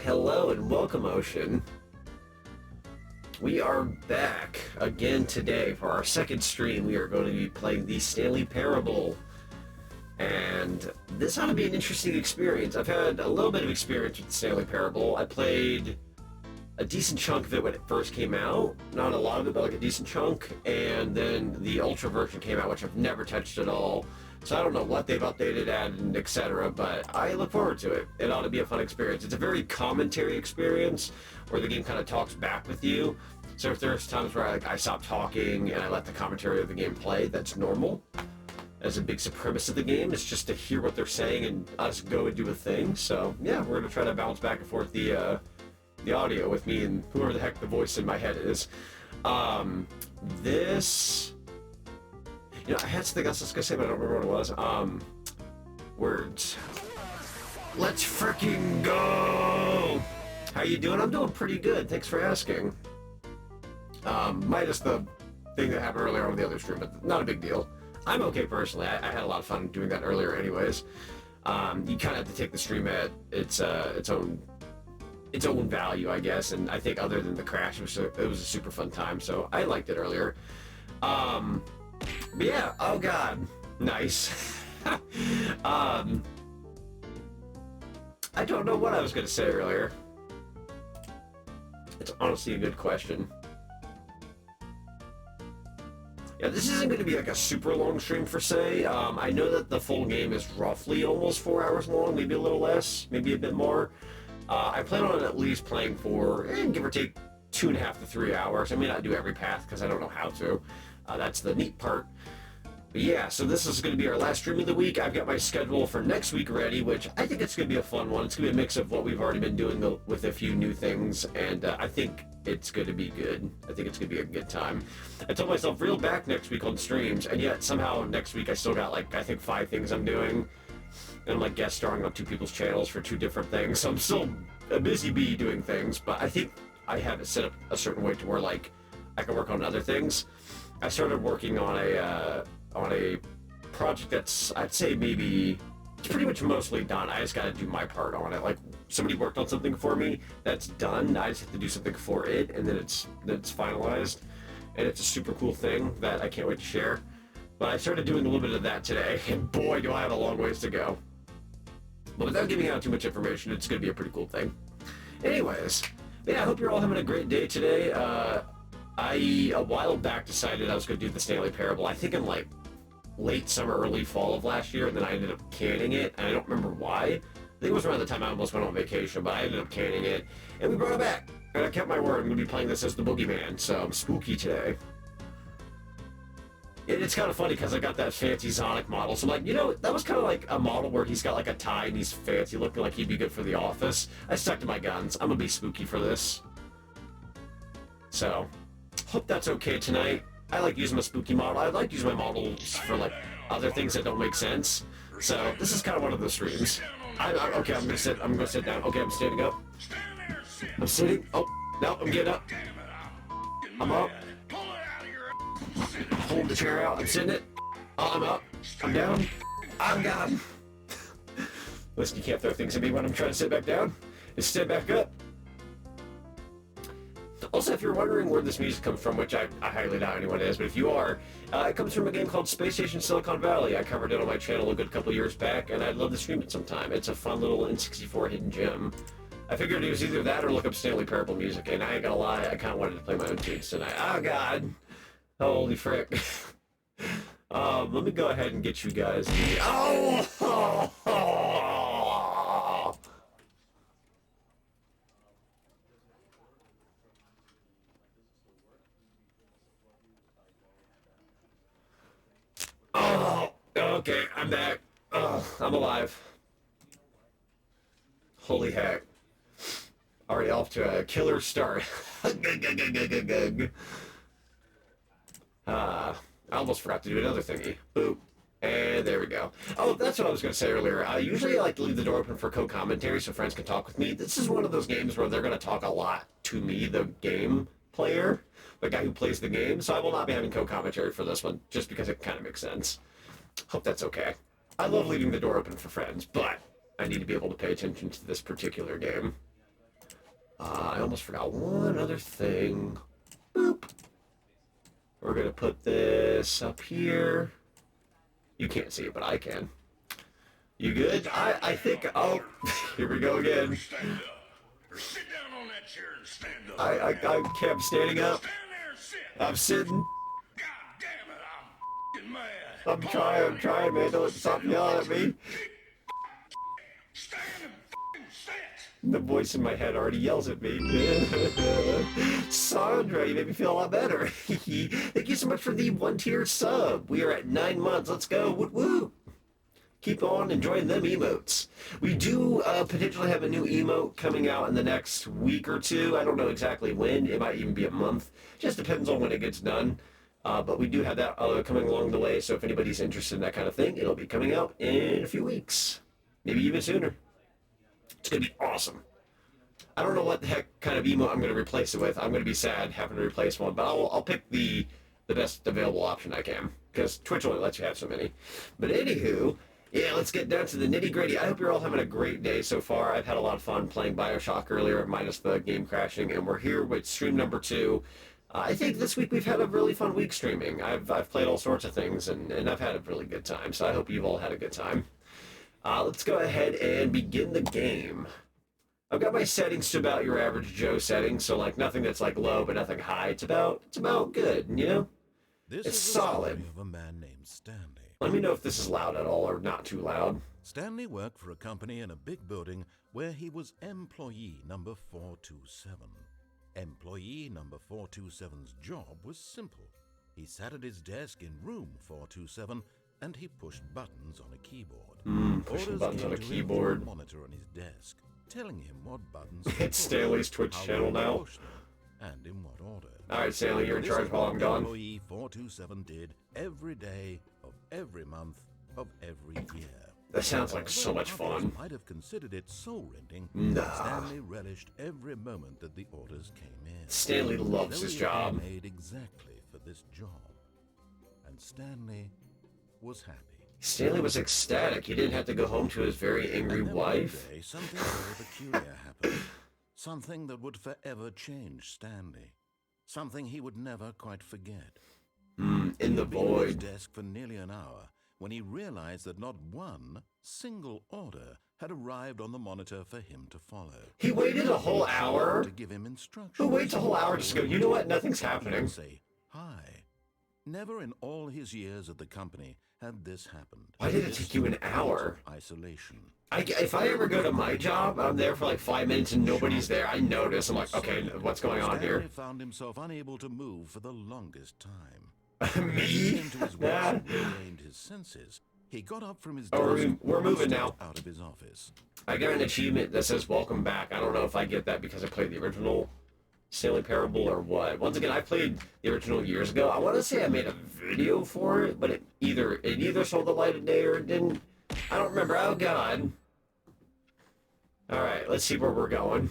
Hello and welcome, Ocean. We are back again today for our second stream. We are going to be playing the Stanley Parable. And this ought to be an interesting experience. I've had a little bit of experience with the Stanley Parable. I played a decent chunk of it when it first came out. Not a lot of it, but like a decent chunk. And then the Ultra version came out, which I've never touched at all. So I don't know what they've updated, added, etc. But I look forward to it. It ought to be a fun experience. It's a very commentary experience where the game kind of talks back with you. So if there's times where I stop talking and I let the commentary of the game play, that's normal. As a big premise of the game, it's just to hear what they're saying and us go and do a thing. So yeah, we're gonna try to bounce back and forth the audio with me and whoever the heck the voice in my head is. This, you know, I had something else I was gonna say, but I don't remember what it was. Words. Let's freaking go! How you doing? I'm doing pretty good. Thanks for asking. Minus the thing that happened earlier on the other stream, but not a big deal. I'm okay personally. I had a lot of fun doing that earlier anyways. You kind of have to take the stream at its own value, I guess, and I think other than the crash, it was a super fun time, so I liked it earlier. But yeah, oh god, nice. I don't know what I was going to say earlier. It's honestly a good question. Yeah, this isn't going to be like a super long stream per se. I know that the full game is roughly almost 4 hours long, maybe a little less, maybe a bit more. I plan on at least playing for, give or take, 2.5 to 3 hours. I may not do every path because I don't know how to. That's the neat part. But yeah, so this is going to be our last stream of the week. I've got my schedule for next week ready, which I think it's going to be a fun one. It's going to be a mix of what we've already been doing with a few new things, and I think it's going to be good. I think it's going to be a good time. I told myself reel back next week on streams, and yet somehow next week I still got like, I think 5 things I'm doing. And I'm like guest starring on 2 people's channels for 2 different things. So I'm still a busy bee doing things, but I think I have it set up a certain way to where like I can work on other things. I started working on a project that's, I'd say maybe, it's pretty much mostly done. I just got to do my part on it. Like somebody worked on something for me that's done. I just have to do something for it, and then it's finalized. And it's a super cool thing that I can't wait to share. But I started doing a little bit of that today, and boy, do I have a long ways to go. But without giving out too much information, it's going to be a pretty cool thing. Anyways, yeah, I hope you're all having a great day today. I, a while back, decided I was going to do the Stanley Parable. I think in like late summer, early fall of last year, and then I ended up canning it, and I don't remember why. I think it was around the time I almost went on vacation, but I ended up canning it, and we brought it back. And I kept my word. I'm going to be playing this as the Boogeyman, so I'm spooky today. It's kind of funny because I got that fancy Zonic model, so I'm like, you know, that was kind of like a model where he's got like a tie and he's fancy looking like he'd be good for the office. I stuck to my guns. I'm going to be spooky for this. So, hope that's okay tonight. I like using my spooky model. I like using my models for like other things that don't make sense. So this is kind of one of those streams. Okay, I'm gonna sit down. Okay, I'm standing up. I'm sitting. Oh, no, I'm getting up. I'm up. Hold the chair out. I'm sitting it. Oh, I'm up. I'm down. I'm gone. Listen, you can't throw things at me when I'm trying to sit back down. Just sit back up. Also, if you're wondering where this music comes from, which I highly doubt anyone is, but if you are, it comes from a game called Space Station Silicon Valley. I covered it on my channel a good couple years back, and I'd love to stream it sometime. It's a fun little N64 hidden gem. I figured it was either that or look up Stanley Parable music, and I ain't gonna lie, I kind of wanted to play my own tunes tonight. Oh, God. Holy frick. Let me go ahead and get you guys the... Oh! Oh, okay, I'm back. Oh, I'm alive. Holy heck. Already off to a killer start. I almost forgot to do another thingy. Boop. And there we go. Oh, that's what I was going to say earlier. Usually I like to leave the door open for co-commentary so friends can talk with me. This is one of those games where they're going to talk a lot to me, the game, player, the guy who plays the game, so I will not be having co-commentary for this one, just because it kind of makes sense. Hope that's okay. I love leaving the door open for friends, but I need to be able to pay attention to this particular game. I almost forgot one other thing. Boop. We're going to put this up here. You can't see it, but I can. You good? I think... Oh, here we go again. Stand up. Or sit down on that chair and stand up. I kept standing up. Stand there and sit. I'm sitting. God damn it, I'm mad. I'm trying, man. Don't stop yelling at me. Stand and sit. The voice in my head already yells at me. Sandra, you made me feel a lot better. Thank you so much for the 1-tier sub. We are at 9 months. Let's go. Woo woo. Keep on enjoying them emotes. We do potentially have a new emote coming out in the next week or two. I don't know exactly when. It might even be a month. Just depends on when it gets done. But we do have that coming along the way. So if anybody's interested in that kind of thing, it'll be coming out in a few weeks. Maybe even sooner. It's going to be awesome. I don't know what the heck kind of emote I'm going to replace it with. I'm going to be sad having to replace one. But I'll pick the best available option I can. Because Twitch only lets you have so many. But anywho... yeah, let's get down to the nitty-gritty. I hope you're all having a great day so far. I've had a lot of fun playing Bioshock earlier, minus the game crashing, and we're here with stream number 2. I think this week we've had a really fun week streaming. I've played all sorts of things, and I've had a really good time, so I hope you've all had a good time. Let's go ahead and begin the game. I've got my settings to about your average Joe settings, so like nothing that's like low, but nothing high. It's about good, you know? It's solid. Of a man named Stanley. Let me know if this is loud at all or not too loud. Stanley worked for a company in a big building where he was employee number 427. Employee number 427's job was simple. He sat at his desk in room 427 and he pushed buttons on a keyboard. Pushing Orders buttons came on a to him keyboard. from a monitor on his desk, telling him what buttons It's Stanley's Twitch how channel long to now. push them, and in what order. Alright, Stanley, you're in This charge is while what I'm gone. Employee 427 did every day of every month of every year. That sounds like so much Others fun. might have considered it soul-rending. Nah. Stanley relished every moment that the orders came in. Stanley loves his They were job. made exactly for this job, and Stanley was happy. Stanley was ecstatic. He didn't have to go home to his very angry And then wife. one day, something very peculiar happened. Something that would forever change Stanley. Something he would never quite forget. In the He'd been at his void. desk for nearly an hour when he realized that not one single order had arrived on the monitor for him to follow. He waited a whole hour? To give him instructions. Who waits a whole hour just to go, you know what, nothing's happening. Say hi. Never in all his years at the company had this happened. Why did it This take you an hour? Isolation. If I ever go to my job, I'm there for like 5 minutes and nobody's there. I notice. I'm like, okay, what's going on here? Stanley found himself unable to move for the longest time. Me? Into his wits Nah. and regained his senses. He got up from his Oh, desk we're moving and now. out of his office. I got an achievement that says welcome back. I don't know if I get that because I played the original Stanley Parable or what. Once again, I played the original years ago. I want to say I made a video for it, but it either saw the light of day or it didn't. I don't remember. Oh, God. All right, let's see where we're going.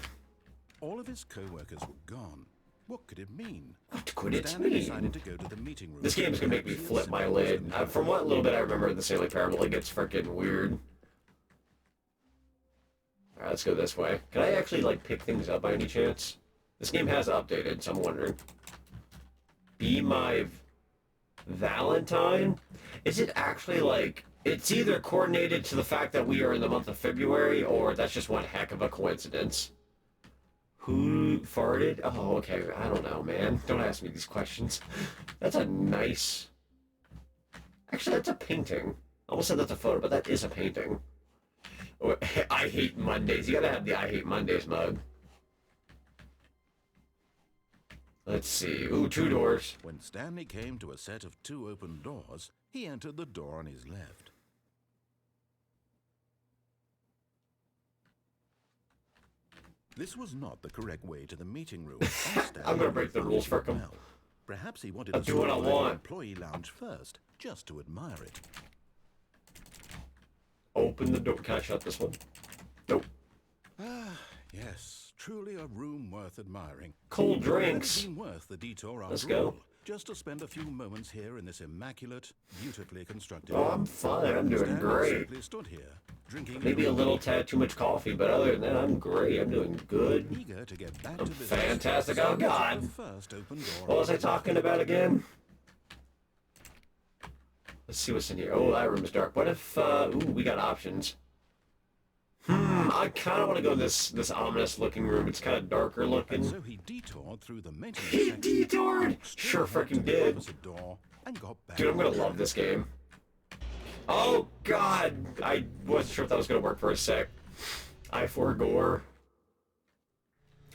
All of his co-workers were gone. What could it mean? What could it Stanley mean? decided to go to the meeting room. This game's gonna make me flip my lid. From what little bit I remember of the Stanley Parable, it gets freaking weird. Alright, let's go this way. Can I actually, like, pick things up by any chance? This game has updated, so I'm wondering. Be my Valentine? Is it actually, like... It's either coordinated to the fact that we are in the month of February, or that's just one heck of a coincidence. Who farted? Oh, okay. I don't know, man. Don't ask me these questions. That's a nice... Actually, that's a painting. I almost said that's a photo, but that is a painting. Oh, I hate Mondays. You gotta have the I hate Mondays mug. Let's see. Ooh, 2 doors. When Stanley came to a set of 2 open doors, he entered the door on his left. This was not the correct way to the meeting room. I'm gonna break the rules for him. Well, perhaps he wanted I'll to do what I stop by the want. employee lounge first, just to admire it. Open the door. Can I shut this one? Nope. Yes, truly a room worth admiring. Cold drinks. It's been worth the detour after Let's go. all, just to spend a few moments here in this immaculate, beautifully constructed Oh, room. I'm fine. I'm doing Stanley great. simply stood here, drinking Maybe a little tad too much coffee, but other than that, I'm great. I'm doing good. eager to get back I'm to business. fantastic. Oh, Stanley took God. the first open door. What was I talking about again? Let's see what's in here. Oh, that room is dark. What if, ooh, we got options. I kind of want to go in this ominous looking room. It's kind of darker And looking. so he detoured through the maintenance He section, detoured! straight Sure ahead to freaking the did. opposite door, and got back Dude, I'm on gonna track. love this game. Oh, God! I wasn't sure if that was gonna work for a sec. I forgore.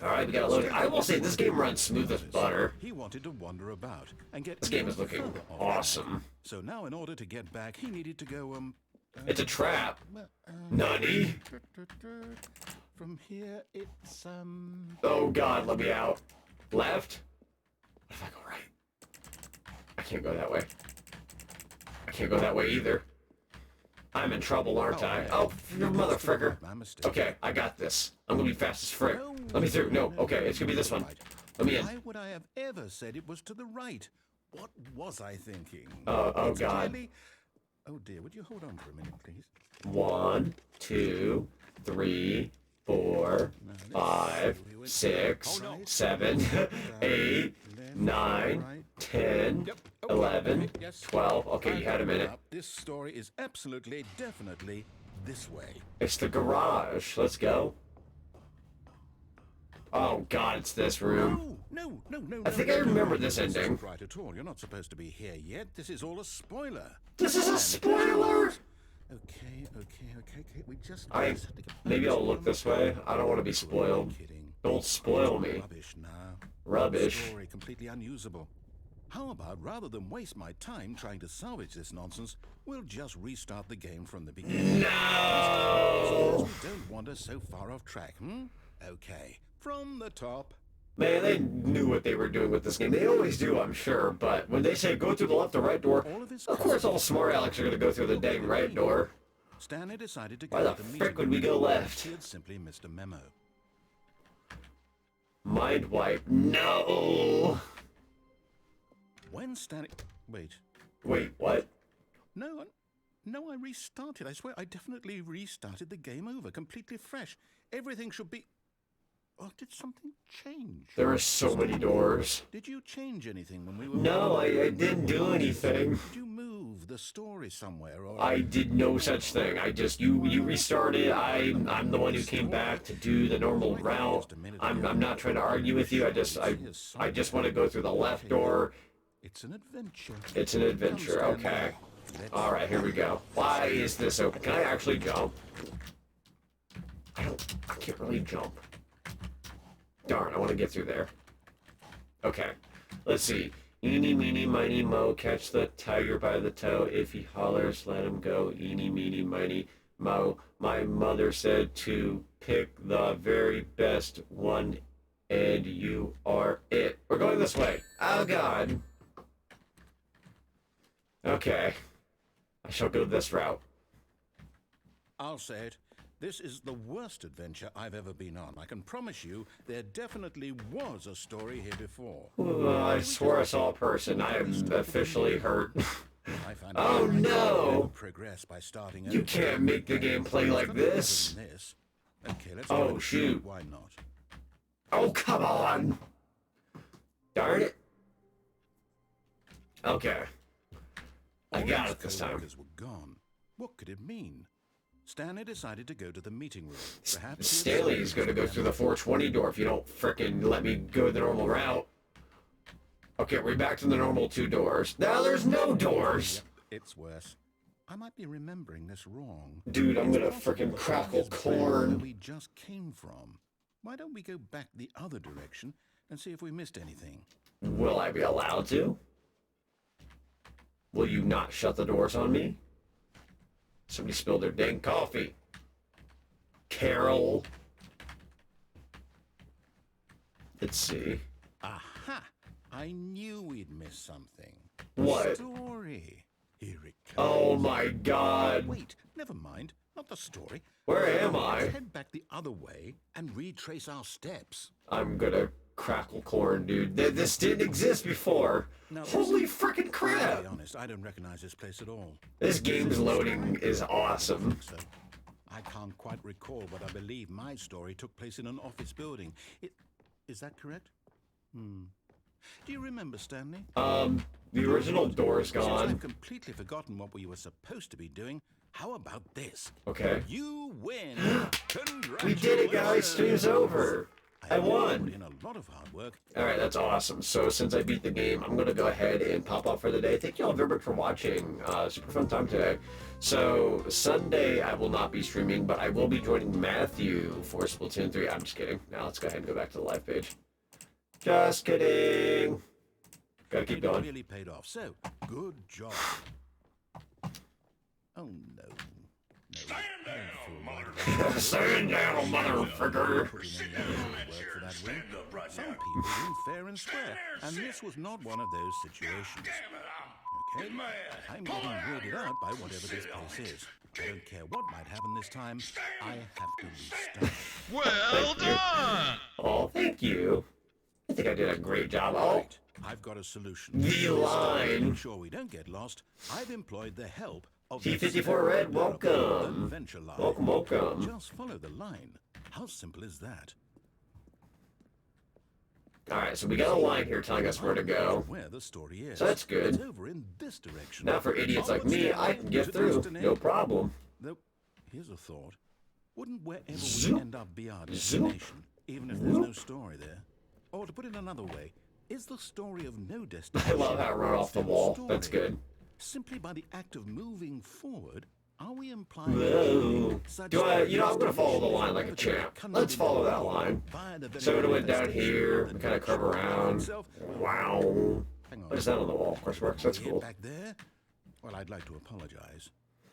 Alright, we got a load. I will say, this game runs smooth as butter. He wanted to wander about and get This game even is looking further off awesome. track. So now, in order to get back, he needed to go It's a trap. Nutty. From here, it's Oh, God, let me out. Left? What if I go right? I can't go that way. I can't go that way either. I'm in trouble, aren't I? Oh, you motherfucker. My mistake. Okay, I got this. I'm gonna be fast as frick. No, Let me through. No, okay, it's gonna be this one. Right. Let me in. Why would I have ever said it was to the right? What was I thinking? Oh, It's God. clearly- Oh dear, would you hold on for a minute, please? 1, 2, 3, 4, 5, 6, 7, 8, 9, 10, 11, 12. Okay, you had a minute. This story is absolutely, definitely this way. It's the garage. Let's go. Oh, God, it's this room. No. I think I remember this ending. Not right at all. You're not supposed to be here yet. This is all a spoiler. This is a spoiler! Okay. We just I have to get back maybe to I'll look them. this way. I don't want to be spoiled. Kidding. Don't spoil me. Rubbish now. Rubbish. Story completely unusable. How about rather than waste my time trying to salvage this nonsense, we'll just restart the game from the beginning. So No! we don't wander so far off track, Okay, from the top. Man, they knew what they were doing with this game. They always do, I'm sure. But when they say go through the left or right door, of course all smart Alex are going to go through the dang right door. Stanley decided to go Why the to the frick meeting would we room. go left? He had simply missed a memo. Mind wipe. No! When Stanley... Wait. Wait, what? No, I restarted. I swear, I definitely restarted the game over, completely fresh. Everything should be... Oh, did something change? There are so many doors. Did you change anything when we were... No, I didn't do anything. Did you move the story somewhere, or... I did no such thing. I just you restarted. I'm the one who came back to do the normal route. I'm not trying to argue with you. I just want to go through the left door. It's an adventure. It's an adventure. Okay. All right, here we go. Why is this open? Can I actually jump? I can't really jump. Darn, I want to get through there. Okay. Let's see. Eeny, meeny, miny, mo, catch the tiger by the toe. If he hollers, let him go. Eeny, meeny, miny, mo. My mother said to pick the very best one, and you are it. We're going this way. Oh, God. Okay. I shall go this route. I'll say it. This is the worst adventure I've ever been on. I can promise you there definitely was a story here before. I swore I saw a person. I am officially hurt. I find Oh, I no! can progress by starting You over. can't make the game play like Something other this. than this. Okay, let's Oh, try the shoot. shoot. Why not? Oh, come on! Darn it. Okay. I All got his it this time. co-workers were gone. What could it mean? Stanley decided to go to the meeting room. Perhaps he had Stanley is going to go through the 420 door if you don't frickin' let me go the normal route. Okay, we're back to the normal 2 doors. Now there's no doors! Yep, it's worse. I might be remembering this wrong. Dude, I'm It's gonna possible frickin' that crackle this is where corn. we just came from. Why don't we go back the other direction and see if we missed anything? Will I be allowed to? Will you not shut the doors on me? Somebody spilled their dang coffee. Carol. Let's see. Aha! I knew we'd miss something. What? Story. Here it comes. Oh my God. Wait, never mind. not the story. Where am I? Let's head back the other way and retrace our steps. I'm gonna crackle corn, dude. This didn't exist before. Now, Holy freaking To crap! be honest, I don't recognize this place at all. This game's loading is awesome. So, I can't quite recall, but I believe my story took place in an office building. Is that correct? Do you remember, Stanley? The original door's Since gone. I've completely forgotten what we were supposed to be doing, how about this? Okay. You win! We did it, guys. Stream's over. I won. Put in a lot of hard work. Alright, that's awesome. So since I beat the game, I'm gonna go ahead and pop off for the day. Thank you all very much for watching. Super fun time today. So Sunday I will not be streaming, but I will be joining Matthew for Splatoon 3. I'm just kidding. Now let's go ahead and go back to the live page. Just kidding. Gotta keep It going. really paid off. So, good job. Oh no. Stand down, mother. Stand down, motherfucker. Stand up right Some now. people seem fair and square, and this was not one of those situations. Damn it, Okay? I'm mad. I'm Pull getting her out weirded here. out by whatever this place is. I don't care what might happen this time. I have to restart. Well done! Oh, thank you. I think I did a great job. Oh, Right, I've got a solution. The This time, to line. make sure we don't get lost, I've employed the help of T54 Red, the welcome. Adventure Line. Welcome, welcome. Just follow the line. How simple is that? Alright, so we got a line here telling us where to go. Where the story is. So that's good. It's over in this direction. Now for idiots like me, I can get To through. destiny. No problem. Though, here's a thought. Wouldn't wherever Zoop. we end up be our Zoop. destination, even if there's no story there? Or to put it another way, is the story of no I destination love how I run off the still a wall. story? That's good. Simply by the act of moving forward, are we implying Whoa. such Do I, that you know, I'm gonna follow the destination line like a is champ. conjured Let's follow that line. by the very So it went down manifestation here, of the we kind of curve around. itself? Wow. Hang on. What is that on the wall? Question marks. That's Here, cool. back there? Well, I'd like to apologize.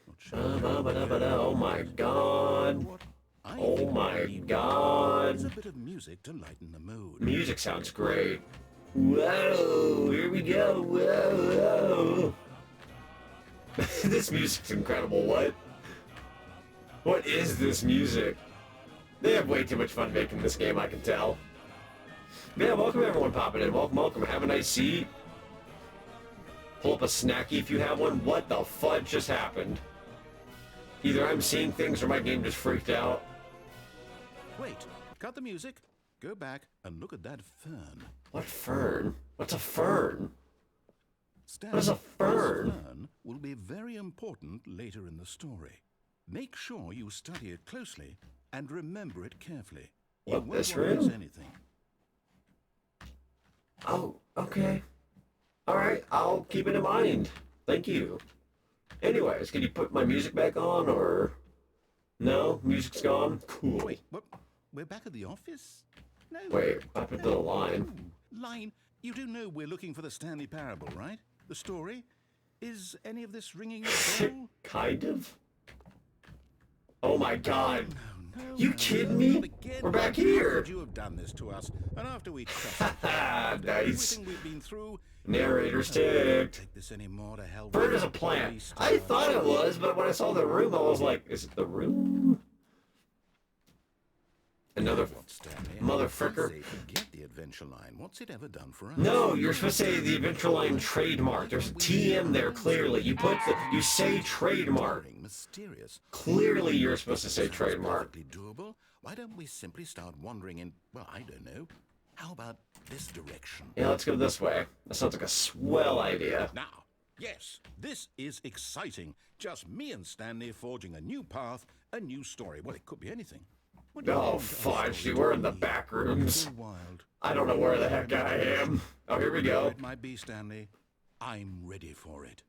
Not sure. Oh my god. What I Oh think we my need god. is a bit of music to lighten the mood. Music sounds great. Whoa, here we go. Whoa, whoa. This music's incredible. What is this music? They have way too much fun making this game, I can tell. Yeah, welcome everyone popping in. Welcome, welcome. Have a nice seat. Pull up a snacky if you have one. What the fudge just happened? Either I'm seeing things or my game just freaked out. Wait, cut the music, go back and look at that fern. What fern? What's a fern? Stan, What is a fern? This fern will be very important later in the story. Make sure you study it closely and remember it carefully. You What, won't this want to miss room? anything. Oh, okay. Alright, I'll keep it in mind. Thank you. Anyways, can you put my music back on, or... No? Music's gone? Cool. Wait, what? We're back at the office? No. Wait, up into the line. No. Line, you do know we're looking for the Stanley parable, right? The story? Is any of this ringing a bell? Kind of? Oh my god. No, You no, kidding no, me? not again. We're back Why here. would you have done this to us? And after we trusted Ah, nice. everything we've been through, Narrator's I can't ticked. take this anymore to hell. Bird with is a it. plant. Least I of thought us. it was, but when I saw the room, I was like, is it the room? Another What, Stanley? motherfucker. I say forget the adventure line. What's it ever done for us? No, you're supposed to say the Adventure Line trademark. There's a TM there clearly. You say trademark. Mysterious. Clearly you're supposed to say Sounds trademark. perfectly doable. Why don't we simply start wandering in, well, I don't know. How about this direction? Yeah, let's go this way. That sounds like a swell idea. Now, yes, this is exciting. Just me and Stanley forging a new path, a new story. Well, it could be anything. What do you Oh, want our fudge, story we're to in the be? back rooms. So wild. I don't know where the heck I am. Oh, here we go. It might be, Stanley. I'm ready for it.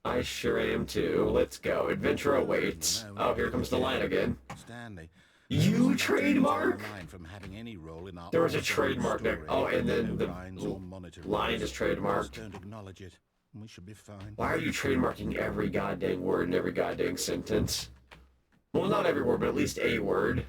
I sure am too. Let's go. Adventure awaits. Oh, here comes the line again. Stanley. You trademark? Line from having any role in our There was a awesome trademark there. story. Oh, and then No the lines or monitoring. line is trademarked. Just don't acknowledge it. We should be fine. Why are you trademarking every goddamn word in every goddamn sentence? Well, not every word, but at least a word.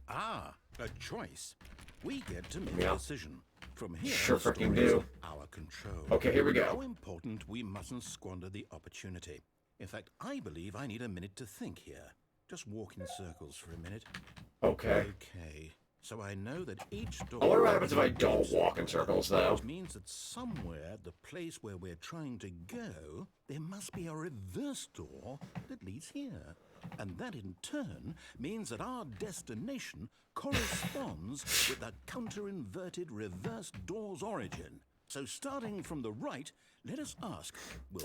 Ah, a choice. We get to make Yeah. a decision. From here, Sure the freaking story is do. our control. Okay, here we How go. important we mustn't squander the opportunity. In fact, I believe I need a minute to think here. Just walk in circles for a minute. Okay. Okay. So I know that each door... I wonder what happens if I don't walk in circles, though. Which means that somewhere, the place where we're trying to go, there must be a reverse door that leads here. And that in turn means that our destination corresponds with the counter-inverted reverse door's origin. So starting from the right, let us ask...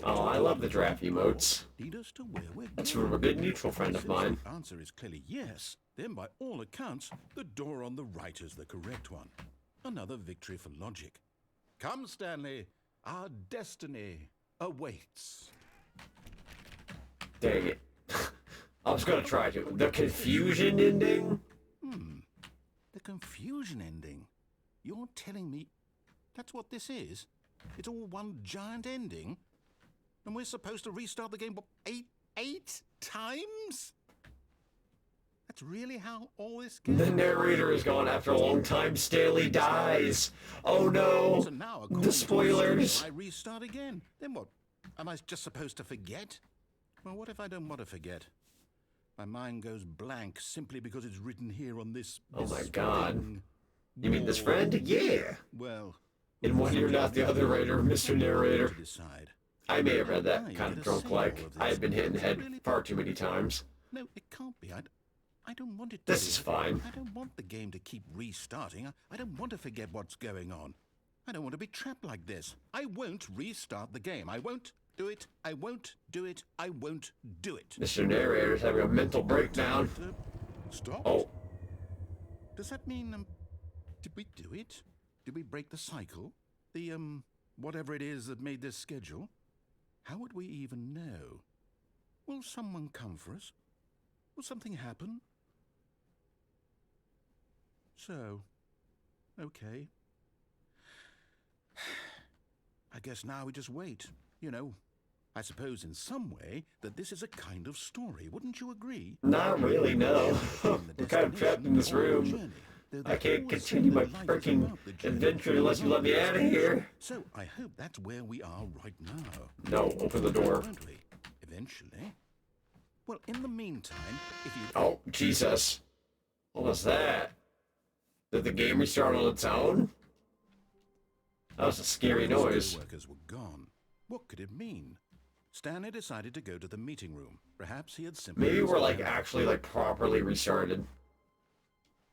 Oh, I love the draft emotes. Lead us to where we're going. That's from a good neutral friend of mine. The answer is clearly yes. Then by all accounts, the door on the right is the correct one. Another victory for logic. Come, Stanley. Our destiny awaits. Dang it. I was gonna try to. The confusion ending? The confusion ending? You're telling me that's what this is? It's all one giant ending? And we're supposed to restart the game, what, eight times? That's really how all this goes? The narrator is gone after a long time. Stanley dies. Oh no. So now, The spoilers. I restart again. Then what? Am I just supposed to forget? Well, what if I don't want to forget? My mind goes blank simply because it's written here on this... Oh my this god. thing. You mean this friend? Yeah. Well... In one ear, not the other writer, Mr. Narrator. To decide. I may have read that kind of drunk like. I have been hit in the head far too many times. No, it can't be. I don't want it to This be. is fine. I don't want the game to keep restarting. I don't want to forget what's going on. I don't want to be trapped like this. I won't restart the game. I won't do it. I won't do it. I won't do it. Mr. Narrator's having a mental breakdown. Stop. Oh, Does that mean, did we do it? Did we break the cycle? The, whatever it is that made this schedule? How would we even know? Will someone come for us? Will something happen? So, okay. I guess now we just wait. You know, I suppose in some way that this is a kind of story. Wouldn't you agree? not really, no. We're kind of trapped in this room. I can't continue my freaking adventure unless you let me out of here. So I hope that's where we are right now. No, open the door. Won't we? Eventually. Well, in the meantime, if you... Oh, Jesus. What was that? Did the game restart on its own? That was a scary noise. The workers were gone. What could it mean? Stanley decided to go to the meeting room. Perhaps he had simply... Maybe we're like actually like properly restarted.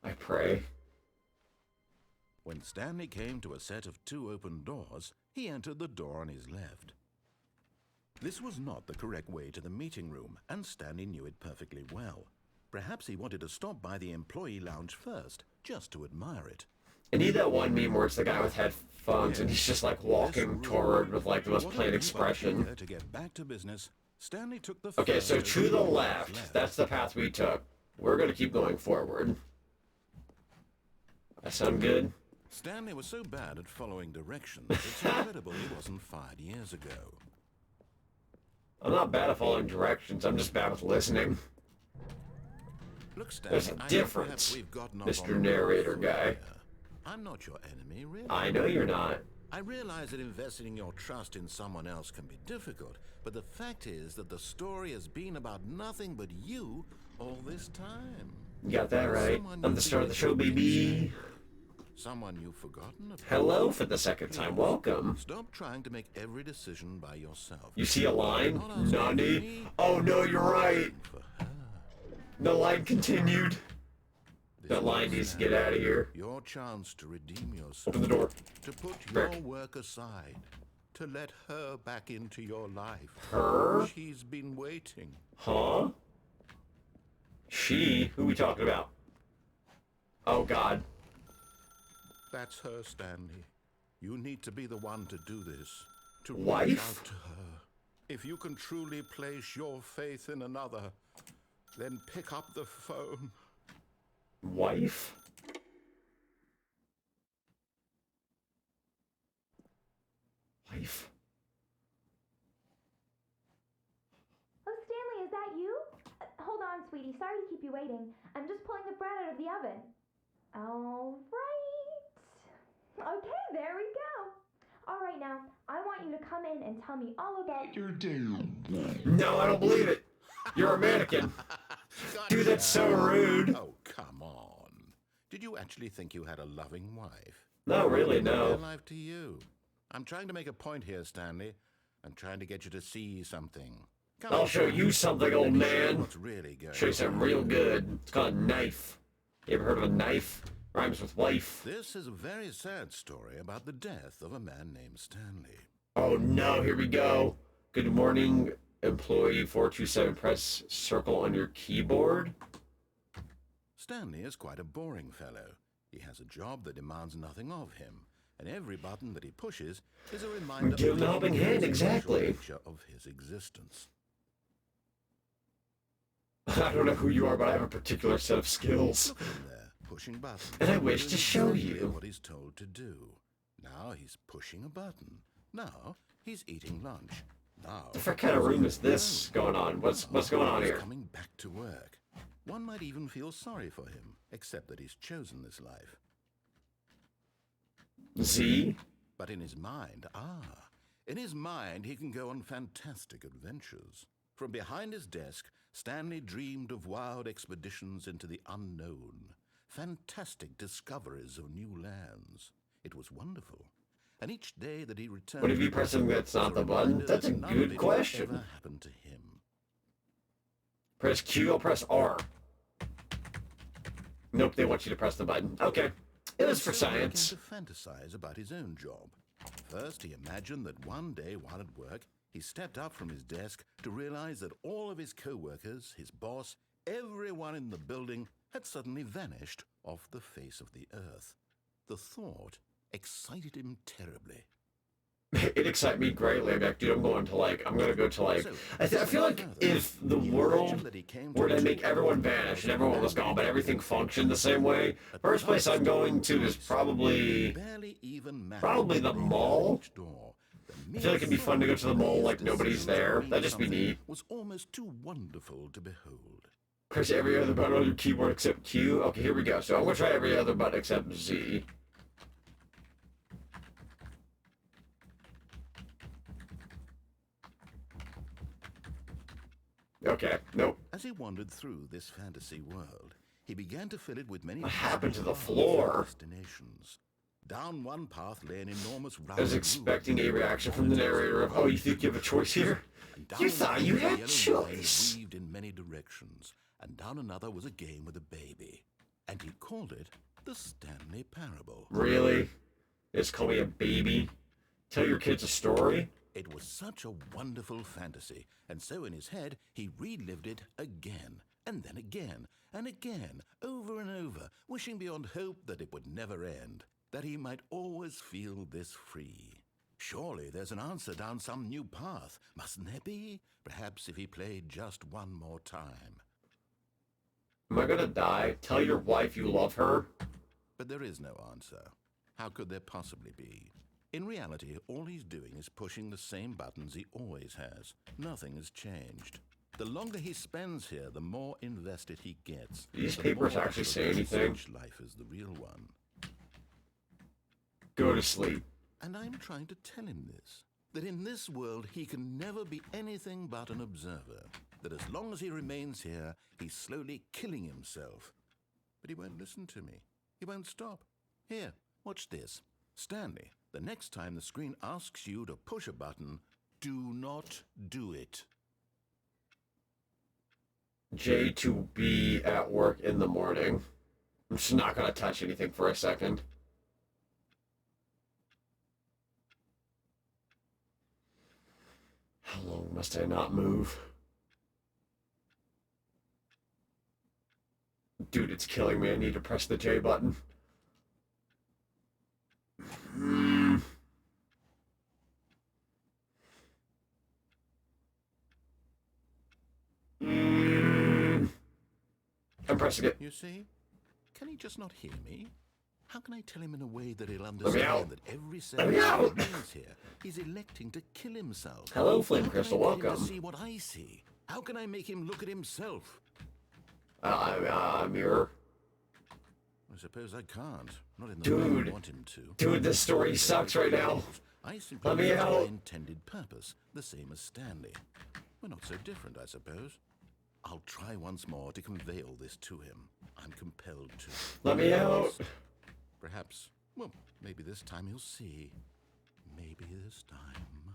I pray. When Stanley came to a set of 2 open doors, he entered the door on his left. This was not the correct way to the meeting room, and Stanley knew it perfectly well. Perhaps he wanted to stop by the employee lounge first, just to admire it. I need that one meme where it's the guy with headphones and he's just like walking toward with like the most plain expression. To get back to business, Stanley took the... Okay, so first to the road left, that's the path we took. We're gonna keep going forward. That sound good? Stanley was so bad at following directions, it's incredible he wasn't 5 years ago. I'm not bad at following directions, I'm just bad with listening. Look, Stanley, There's a I know difference, perhaps we've gotten off Mr. on the Narrator wrong guy. foot here. I'm not your enemy, really. I know you're not. I realize that investing your trust in someone else can be difficult, but the fact is that the story has been about nothing but you all this time. You got that right. I'm the star of the show, baby. Someone you've forgotten about. Hello for the second time, welcome. Stop trying to make every decision by yourself. You see a line? Nani? Oh no, you're right. For her. The line continued. That line This needs is to get out of here. Your chance to redeem yourself. Open the door. To put Brick. your work aside. To let her back into your life. Her? She's been waiting. Huh? She? Who we talking about? Oh god. That's her, Stanley. You need to be the one to do this. To reach Wife? out to her. If you can truly place your faith in another, then pick up the phone. Wife? Wife? Oh, Stanley, is that you? Hold on, sweetie. Sorry to keep you waiting. I'm just pulling the bread out of the oven. All right. Okay, there we go. Alright now, I want you to come in and tell me all about your No, I don't believe it. You're a mannequin. Dude, that's so rude. Oh, come on. Did you actually think you had a loving wife? No, really, no. Life to you. I'm trying to make a point here, Stanley. I'm trying to get you to see something. Come I'll on. show you something, old man. What's really going Show you something real good. It's called a knife. You ever heard of a knife? Rhymes with wife. This is a very sad story about the death of a man named Stanley. Oh no, here we go. Good morning, employee 427. Press circle on your keyboard. Stanley is quite a boring fellow. He has a job that demands nothing of him, and every button that he pushes is a reminder Give him the the helping hand, exactly. nature of his existence. I don't know who you are, but I have a particular set of skills. Look at him there, pushing buttons. And I wish to show Doing you. what he's told to do. Now he's pushing a button. Now he's eating lunch. Now What the frick kind of room is this going on? What's going on he's here? coming back to work. One might even feel sorry for him, except that he's chosen this life. Z? But in his mind, he can go on fantastic adventures. From behind his desk, Stanley dreamed of wild expeditions into the unknown, fantastic discoveries of new lands. It was wonderful. And each day that he returned... What if you press something that's not the button? That's a good question. Ever happened to him? Press Q, I'll press R. Nope, they want you to press the button. Okay. It was for So he science. began to fantasize about his own job. First, he imagined that one day while at work, he stepped up from his desk to realize that all of his co-workers, his boss, everyone in the building had suddenly vanished off the face of the earth. The thought excited him terribly. It excited me greatly. I'm like, dude, I'm going to go to I feel like if the world were to make everyone vanish and everyone was gone, but everything functioned the same way, first place I'm going to is probably the mall. I feel like it'd be fun to go to the mall like nobody's there. That'd just be neat. Was almost too wonderful to behold. Press every other button on your keyboard except Q. Okay, here we go. So I'm gonna try every other button except Z. Okay, nope. As he wandered through this fantasy world, he began to fill it with many What happened to the floor? destinations. Down one path lay an enormous round. I was expecting a reaction from the narrator of, oh, you think you have a choice here? You thought you had choice. Weaved in many directions, and down another was a game with a baby, and he called it the Stanley Parable. Really? Just call me a baby? Tell your kids a story? It was such a wonderful fantasy, and so in his head he relived it again, and then again, and again, over and over, wishing beyond hope that it would never end, that he might always feel this free. Surely there's an answer down some new path, mustn't there be? Perhaps if he played just one more time. Am I gonna die? Tell your wife you love her? But there is no answer. How could there possibly be? In reality, all he's doing is pushing the same buttons he always has. Nothing has changed. The longer he spends here, the more invested he gets. These The papers more actually he say believes anything? such life is the real one. Go to sleep. And I'm trying to tell him this, that in this world he can never be anything but an observer, that as long as he remains here, he's slowly killing himself. But he won't listen to me. He won't stop. Here, watch this. Stanley, the next time the screen asks you to push a button, do not do it. J to be at work in the morning. I'm just not gonna touch anything for a second. How long must I not move? Dude, it's killing me. I need to press the J button. I'm pressing it. You see? Can he just not hear me? How can I tell him in a way that he'll me out. understand that every Let me second out. he remains here, he's electing to kill himself? Hello, Flame How can Crystal. I get him Welcome. to see what I see? How can I make him look at himself? Mirror. I suppose I can't. Not in the way Dude. I want him to. Dude, this story sucks right now. I simply Let me used my out. intended purpose, the same as Stanley. We're not so different, I suppose. I'll try once more to convey all this to him. I'm compelled to. Let me out. Perhaps, well, maybe this time he'll see. Maybe this time.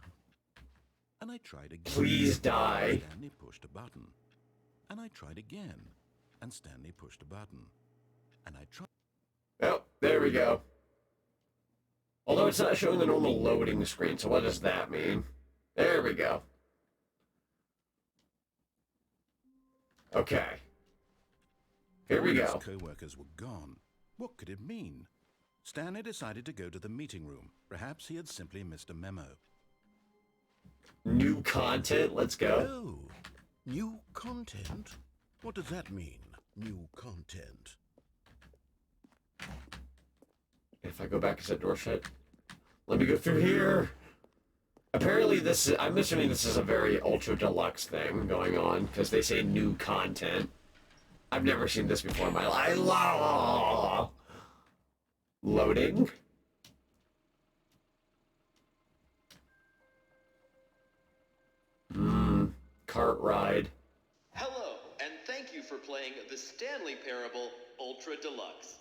And I tried again. Please die. Stanley pushed a button. And I tried again. And Stanley pushed a button. And I tried. Oh, there we go. Although it's not showing the normal loading screen, so what does that mean? There we go. Okay. Here we go. His co-workers were gone. What could it mean? Stanley decided to go to the meeting room. Perhaps he had simply missed a memo. New content, let's go. Oh, new content? What does that mean, new content? If I go back, is that door shut? Let me go through here. Apparently this is, I'm assuming this is a very ultra deluxe thing going on, because they say new content. I've never seen this before in my life. Loading. Cart ride. Hello, and thank you for playing the Stanley Parable Ultra Deluxe.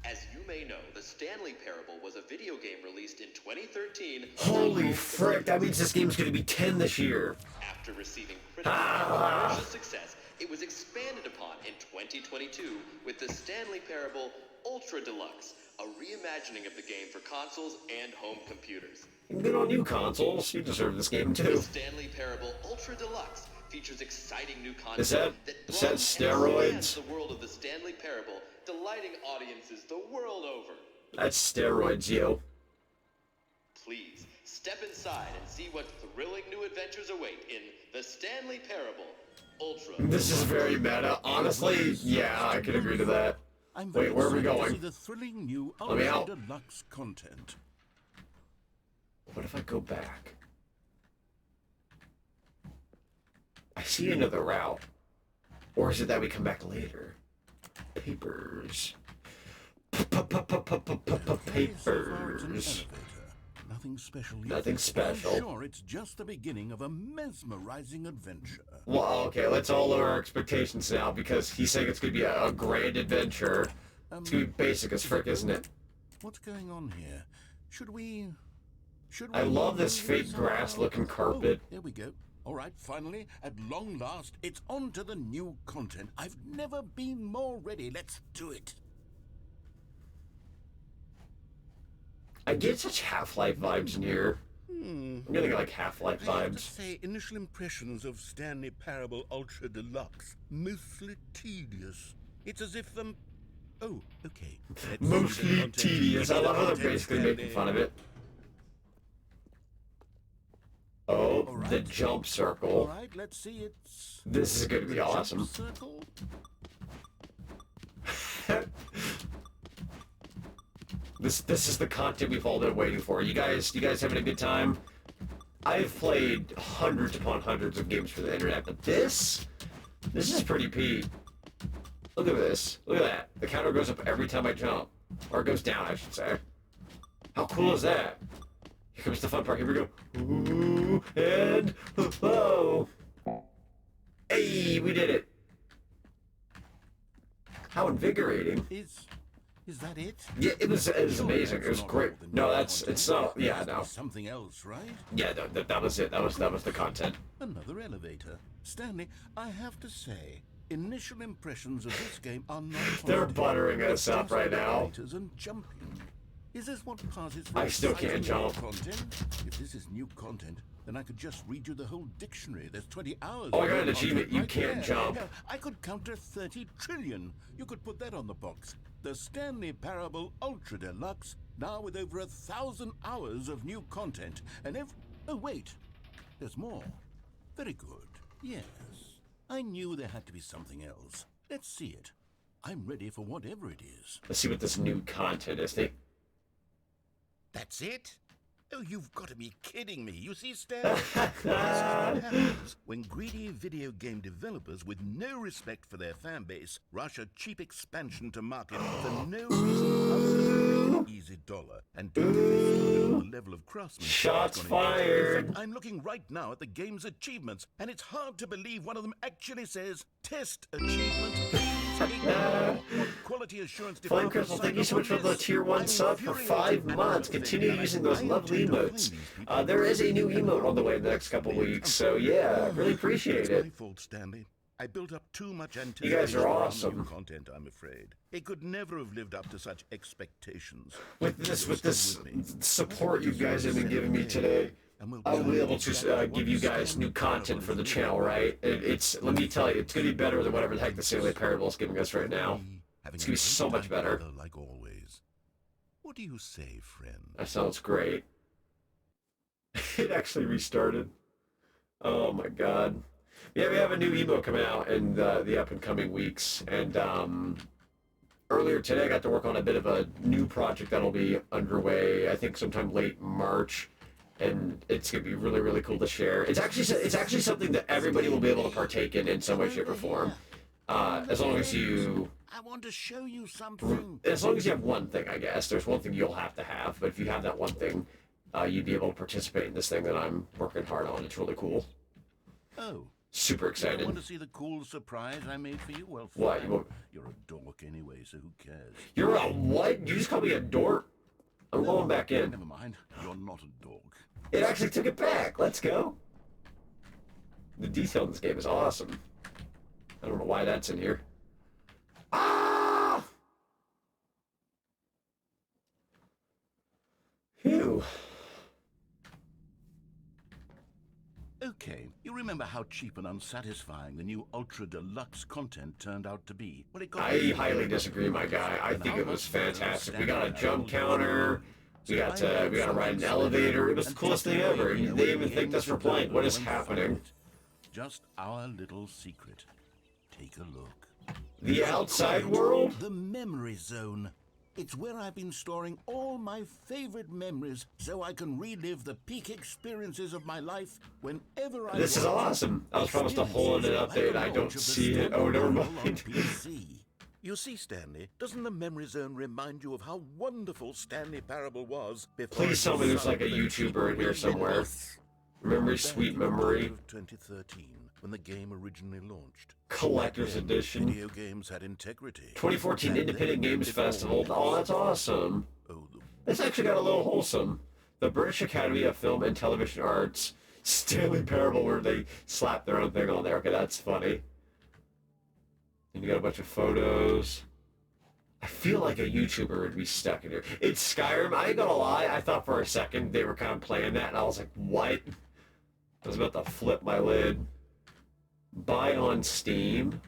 As you may know, the Stanley Parable was a video game released in 2013. Holy frick, that means this game's gonna be 10 this year. After receiving critical and commercial success, it was expanded upon in 2022 with the Stanley Parable Ultra Deluxe, a reimagining of the game for consoles and home computers. Good on you, consoles. You deserve this game The too. Stanley Parable Ultra Deluxe features exciting new content Is that broadens and steroids? expands the world of the Stanley Parable, delighting audiences the world over. That's steroids, yo. Please, step inside and see what thrilling new adventures await in the Stanley Parable Ultra. This is very meta. Honestly, yeah, I can agree to that. I'm Wait, very where are we excited to going? see the thrilling new Let me out. Ultra Deluxe content. What if I go back? I see another route. Or is it that we come back later? Papers. Papers. Nothing special yet. Nothing special. I'm sure it's just the beginning of a mesmerizing adventure. Well, okay, let's all lower our expectations now because he's saying it's gonna be a grand adventure. It's gonna be basic as frick, isn't it? What's going on here? Should we I love this fake somehow? grass-looking carpet. Oh, there we go. All right, finally, at long last, it's on to the new content. I've never been more ready. Let's do it. I get such Half-Life vibes in here. I'm getting like Half-Life I have to vibes. say, initial impressions of Stanley Parable Ultra Deluxe, mostly tedious. It's as if oh, okay. Let's see the Mostly content. tedious. Give I me the love how they're content, basically Stanley. making fun of it. Oh, All right. the jump All circle. right, let's see. It's This is gonna be the jump awesome. circle. This is the content we've all been waiting for. You guys having a good time? I've played hundreds upon hundreds of games for the internet, but this is pretty peak. Look at this. Look at that. The counter goes up every time I jump. Or it goes down, I should say. How cool is that? Here comes the fun part. Here we go. Ooh, and whoa. Hey, we did it. How invigorating. Is that it? Yeah, it was amazing. It That's was not great. all the No, new it's content. not. Yeah, There's no. something else, right? Yeah, that was it. That was the content. Another elevator. Stanley, I have to say, initial impressions of this game are not They're positive. buttering us It's up just right now. elevators and jumping. Is this what passes for I still exciting can't new jump. content? If this is new content, then I could just read you the whole dictionary. There's 20 hours. Oh, I of got new an achievement. content You right can't there. jump. Hell, I could counter 30 trillion. You could put that on the box. The Stanley Parable Ultra Deluxe, now with over 1,000 hours of new content. And oh, wait. There's more. Very good. Yes. I knew there had to be something else. Let's see it. I'm ready for whatever it is. Let's see what this new content is. That's it? Oh, you've got to be kidding me. You see, Stan, this is what happens when greedy video game developers with no respect for their fan base rush a cheap expansion to market for no reason other than an easy dollar and don't reflect on the level of craftsmanship. Shots it's gonna get. fired. In fact, I'm looking right now at the game's achievements, and it's hard to believe one of them actually says test achievement. What quality assurance Flame Crystal, thank you so much for the tier 1 sub for 5 months. Continue using those lovely emotes. There is a new emote on the way in the next couple weeks, so yeah, I really appreciate It's it. my fault, Stanley. I built up too much anticipation. You guys are around awesome. new content, I'm afraid. It could never have lived up to such expectations. With this support you guys have been giving me today, I'll be able to give you guys new content for the channel, right? Let me tell you, it's going to be better than whatever the heck the Stanley Parable is giving us right now. It's going to be so much better. Like always. What do you say, friend? That sounds great. It actually restarted. Oh my god. Yeah, we have a new emote coming out in the up and coming weeks, and earlier today I got to work on a bit of a new project that'll be underway, I think sometime late March. And it's gonna be really, really cool to share. It's actually something that everybody will be able to partake in some way, shape, or form, as long as you. I want to show you something. As long as you have one thing, I guess. There's one thing you'll have to have, but if you have that one thing, you'd be able to participate in this thing that I'm working hard on. It's really cool. Oh. Super You excited. want to see the cool surprise I made for you? Well, What? fine. You're a dork anyway, so who cares? You're a what? You just called me a dork? I'm going back in. Never mind. You're not a dork. It actually took it back. Let's go. The detail in this game is awesome. I don't know why that's in here. Ah! Phew. Okay, you remember how cheap and unsatisfying the new Ultra Deluxe content turned out to be? Well, it got I highly disagree, my guy. I think it was fantastic. We got a jump counter. We got to ride an elevator. It was the coolest thing ever. They even thanked us for playing. What is happening? Just our little secret. Take a look. The outside world? The memory zone. It's where I've been storing all my favorite memories so I can relive the peak experiences of my life whenever I This is awesome. I was promised a hole in an update. I don't see it. Oh, never mind. You see, Stanley, doesn't the memory zone remind you of how wonderful Stanley Parable was before? Please tell me there's like a YouTuber in here somewhere. Memory, sweet memory. 2013, when the game originally launched. Collector's edition. Video games had integrity. 2014 Independent Games Festival. Oh, that's awesome. Oh, It's actually got a little wholesome. The British Academy of Film and Television Arts. Stanley Parable, where they slap their own thing on there. Okay, that's funny. And you got a bunch of photos. I feel like a YouTuber would be stuck in here. It's Skyrim. I ain't gonna lie. I thought for a second they were kind of playing that, and I was like, what? I was about to flip my lid. Buy on Steam.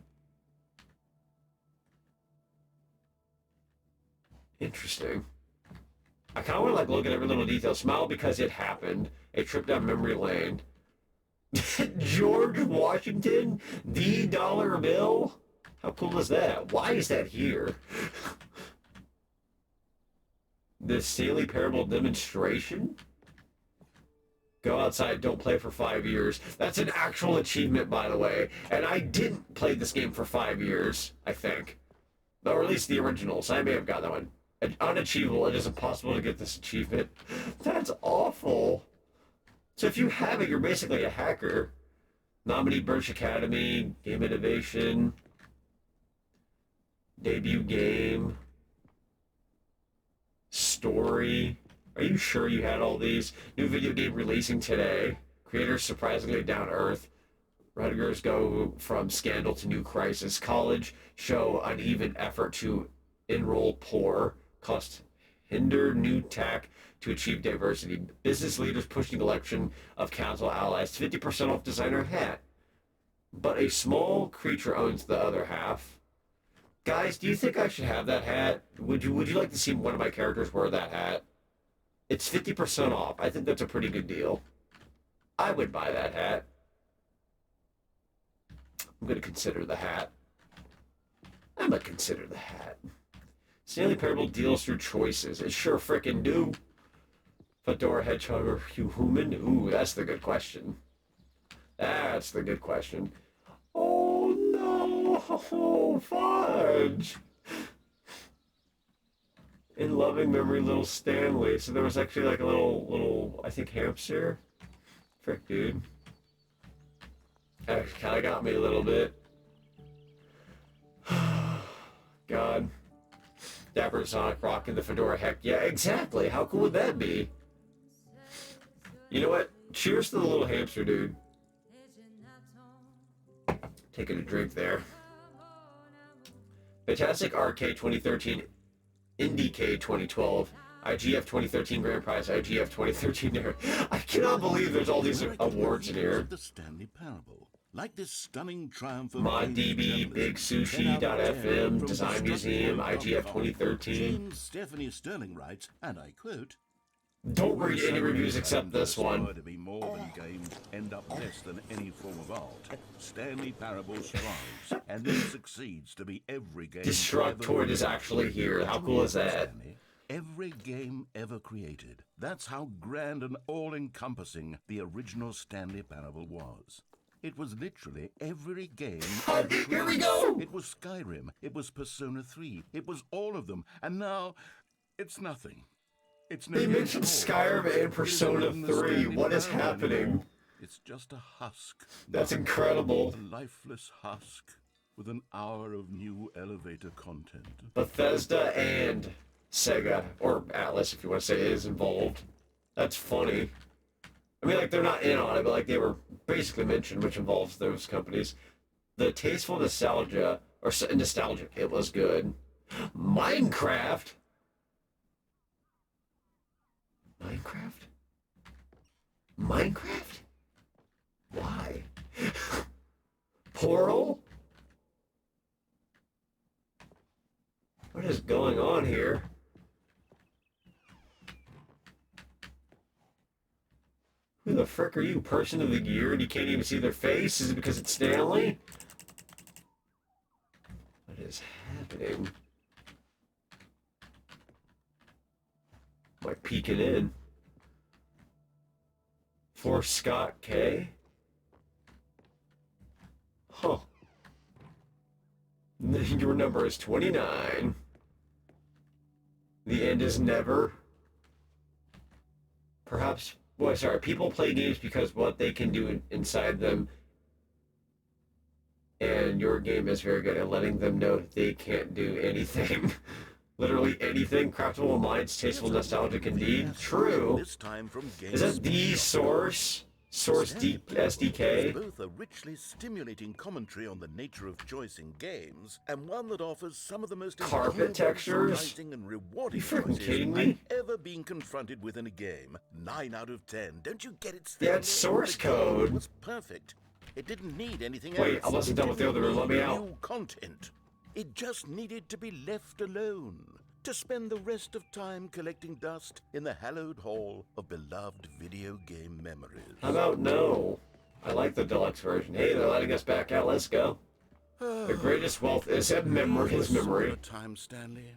Interesting. I kind of want to like look at every little detail. Smile because it happened. A trip down memory lane. George Washington, the dollar bill. How cool is that? Why is that here? The Stanley Parable demonstration? Go outside, don't play for 5 years. That's an actual achievement, by the way. And I didn't play this game for 5 years, I think. Or at least the originals. I may have got that one. Unachievable. It is impossible to get this achievement. That's awful. So if you have it, you're basically a hacker. Nominee British Academy, Game Innovation, debut game, story. Are you sure you had all these? New video game releasing today. Creators surprisingly down to earth. Rutgers go from scandal to new crisis. College show uneven effort to enroll poor. Cost hinder new tack to achieve diversity. Business leaders pushing election of council allies. 50% off designer hat. But a small creature owns the other half. Guys, do you think I should have that hat? Would you like to see one of my characters wear that hat? It's 50% off. I think that's a pretty good deal. I would buy that hat. I'm going to consider the hat. I'm going to consider the hat. Stanley Parable deals through choices. It sure frickin' do. Fedora Hedgehog or human? Ooh, that's the good question. That's the good question. Oh no, fudge! In loving memory, little Stanley. So there was actually like a little, I think, hamster. Frick, dude. That kind of got me a little bit. God. Dapper Zonic rocking the fedora. Heck yeah, exactly. How cool would that be? You know what? Cheers to the little hamster, dude. Taking a drink there. Fantastic Arcade 2013, IndieCade 2012, IGF 2013 Grand Prize, IGF 2013. I cannot believe there's all these awards in here. The Stanley Parable. Like this stunning triumph of ModDB, Big Sushi.fm, Design Museum, IGF 2013. James Stephanie Sterling writes, and I quote, Don't read any reviews except this one. To be more than games end up less than any form of art. Stanley Parable strives and then succeeds to be every game. Destructoid is actually here. How cool is that? Every game ever created. That's how grand and all-encompassing the original Stanley Parable was. It was literally every game. Here we go! It was Skyrim. It was Persona 3. It was all of them. And now, it's nothing. It's They mentioned Skyrim and Persona 3. What is happening? It's just a husk. That's incredible. A lifeless husk with an hour of new elevator content. Bethesda and Sega, or Atlas if you want to say, is involved. That's funny. I mean, like, they're not in on it, but, like, they were basically mentioned, which involves those companies. The tasteful nostalgia, or nostalgic, it was good. Minecraft? Minecraft? Minecraft? Why? Portal? What is going on here? Who the frick are you? Person of the year and you can't even see their face? Is it because it's Stanley? What is happening? Am I peeking in? For Scott K? Huh. Your number is 29. The end is never. Perhaps. Boy, sorry. People play games because what they can do inside them, and your game is very good at letting them know that they can't do anything. Literally anything. Craftable minds, tasteful, nostalgic indeed. True. This time from Is that the source? Source SDK? Both a richly stimulating commentary on the nature of choice in games, and one that offers some of the most Carpet textures? surprising and rewarding You freaking choices kidding me? I've ever been confronted with in a game. 9 out of 10. Don't you get it, Yeah, Stanley? it's source The game code. was perfect. It didn't need anything Wait, else. I wasn't done with the other room. Let me It didn't out. need new content. It just needed to be left alone. To spend the rest of time collecting dust in the hallowed hall of beloved video game memories. How about no? I like the deluxe version. Hey, they're letting us back out. Let's go. The greatest wealth is his memory. Time, Stanley.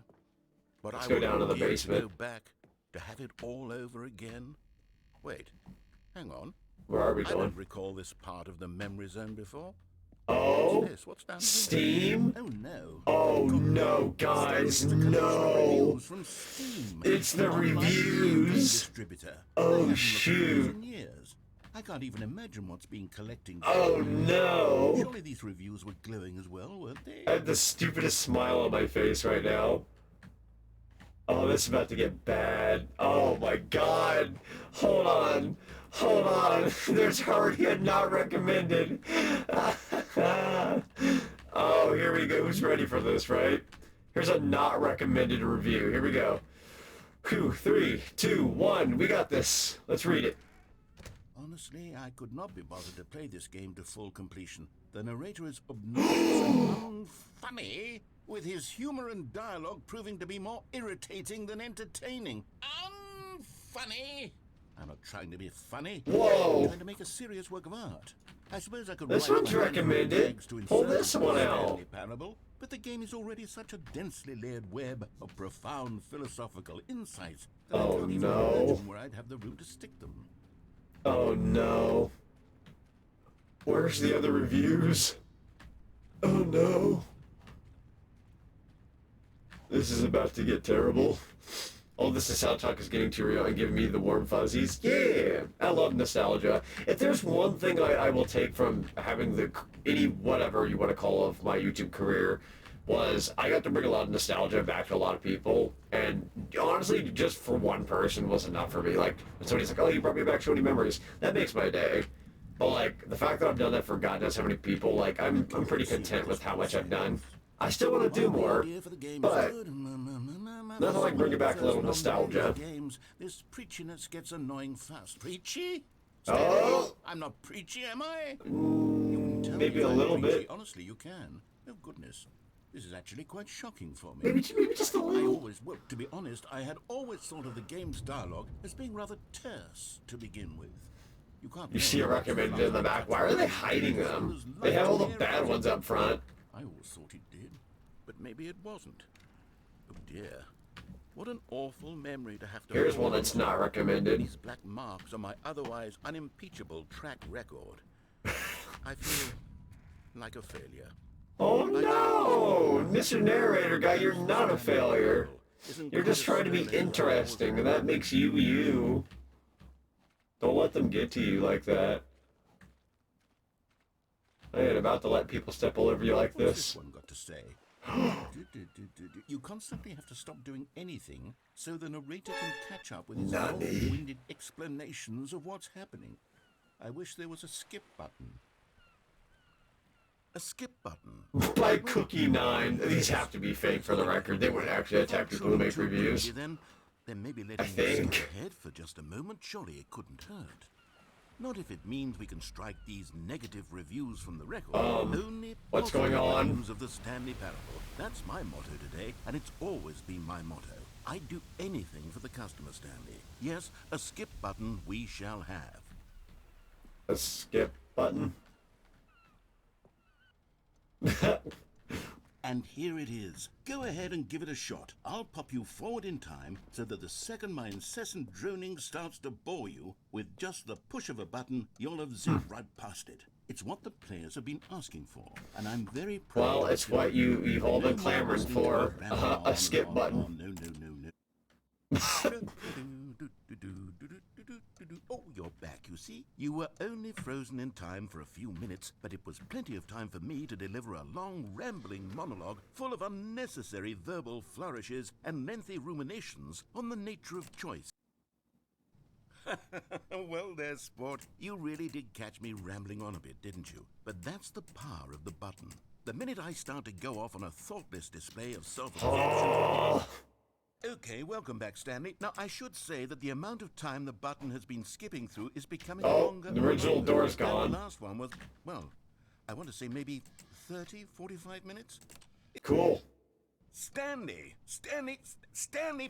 But Let's I go down to the wouldn't give basement. To go back to have it all over again. Wait, hang on. Where are we I going? don't recall this part of the memory zone before. Oh, What's this? What's down here? Steam? Oh no. Oh no, guys, no! Reviews from Steam. It's the an online reviews. distributor. Oh, I haven't looked at shoot. these in years. I can't even imagine what's been collecting. Oh no! Surely these reviews were glowing as well, weren't they? I have the stupidest smile on my face right now. Oh, this is about to get bad. Oh my god! Hold on! Hold on! There's already a not recommended! Oh, here we go. Who's ready for this, right? Here's a not recommended review. Here we go. 3, 2, 1. We got this. Let's read it. Honestly, I could not be bothered to play this game to full completion. The narrator is obnoxious and unfunny, with his humor and dialogue proving to be more irritating than entertaining. Unfunny! I'm not trying to be funny. Whoa. I'm trying to make a serious work of art. I suppose I could This write one's my own recommended. tags to Pull insert this into one the out. Stanley Parable, but the game is already such a densely layered web of profound philosophical insights that I Oh, can't even no. imagine where I'd have the room to stick them. Oh no. Where's the other reviews? Oh no. This is about to get terrible. All this nostalgia talk is getting too real and giving me the warm fuzzies. Yeah, I love nostalgia. If there's one thing I will take from having any whatever you want to call of my YouTube career, was I got to bring a lot of nostalgia back to a lot of people, and honestly, just for one person was enough for me. Like, when somebody's like, oh, you brought me back so many memories, that makes my day. But like, the fact that I've done that for God knows how many people, like, I'm pretty content with how much I've done. I still want to do more, but nothing like bringing back a little nostalgia. Games, this preachiness gets annoying fast. Preachy? Oh! I'm not preachy, am I? Maybe a little bit. Honestly, you can. Oh, goodness. This is actually quite shocking for me. Maybe just a little. Well, to be honest, I had always thought of the game's dialogue as being rather terse to begin with. You see a recommended in the back. Why are they hiding them? They have all the bad ones up front. I always thought it did, but maybe it wasn't. Oh dear. What an awful memory to have to... Here's one that's not recommended. These black marks on my otherwise unimpeachable track record. I feel like a failure. Oh no! Mr. Narrator guy, you're not a failure. You're just trying to be interesting, and that makes you you. Don't let them get to you like that. I ain't about to let people step all over you like What's this. one got to say? You constantly have to stop doing anything so the narrator can catch up with his long-winded explanations of what's happening. I wish there was a skip button. A skip button. By Cookie9, these have to be fake for the record. They wouldn't actually attack people who make reviews. Then maybe I letting think. it ahead for just a moment, surely it couldn't hurt. Not if it means we can strike these negative reviews from the record. Only what's going positive on? reviews of the Stanley Parable. That's my motto today, and it's always been my motto. I'd do anything for the customer, Stanley. Yes, a skip button we shall have. A skip button? And here it is. Go ahead and give it a shot. I'll pop you forward in time so that the second my incessant droning starts to bore you, with just the push of a button, you'll have zipped right past it. It's what the players have been asking for, and I'm very proud. Well, it's what you've all been clamoring for. A skip button. No. Oh, you're back, you see. You were only frozen in time for a few minutes, but it was plenty of time for me to deliver a long, rambling monologue full of unnecessary verbal flourishes and lengthy ruminations on the nature of choice. Well there, sport. You really did catch me rambling on a bit, didn't you? But that's the power of the button. The minute I start to go off on a thoughtless display of self-absorption... Okay, welcome back, Stanley. Now, I should say that the amount of time the button has been skipping through is becoming longer. The original door's gone. The last one was, well, I want to say maybe 30, 45 minutes? Cool. Stanley,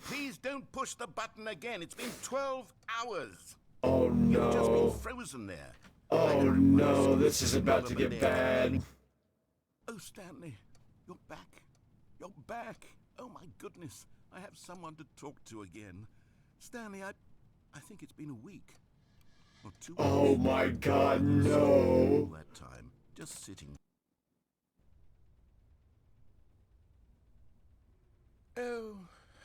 please don't push the button again. It's been 12 hours. Oh You've just been no. frozen there. Oh no, this is about to get bad. Oh, Stanley, you're back. You're back. Oh, my goodness. I have someone to talk to again. Stanley, I think it's been a week. Or 2 weeks. Oh my god, no. All that time, just sitting. Oh,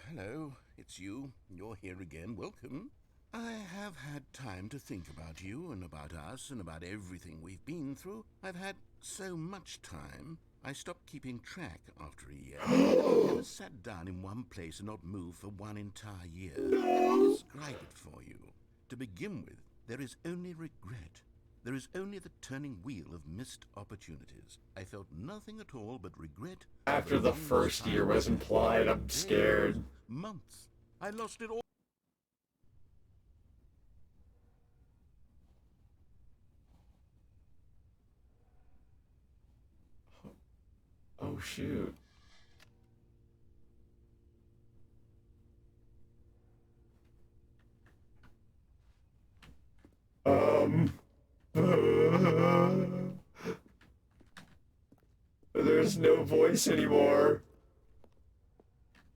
hello. It's you. You're here again. Welcome. I have had time to think about you and about us and about everything we've been through. I've had so much time. I stopped keeping track after a year. I never sat down in one place and not moved for one entire year. Let me describe it for you. To begin with, there is only regret. There is only the turning wheel of missed opportunities. I felt nothing at all but regret. After the first year was implied, I'm scared. Months. I lost it all. Oh shoot. Are there there's no voice anymore.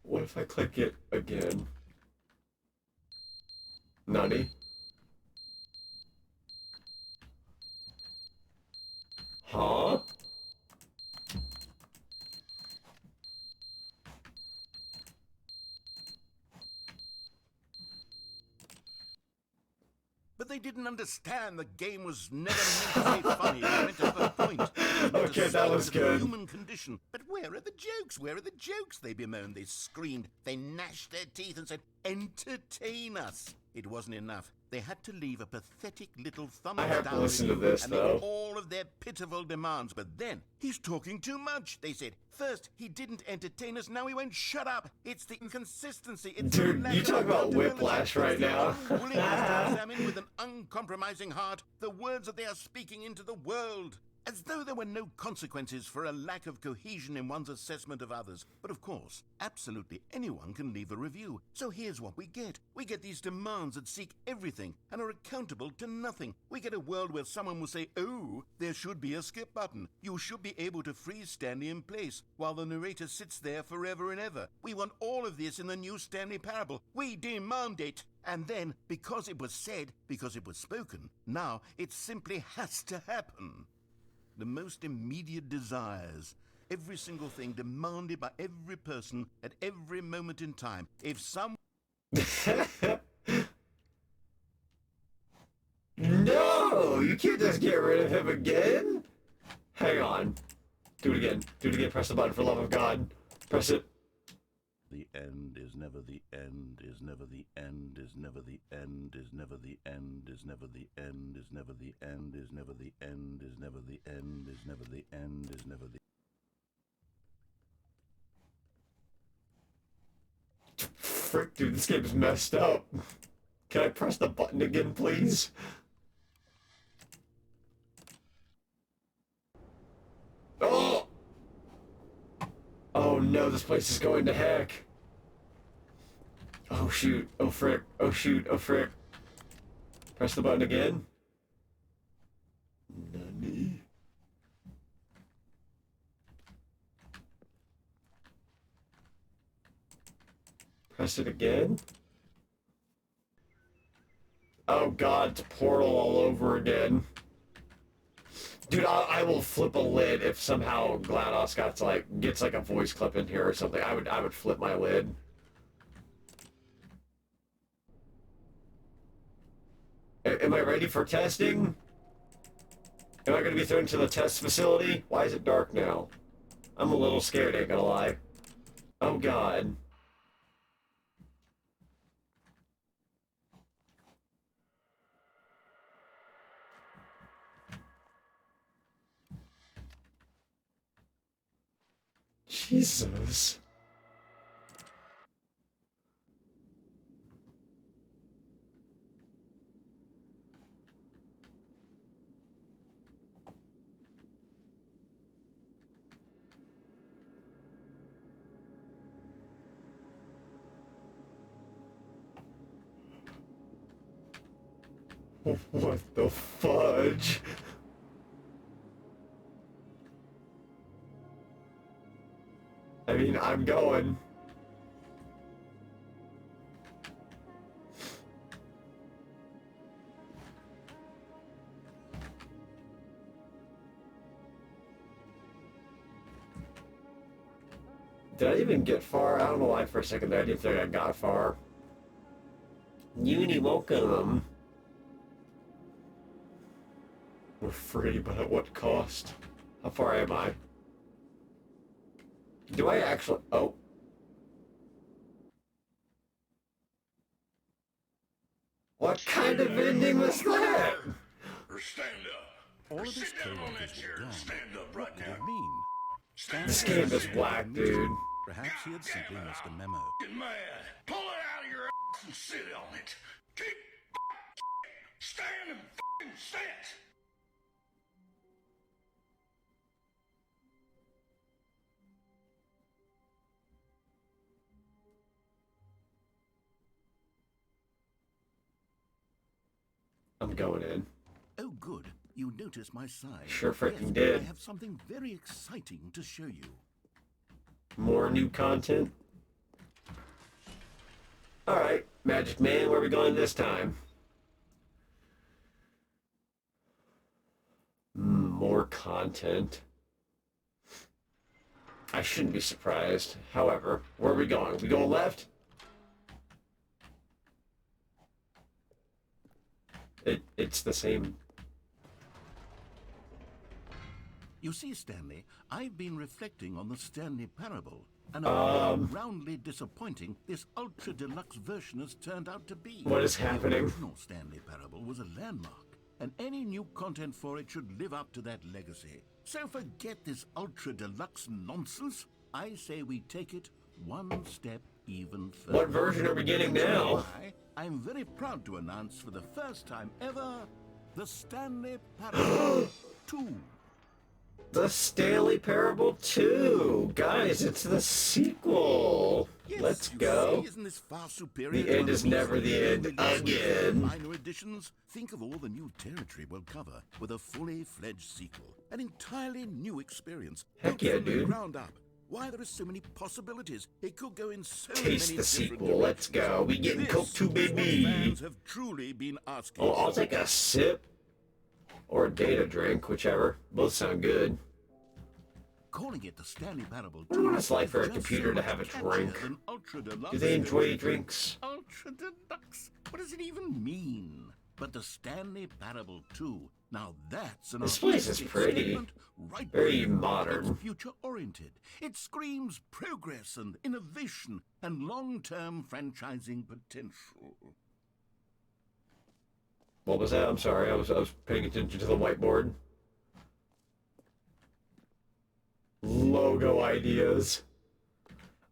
What if I click it again? Nani? Huh? But they didn't understand the game was never meant to be funny. It was meant to have a point. It was meant Okay, to that speak was to the good. human condition. But where are the jokes? Where are the jokes? They bemoaned, they screamed, they gnashed their teeth and said, entertain us. It wasn't enough. They had to leave a pathetic little thumbs I have to down listen to review this, and though. make all of their pitiful demands. But then, he's talking too much, they said. First, he didn't entertain us, now he won't shut up. It's the inconsistency. It's Dude, the lack you of talk about accountability. whiplash right It's the now. unwillingness to examine with an uncompromising heart the words that they are speaking into the world. As though there were no consequences for a lack of cohesion in one's assessment of others. But of course, absolutely anyone can leave a review. So here's what we get. We get these demands that seek everything and are accountable to nothing. We get a world where someone will say, oh, there should be a skip button. You should be able to freeze Stanley in place while the narrator sits there forever and ever. We want all of this in the new Stanley parable. We demand it. And then, because it was said, because it was spoken, now it simply has to happen. The most immediate desires, every single thing demanded by every person at every moment in time. If some No! You can't just get rid of him again! Hang on. Do it again. Do it again. Press the button for the love of God. Press it. The end is never the end, is never the end, is never the end, is never the end, is never the end, is never the end, is never the end, is never the end, is never the end, is never the Frick, dude, this game is messed up. Can I press the button again, please? Oh! Oh no, this place is going to heck. Oh shoot, oh frick, oh shoot, oh frick. Press the button again. Nani? Press it again. Oh god, it's a portal all over again. Dude, I will flip a lid if somehow GLaDOS gets like a voice clip in here or something. I would flip my lid. Am I ready for testing? Am I going to be thrown to the test facility? Why is it dark now? I'm a little scared, ain't gonna lie. Oh god. Jesus. What the fudge? I mean, I'm going. Did I even get far? I don't know why for a second there I didn't think I got far. Uni, welcome. We're free, but at what cost? How far am I? Do I actually... Oh. What kind of ending was that? Or stand up. all Or of his sit down on that co-workers chair were and gone. stand up What right did now. it mean? Stand This up. game is whack, dude. Perhaps he had simply missed a memo. Get mad. Pull it out of your ass and sit on it. Keep stand and sit. I'm going in. Oh, good. You noticed my sign. Sure freaking Yes, did. I have something very exciting to show you. More new content. Alright, Magic Man, where are we going this time? More content. I shouldn't be surprised. However, where are we going? We going left? It's the same. You see, Stanley, I've been reflecting on the Stanley parable, and how roundly disappointing this ultra deluxe version has turned out to be. What is happening? The original Stanley parable was a landmark, and any new content for it should live up to that legacy. So forget this ultra deluxe nonsense. I say we take it one step even further. What version are we getting now? I'm very proud to announce for the first time ever, the Stanley Parable 2. The Stanley Parable 2! Guys, it's the sequel! Yes, Let's you go. See, isn't this far superior The to end the is never the end releases with again. Minor additions. Think of all the new territory we'll cover with a fully fledged sequel. An entirely new experience. Heck Built yeah, from the dude. ground up. Why, there are so many possibilities. It could go in so Taste many the different sequel. Let's directions. go. We getting This Coke 2, is what baby. fans have truly been asking. Oh, I'll take a sip. Or a data drink, whichever. Both sound good. Calling it the Stanley Parable 2. I wonder what it's like for a is just computer so to much have a catchier drink. than Ultra Deluxe. Do they enjoy drinks? Ultra Deluxe? What does it even mean? But the Stanley Parable 2. Now that's an This place is artistic pretty. statement right Very there. modern. It's future-oriented. It screams progress and innovation and long-term franchising potential. What was that? I'm sorry. I was paying attention to the whiteboard. Logo ideas.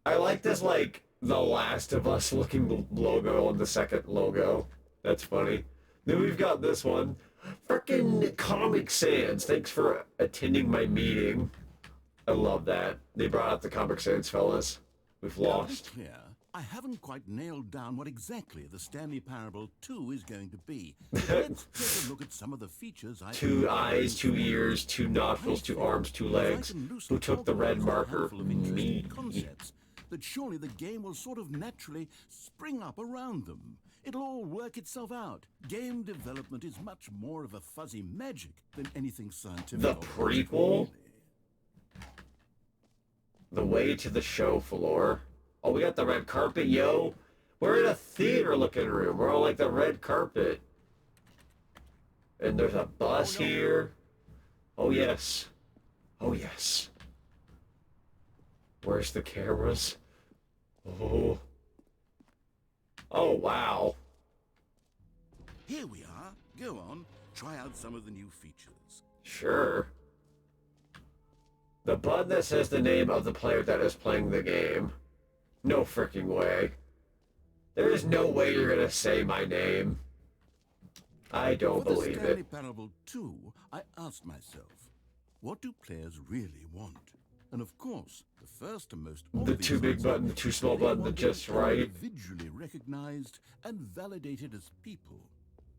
I like this, like, The Last of Us looking logo on the second logo. That's funny. Then we've got this one. Frickin' Comic Sans. Thanks for attending my meeting. I love that. They brought out the Comic Sans, fellas. We've lost. To be clear, I haven't quite nailed down what exactly the Stanley Parable 2 is going to be. Let's take a look at some of the features I 2 eyes, 2 ears, 2 nostrils, 2 arms, 2 legs. Who took the red marker? Me. Concepts that surely the game will sort of naturally spring up around them. It'll all work itself out. Game development is much more of a fuzzy magic than anything scientific. The or prequel? The way to the show floor. Oh, we got the red carpet, yo. We're in a theater looking room. We're on like the red carpet. And there's a bus here. Oh, yes. Oh, yes. Where's the cameras? Oh. Oh, wow. Here we are. Go on. Try out some of the new features. Sure. The button that says the name of the player that is playing the game. No freaking way. There is no way you're gonna say my name. I don't believe For the Stanley it. Parable 2, I asked myself, what do players really want? And of course, the first and most The obvious too big answer button, the too small is they button, the want just them to be right. individually recognized and validated as people.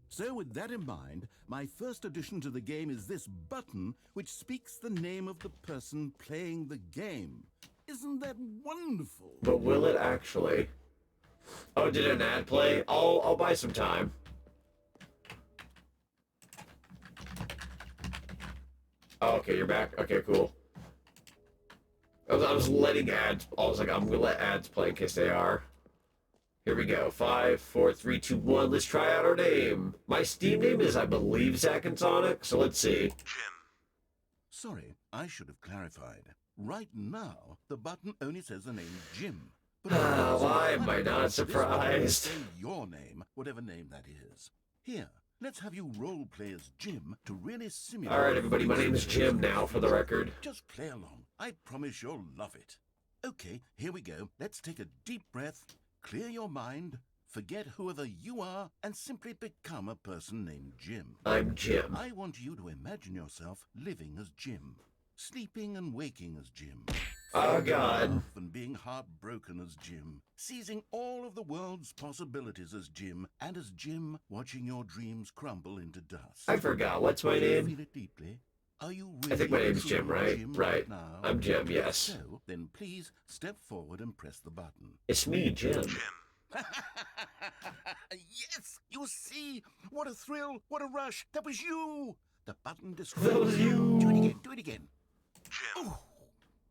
So with that in mind, my first addition to the game is this button which speaks the name of the person playing the game. Isn't that wonderful? But will it actually? Oh, did an ad play? I'll buy some time. Oh, okay, you're back. Okay, cool. I was letting ads. I was like, I'm gonna let ads play in case they are. Here we go. 5, 4, 3, 2, 1. Let's try out our name. My Steam name is, I believe, Zack and Sonic. So let's see. Sorry, I should have clarified. Right now, the button only says the name Jim. Ah, why am I not this button will surprised? say your name, whatever name that is. Here, let's have you role play as Jim to really simulate. All right, everybody. My name is Jim now, for the record. Just play along. I promise you'll love it. Okay, here we go. Let's take a deep breath, clear your mind, forget whoever you are, and simply become a person named Jim. I'm Jim. I want you to imagine yourself living as Jim, sleeping and waking as Jim, Oh, God. And being heartbroken as Jim, seizing all of the world's possibilities as Jim, and as Jim, watching your dreams crumble into dust. I forgot. What's my Do you name? feel it deeply? Are you really I think my name's truly Jim, right? Jim Right. now? I'm Jim, If yes. So, then please step forward and press the button. It's me, Jim. Yes! You see? What a thrill! What a rush! That was you! The button describes That was you! Do it again, do it again. Jim. Ooh,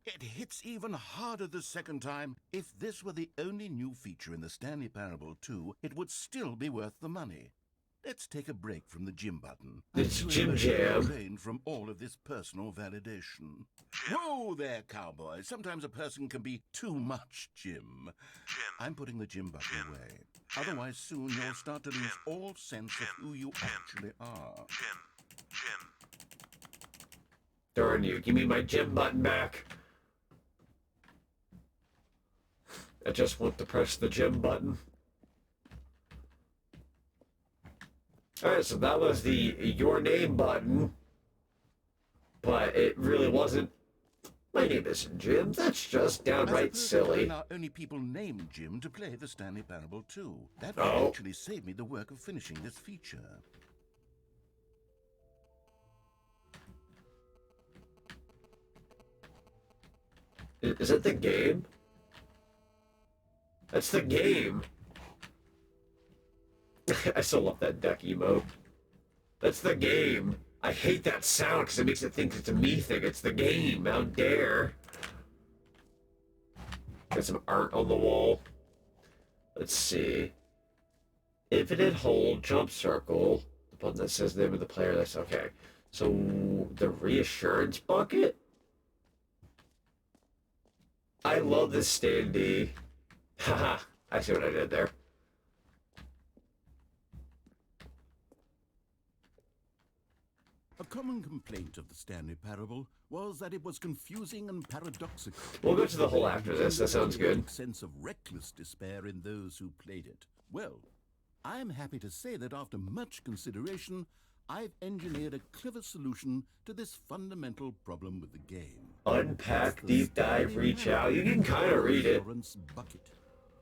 it hits even harder the second time. If this were the only new feature in the Stanley Parable 2, it would still be worth the money. Let's take a break from the Jim button. It's I'm Jim too Jam. drained from all of this personal validation. Whoa there, cowboy. Sometimes a person can be too much Jim. I'm putting the Jim button away. Otherwise, soon you'll start to lose all sense of who you actually are. Darn you. Give me my Jim button back. I just want to press the Jim button. Alright, so that was the Your Name button. But it really wasn't. My name isn't Jim. That's just downright silly. There are only people named Jim to play the Stanley Parable 2. That would Oh. actually save me the work of finishing this feature. Is that the game? That's the game. I still love that duck emote. That's the game. I hate that sound because it makes it think it's a me thing. It's the game. How dare. Got some art on the wall. Let's see. Infinite hold, jump circle. The button that says the name of the player. That's okay. So the reassurance bucket? I love this standee. Haha, I see what I did there. A common complaint of the Stanley Parable was that it was confusing and paradoxical. We'll go to the whole after this. That sounds good. A sense of reckless despair in those who played it. Well, I'm happy to say that after much consideration, I've engineered a clever solution to this fundamental problem with the game. Unpack, deep dive, reach out. You can kind of read it. Insurance bucket.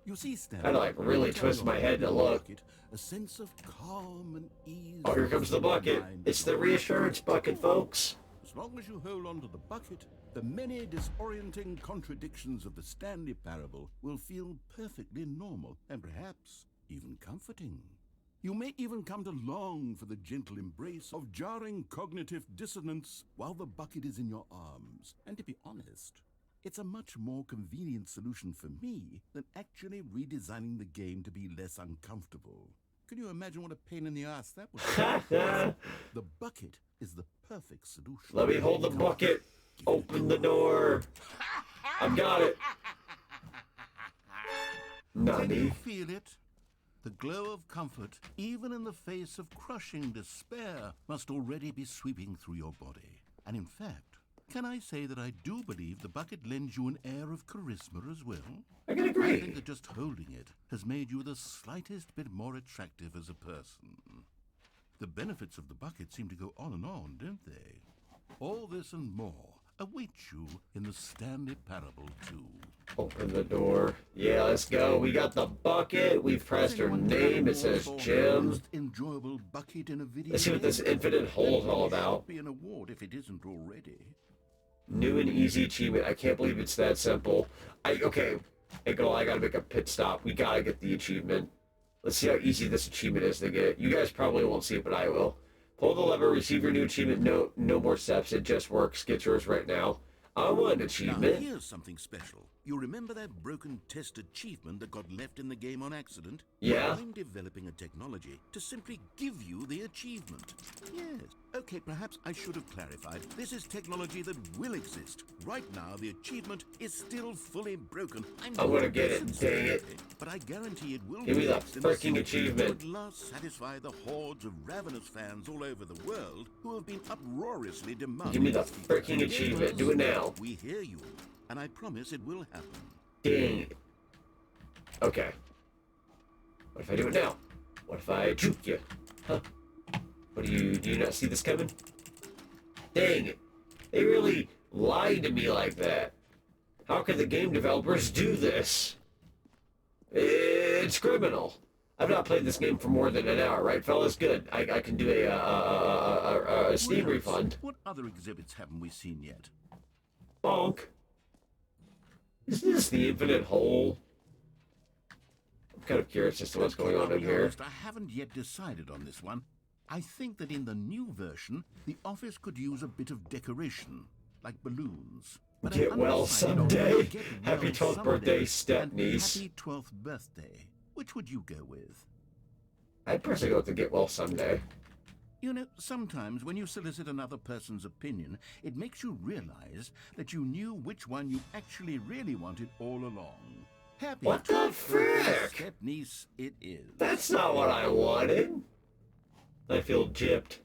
You see, Stanley, I like really twist my head to look. A sense of calm and ease. Oh, here comes the bucket. It's the reassurance bucket, folks. As long as you hold on to the bucket, the many disorienting contradictions of the Stanley Parable will feel perfectly normal and perhaps even comforting. You may even come to long for the gentle embrace of jarring cognitive dissonance while the bucket is in your arms. And to be honest, it's a much more convenient solution for me than actually redesigning the game to be less uncomfortable. Can you imagine what a pain in the ass that would be? The bucket is the perfect solution. Let me hold the bucket. Open the door. I've got it. Can you Nani? feel it? The glow of comfort, even in the face of crushing despair, must already be sweeping through your body. And in fact, can I say that I do believe the bucket lends you an air of charisma as well? I can I agree. think that just holding it has made you the slightest bit more attractive as a person. The benefits of the bucket seem to go on and on, don't they? All this and more await you in the Stanley Parable 2. Open the door. Yeah, let's go. We got the bucket. We've pressed her name. It says Jim. Most enjoyable bucket in a video. Let's see what this infinite hole is all about. Be an award if it isn't already. New and easy achievement. I can't believe it's that simple. Okay. Hey, go. I gotta make a pit stop. We gotta get the achievement. Let's see how easy this achievement is to get. You guys probably won't see it, but I will. Pull the lever, receive your new achievement. No more steps. It just works. Get yours right now. I want an Now, achievement. here's something special. You remember that broken test achievement that got left in the game on accident? Yeah. I'm developing a technology to simply give you the achievement. Yes. Okay, perhaps I should have clarified. This is technology that will exist. Right now, the achievement is still fully broken. I'm gonna get it, dang it. But I guarantee it will Give me the exist in freaking something achievement. that would last satisfy the hordes of ravenous fans all over the world who have been uproariously demanding. Give me the this feature. freaking achievement. Do it now. We hear you, and I promise it will happen. Dang it. Okay. What if I do it now? What if I juke you? Huh? What do you not see this coming? Dang it. They really lied to me like that. How can the game developers do this? It's criminal. I've not played this game for more than an hour, right, fellas? Good. I can do a Steam refund. What other exhibits haven't we seen yet? Bonk. Isn't this the infinite hole? I'm kind of curious as to what's going on in here. I haven't yet decided on this one. I think that in the new version, the office could use a bit of decoration, like balloons. But Get well someday. Happy 12th birthday, step-niece. Happy 12th birthday. Which would you go with? I'd personally go with the get well someday. You know, sometimes when you solicit another person's opinion, it makes you realize that you knew which one you actually really wanted all along. Happy What the frick? Step-niece it is. That's not what I wanted. I feel gypped.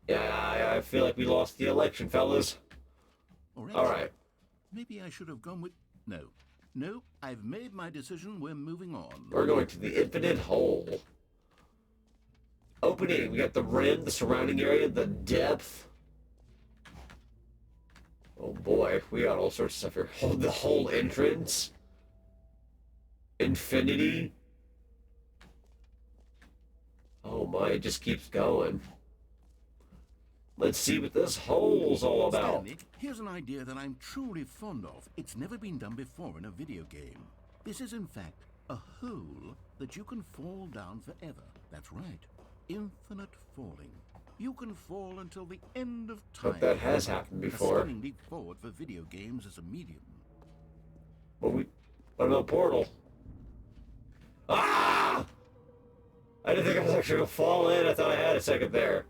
Yeah, I feel like we lost the election, fellas. All right. Maybe I should have gone with... No, I've made my decision. We're moving on. We're going to the infinite hole. Opening. We got the rim, the surrounding area, the depth. Oh boy, we got all sorts of stuff here. The whole entrance. Infinity. Oh my, it just keeps going. Let's see what this hole's all about. Stanley, here's an idea that I'm truly fond of. It's never been done before in a video game. This is, in fact, a hole that you can fall down forever. That's right. Infinite falling. You can fall until the end of time. But that has happened before. A stunning leap forward for video games as a medium. What about a portal? Ah! I didn't think I was actually going to fall in. I thought I had a second there.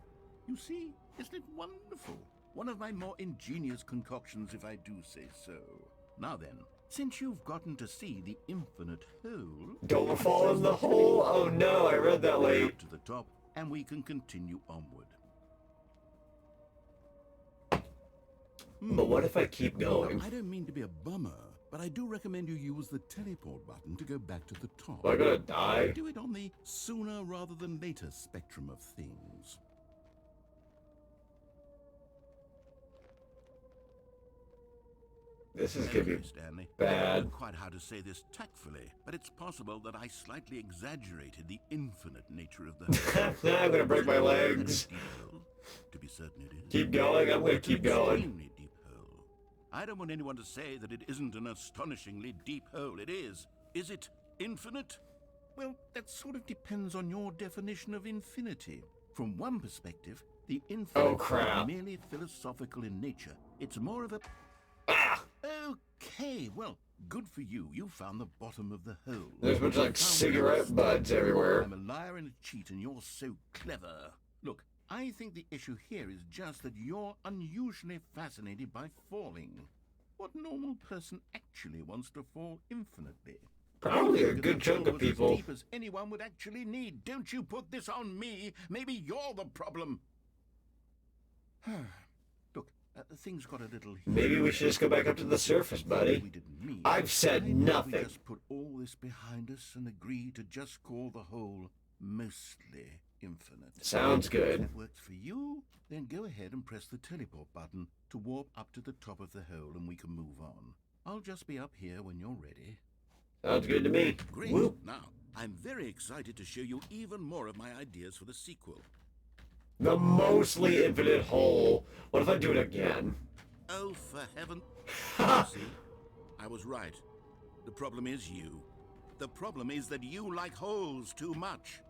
You see? Isn't it wonderful? One of my more ingenious concoctions, if I do say so. Now then, since you've gotten to see the infinite hole... Don't fall in the hole? Oh no, I read that late. Up to the top, and we can continue onward. But what if I keep going? I don't mean to be a bummer, but I do recommend you use the teleport button to go back to the top. Am I gonna die? Do it on the sooner rather than later spectrum of things. This is gonna be Stanley. bad. I don't know quite how to say this tactfully, but it's possible that I slightly exaggerated the infinite nature of the... I'm gonna break my legs. Deep hole. To be certain it is. Keep going, I'm gonna keep going. Extremely deep hole. I don't want anyone to say that it isn't an astonishingly deep hole. It is. Is it infinite? Well, that sort of depends on your definition of infinity. From one perspective, the infinite is merely philosophical in nature. It's more of a... Ah! Okay, well, good for you. You found the bottom of the hole. There's a bunch of like cigarette butts everywhere. I'm a liar and a cheat, and you're so clever. Look, I think the issue here is just that you're unusually fascinated by falling. What normal person actually wants to fall infinitely? Probably a good chunk of people. As deep as anyone would actually need. Don't you put this on me. Maybe you're the problem. Look, things got a little... Maybe we should just go back up to the surface, buddy. We didn't mean. I've said nothing. We just put all this behind us and agree to just call the whole mostly infinite. Sounds If good. that works for you, then go ahead and press the teleport button to warp up to the top of the hole and we can move on. I'll just be up here when you're ready. Sounds good to me. Great. Whoop. Now, I'm very excited to show you even more of my ideas for the sequel. The mostly infinite hole. What if I do it again? Oh, for heaven. See, I was right. The problem is you. The problem is that you like holes too much.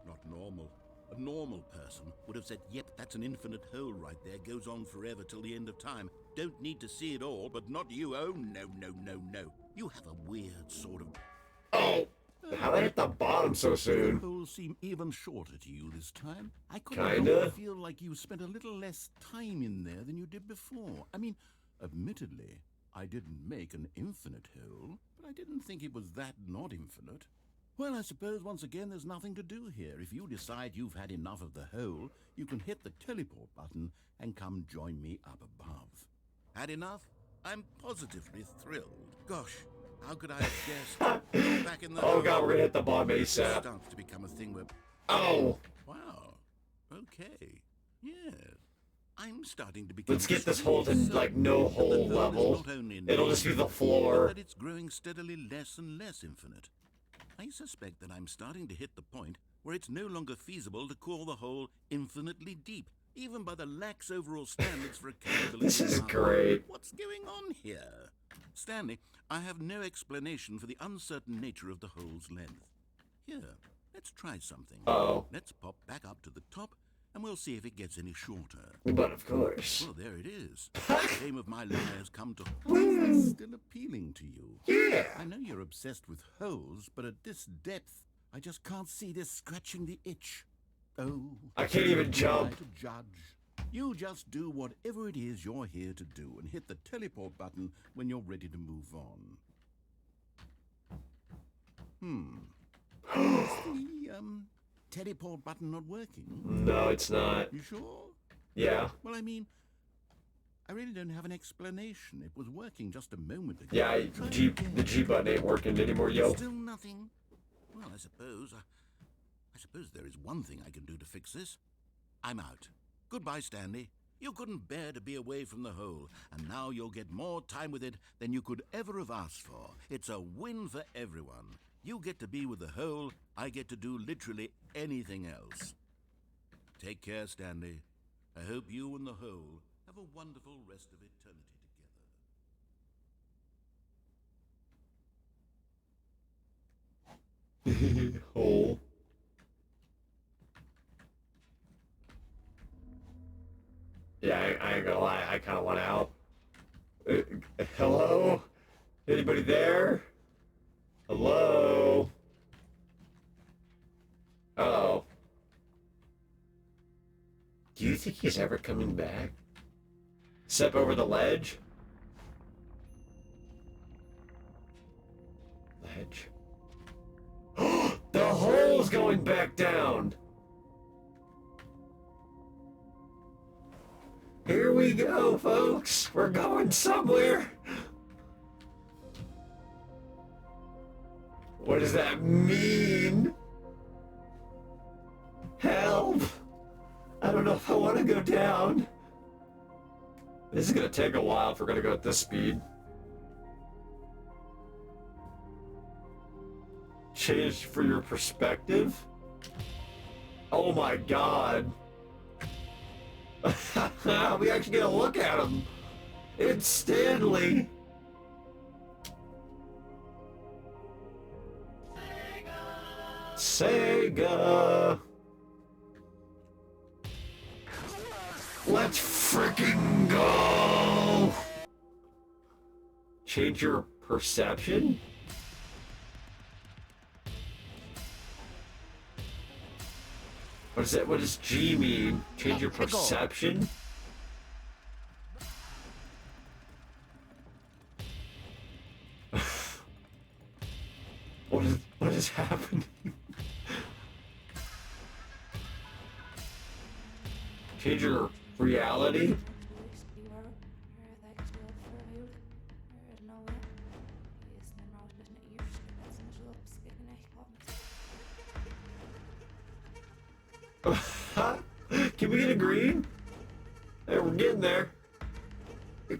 Not normal. A normal person would have said, yep, that's an infinite hole right there. Goes on forever till the end of time. Don't need to see it all, but not you. Oh, no, no, no, no. You have a weird sort of... Oh! How'd I hit the bottom so soon? Holes seem even shorter to you this time. I Kinda. feel like you spent a little less time in there than you did before. I mean, admittedly, I didn't make an infinite hole, but I didn't think it was that not infinite. Well, I suppose once again there's nothing to do here. If you decide you've had enough of the hole, you can hit the teleport button and come join me up above. Had enough? I'm positively thrilled. Gosh, how could I have guessed? You're back in the Oh hole. god, we're gonna hit the bottom It ASAP. starts to become a thing where... Oh! Wow. Okay. Yes. I'm starting to become... Let's get this hole to, like, no hole level. It'll just be the floor. That it's growing steadily less and less infinite. I suspect that I'm starting to hit the point where it's no longer feasible to call the hole infinitely deep, even by the lax overall standards for accountability. This is great. What's going on here? Stanley, I have no explanation for the uncertain nature of the hole's length. Here, let's try something. Oh. Let's pop back up to the top, and we'll see if it gets any shorter. But of course. Well, there it is. The game of my life has come to... It's still appealing to you. Yeah. I know you're obsessed with holes, but at this depth, I just can't see this scratching the itch. Oh, I can't even jump. To judge. You just do whatever it is you're here to do and hit the teleport button when you're ready to move on. Is the, teleport button not working? No, it's not. You sure? Yeah. Well, I mean, I really don't have an explanation. It was working just a moment ago. Yeah, the G button ain't working anymore, yo. Still nothing? Well, I suppose there is one thing I can do to fix this. I'm out. Goodbye, Stanley. You couldn't bear to be away from the hole, and now you'll get more time with it than you could ever have asked for. It's a win for everyone. You get to be with the hole, I get to do literally anything else. Take care, Stanley. I hope you and the hole have a wonderful rest of eternity together. Hole. Yeah, I ain't gonna lie, I kinda want out. Hello? Anybody there? Hello? Uh-oh. Do you think he's ever coming back? Step over the ledge? Ledge. The hole's going back down! Here we go, folks. We're going somewhere. What does that mean? Help! I don't know if I want to go down. This is gonna take a while if we're gonna go at this speed. Change for your perspective? Oh my god. We actually get a look at him. It's Stanley. Sega. Let's freaking go. Change your perception? What is that? What does G mean? Change your perception? What is happening? Change your reality? Can we get a green? Hey, we're getting there.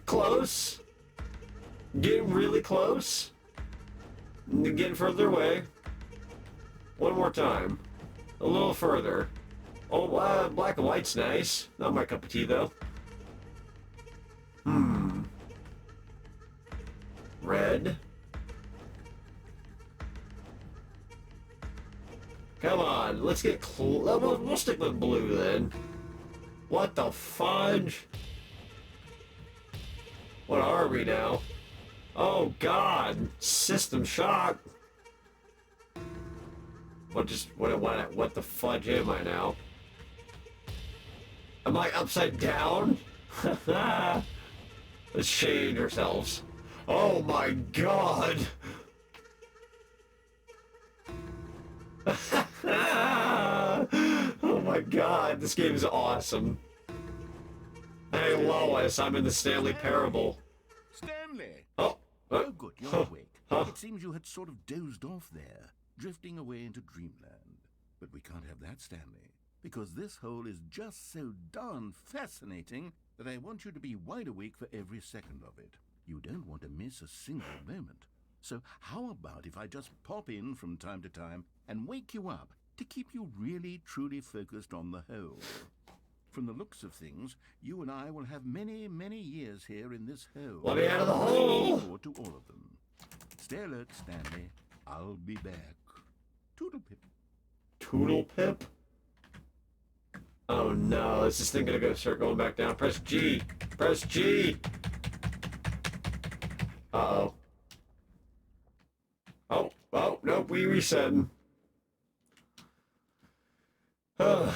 Close. Getting really close. Getting further away. One more time. A little further. Oh, black and white's nice. Not my cup of tea, though. Red. Come on, let's get we'll stick with blue then. What the fudge? What are we now? Oh god, system shock. What the fudge am I now? Am I upside down? Let's change ourselves. Oh my god! Oh my god, this game is awesome. Hey Lois, I'm in the Stanley Parable. Stanley! Oh, Oh good, you're awake. It seems you had sort of dozed off there, drifting away into dreamland. But we can't have that, Stanley. because this hole is just so darn fascinating that I want you to be wide awake for every second of it. You don't want to miss a single moment. So how about if I just pop in from time to time and wake you up to keep you really, truly focused on the hole? From the looks of things, you and I will have many, many years here in this hole. Let me out of the hole! Look forward to all of them. Stay alert, Stanley. I'll be back. Toodle pip. Toodle pip? Oh no, is this thing gonna start going back down? Press G! Press G! Uh-oh. Oh, nope, we resetting. Oh,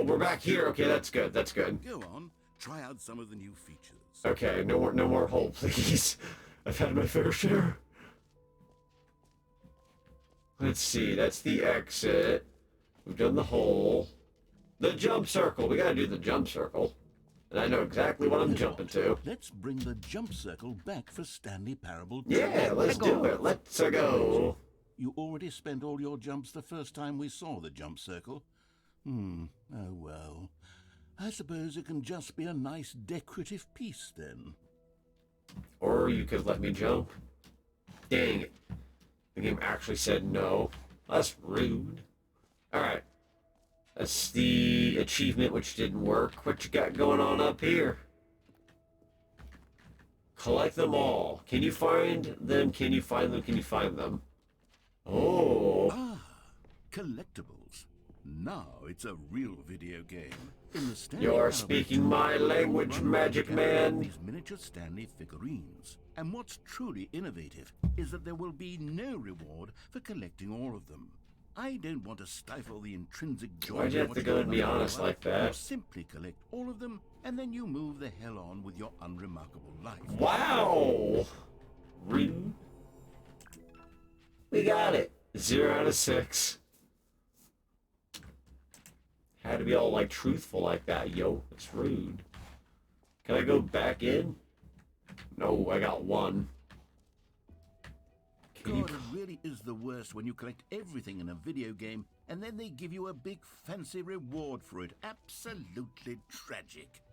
we're back here. Okay, that's good, that's good. Go on, try out some of the new features. Okay, no more hole, please. I've had my fair share. Let's see, that's the exit. We've done the hole. The jump circle. We gotta do the jump circle. And I know exactly what I'm jumping to. Let's bring the jump circle back for Stanley Parable 2. Yeah, let's do it. Let's go. You already spent all your jumps the first time we saw the jump circle. Oh well. I suppose it can just be a nice decorative piece then. Or you could let me jump. Dang it. The game actually said no. That's rude. Alright. That's the achievement which didn't work. What you got going on up here? Collect them all. Can you find them? Can you find them? Can you find them? Oh. Ah, collectibles. Now it's a real video game. In the Stanley You're Parable speaking 2, my language, you'll run magic around and man. these miniature Stanley figurines. And what's truly innovative is that there will be no reward for collecting all of them. I don't want to stifle the intrinsic joy. Why'd you have to go and be honest like that? You simply collect all of them, and then you move the hell on with your unremarkable life. Wow. Rude. We got it. 0 out of 6. Had to be all like truthful like that, yo. It's rude. Can I go back in? No, I got 1. God, it really is the worst when you collect everything in a video game and then they give you a big fancy reward for it. Absolutely tragic.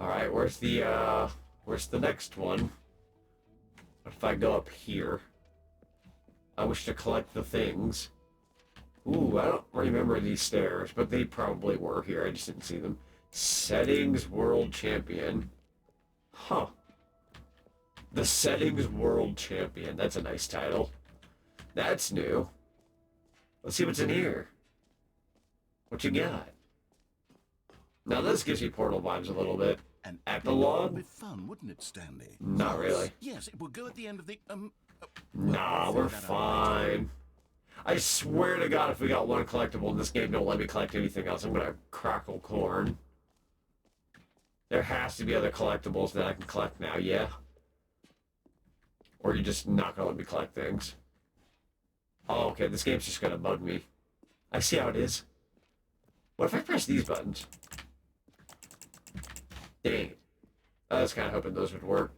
Alright, where's the next one? What if I go up here? I wish to collect the things. Ooh, I don't remember these stairs, but they probably were here. I just didn't see them. Settings World Champion. Huh. The Settings World Champion. That's a nice title. That's new. Let's see what's in here. What you got? Now this gives me Portal vibes a little bit. An Epilogue? would be fun, wouldn't it, Stanley? Not really. Yes, it will go at the end of the Nah, we'll we're figure that out later. fine. I swear to God, if we got one collectible in this game, don't let me collect anything else. I'm gonna crackle corn. There has to be other collectibles that I can collect now, yeah? Or you're just not gonna let me collect things. Oh, okay, this game's just gonna bug me. I see how it is. What if I press these buttons? Dang it. I was kind of hoping those would work.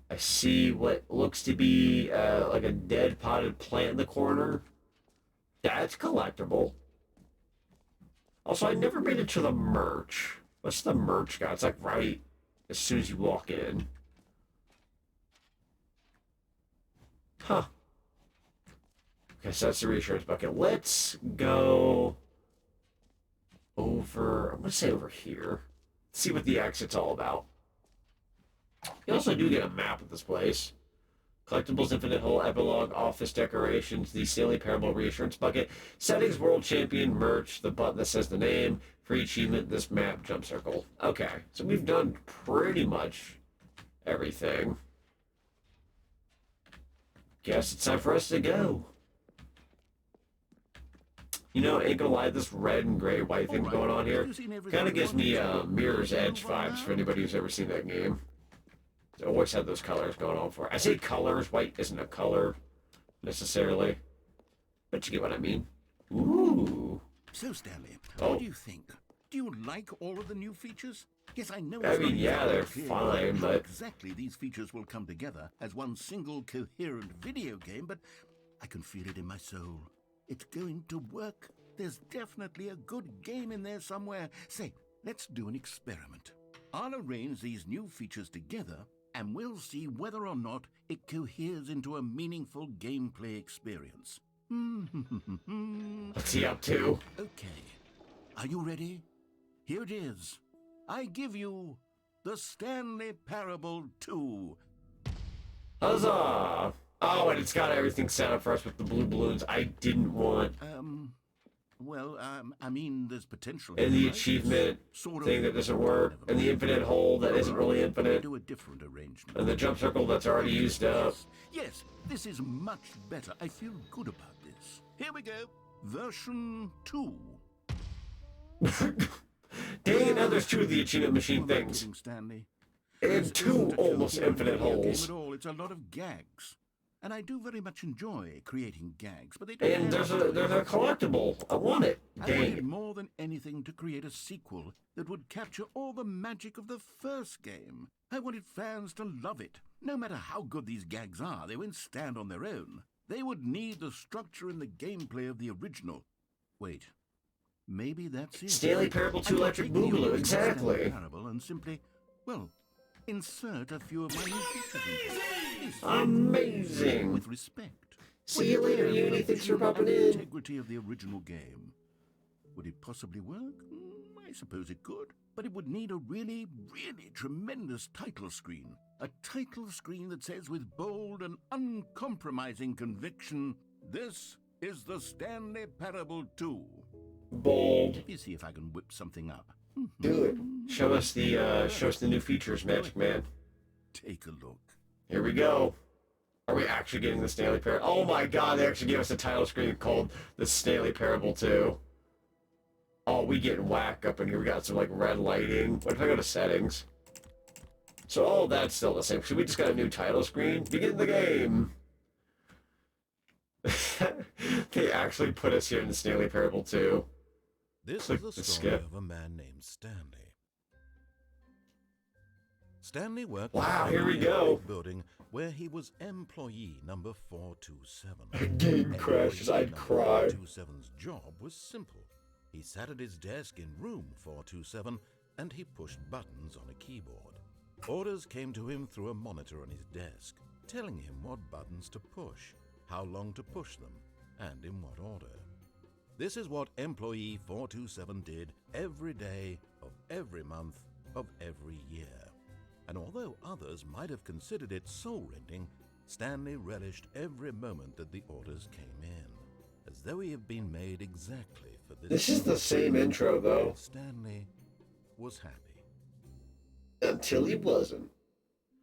I see what looks to be like a dead potted plant in the corner. That's collectible. Also, I never made it to the merch. What's the merch guy? It's like right as soon as you walk in. Huh. Okay, so that's the reassurance bucket. Let's go over, I'm going to say over here. See what the exit's all about. You also do get a map of this place. Collectibles, Infinite Hole, Epilogue, Office Decorations, the Stanley Parable Reassurance Bucket, Settings World Champion, Merch, the button that says the name, free achievement, this map, jump circle. Okay, so we've done pretty much everything. Guess it's time for us to go. You know, ain't gonna lie, this red and gray white thing going on here kind of gives me Mirror's Edge vibes for anybody who's ever seen that game. It always had those colors going on for it. I say colors, white isn't a color necessarily, but you get what I mean. Ooh. So, Stanley, Oh. what do you think? Do you like all of the new features? Yes, I know. I mean, yeah, they're fine, but exactly these features will come together as one single coherent video game, but I can feel it in my soul. It's going to work. There's definitely a good game in there somewhere. Say, let's do an experiment. I'll arrange these new features together, and we'll see whether or not it coheres into a meaningful gameplay experience. what's he up to? Okay. Are you ready? Here it is. I give you the Stanley Parable 2. Huzzah! Oh, and it's got everything set up for us with the blue balloons. I didn't want. I mean, there's potential. And the right? achievement Sort thing that doesn't work, and the infinite hole that isn't really infinite, Do a different arrangement. and the jump circle that's already used up. Yes, this is much better. I feel good about this. Here we go. Version 2. Dang it, now there's two of the achievement machine Well, things. kidding, Stanley. And This two isn't a almost coherent infinite video game holes. at all. It's a lot of gags. And I do very much enjoy creating gags, but they don't And there's a collectible. I want it. I Dang wanted it. more than anything to create a sequel that would capture all the magic of the first game. I wanted fans to love it. No matter how good these gags are, they won't stand on their own. They would need the structure and the gameplay of the original. Wait, maybe that's it. Stanley Parable 2 I could Electric take the Boogaloo, original exactly. Stanley Parable and simply, well, insert a few of my new features into it. This Amazing. with respect. See you later, Uni. Thanks for popping The in. integrity of the original game. Would it possibly work? I suppose it could. But it would need a really, really tremendous title screen. A title screen that says with bold and uncompromising conviction, "This is the Stanley Parable 2. Bold. Let me see if I can whip something up. Do it. Show us the new features, Magic Man. Take a look. Here we go. Are we actually getting the Stanley Parable? Oh my god, they actually gave us a title screen called the Stanley Parable 2. Oh, we getting whack up in here. We got some like red lighting. What if I go to settings? So all that's still the same. So we just got a new title screen. Begin the game. They actually put us here in the Stanley Parable 2. This Click is the the story skip. of a man named Stanley. Stanley worked Wow, in here we a go. big building where he was employee number 427. Game crashes, I'd cry. 427's job was simple. He sat at his desk in room 427 and he pushed buttons on a keyboard. Orders came to him through a monitor on his desk, telling him what buttons to push, how long to push them, and in what order. This is what employee 427 did every day of every month of every year. And although others might have considered it soul-rending, Stanley relished every moment that the orders came in, as though he had been made exactly for this. This is the same intro though. Stanley was happy. Until he wasn't.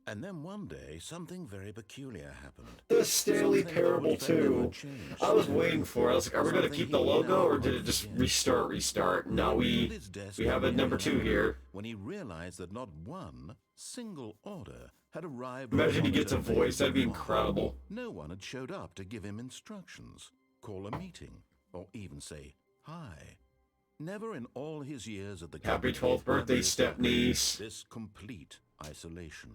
And then one day, something very peculiar happened. The Stanley Something Parable which had never 2. changed. I was waiting for it. I was like, are we going to Something keep the he logo now or did it just understood. restart? No, At we his desk have a one number morning 2 here. When he realized that not one single order had arrived. Imagine he on gets a monitor voice. That'd be one. incredible. No one had showed up to give him instructions, call a meeting, or even say hi. Never in all his years at the Happy company 12th birthday, had there been stepniece. this complete isolation.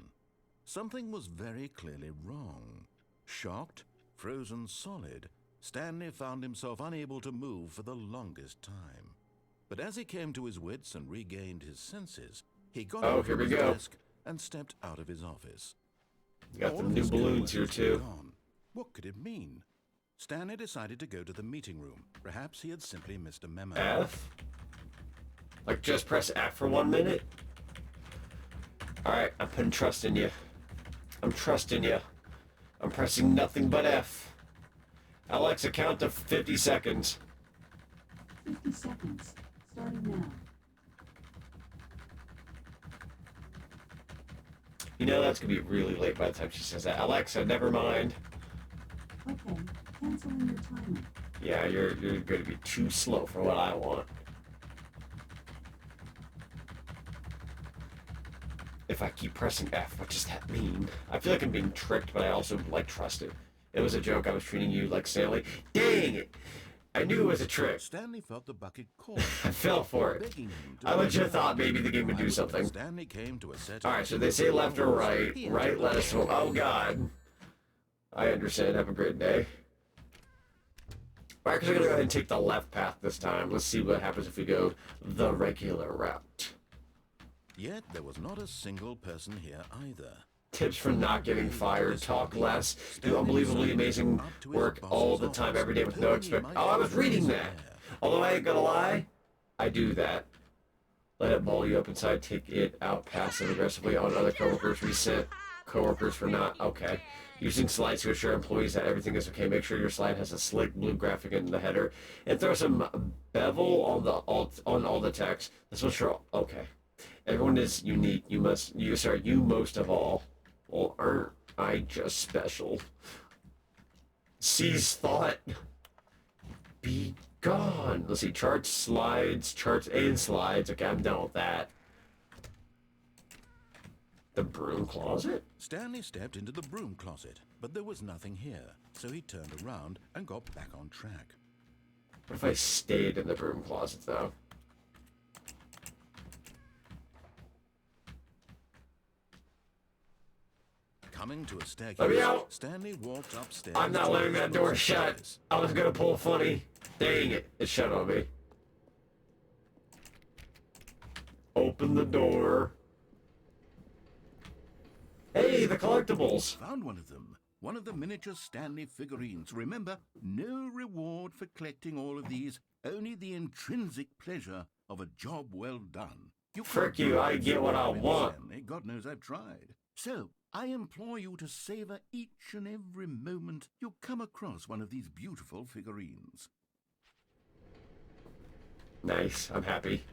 Something was very clearly wrong. Shocked, frozen solid, Stanley found himself unable to move for the longest time. But as he came to his wits and regained his senses, he got Oh, up here from we his go. desk and stepped out of his office. You got All some of new his balloons here coworkers were too. gone. What could it mean? Stanley decided to go to the meeting room. Perhaps he had simply missed a memo. F? Like just press F for 1 minute? Alright, I'm putting trust in you. I'm trusting you. I'm pressing nothing but F. Alexa, count to 50 seconds. 50 seconds, starting now. You know that's gonna be really late by the time she says that. Alexa, never mind. Okay, canceling your timer. Yeah, you're gonna be too slow for what I want. If I keep pressing F, what does that mean? I feel like I'm being tricked, but I also like trust it. It was a joke. I was treating you like Stanley. Dang it! I knew it was a trick. Stanley felt the bucket calling. I fell for it. Begging him to I legit move. thought maybe the game would do something. Stanley came to a set. Alright, so they say left or right. Right, let us know. Oh, God. I understand. Have a great day. Alright, because we're going to go ahead and take the left path this time. Let's see what happens if we go the regular route. Yet there was not a single person here either. Tips for not getting fired. Talk less. Do unbelievably amazing work all the time, every day with no expect. Oh, I was reading that. Although I ain't gonna lie, I do that. Let it ball you up inside. Take it out passive aggressively on other coworkers. Reset coworkers for not okay. Using slides to assure employees that everything is okay. Make sure your slide has a slick blue graphic in the header, and throw some bevel on all the text. This will show. Okay. Everyone is unique. You most of all. Well, aren't I just special? Seize thought. Be gone. Let's see. Charts, slides, charts, and slides. Okay, I'm done with that. The broom closet? Stanley stepped into the broom closet, but there was nothing here, so he turned around and got back on track. What if I stayed in the broom closet, though? Coming to a staircase, Let me out. Stanley walked upstairs. I'm not letting that door shut. I was gonna pull a funny. Dang it. It shut on me. Open the door. Hey, the collectibles. Found one of them. One of the miniature Stanley figurines. Remember, no reward for collecting all of these, only the intrinsic pleasure of a job well done. Frick you, I get what I want. Stanley. God knows I've tried. So, I implore you to savor each and every moment you come across one of these beautiful figurines. Nice, I'm happy.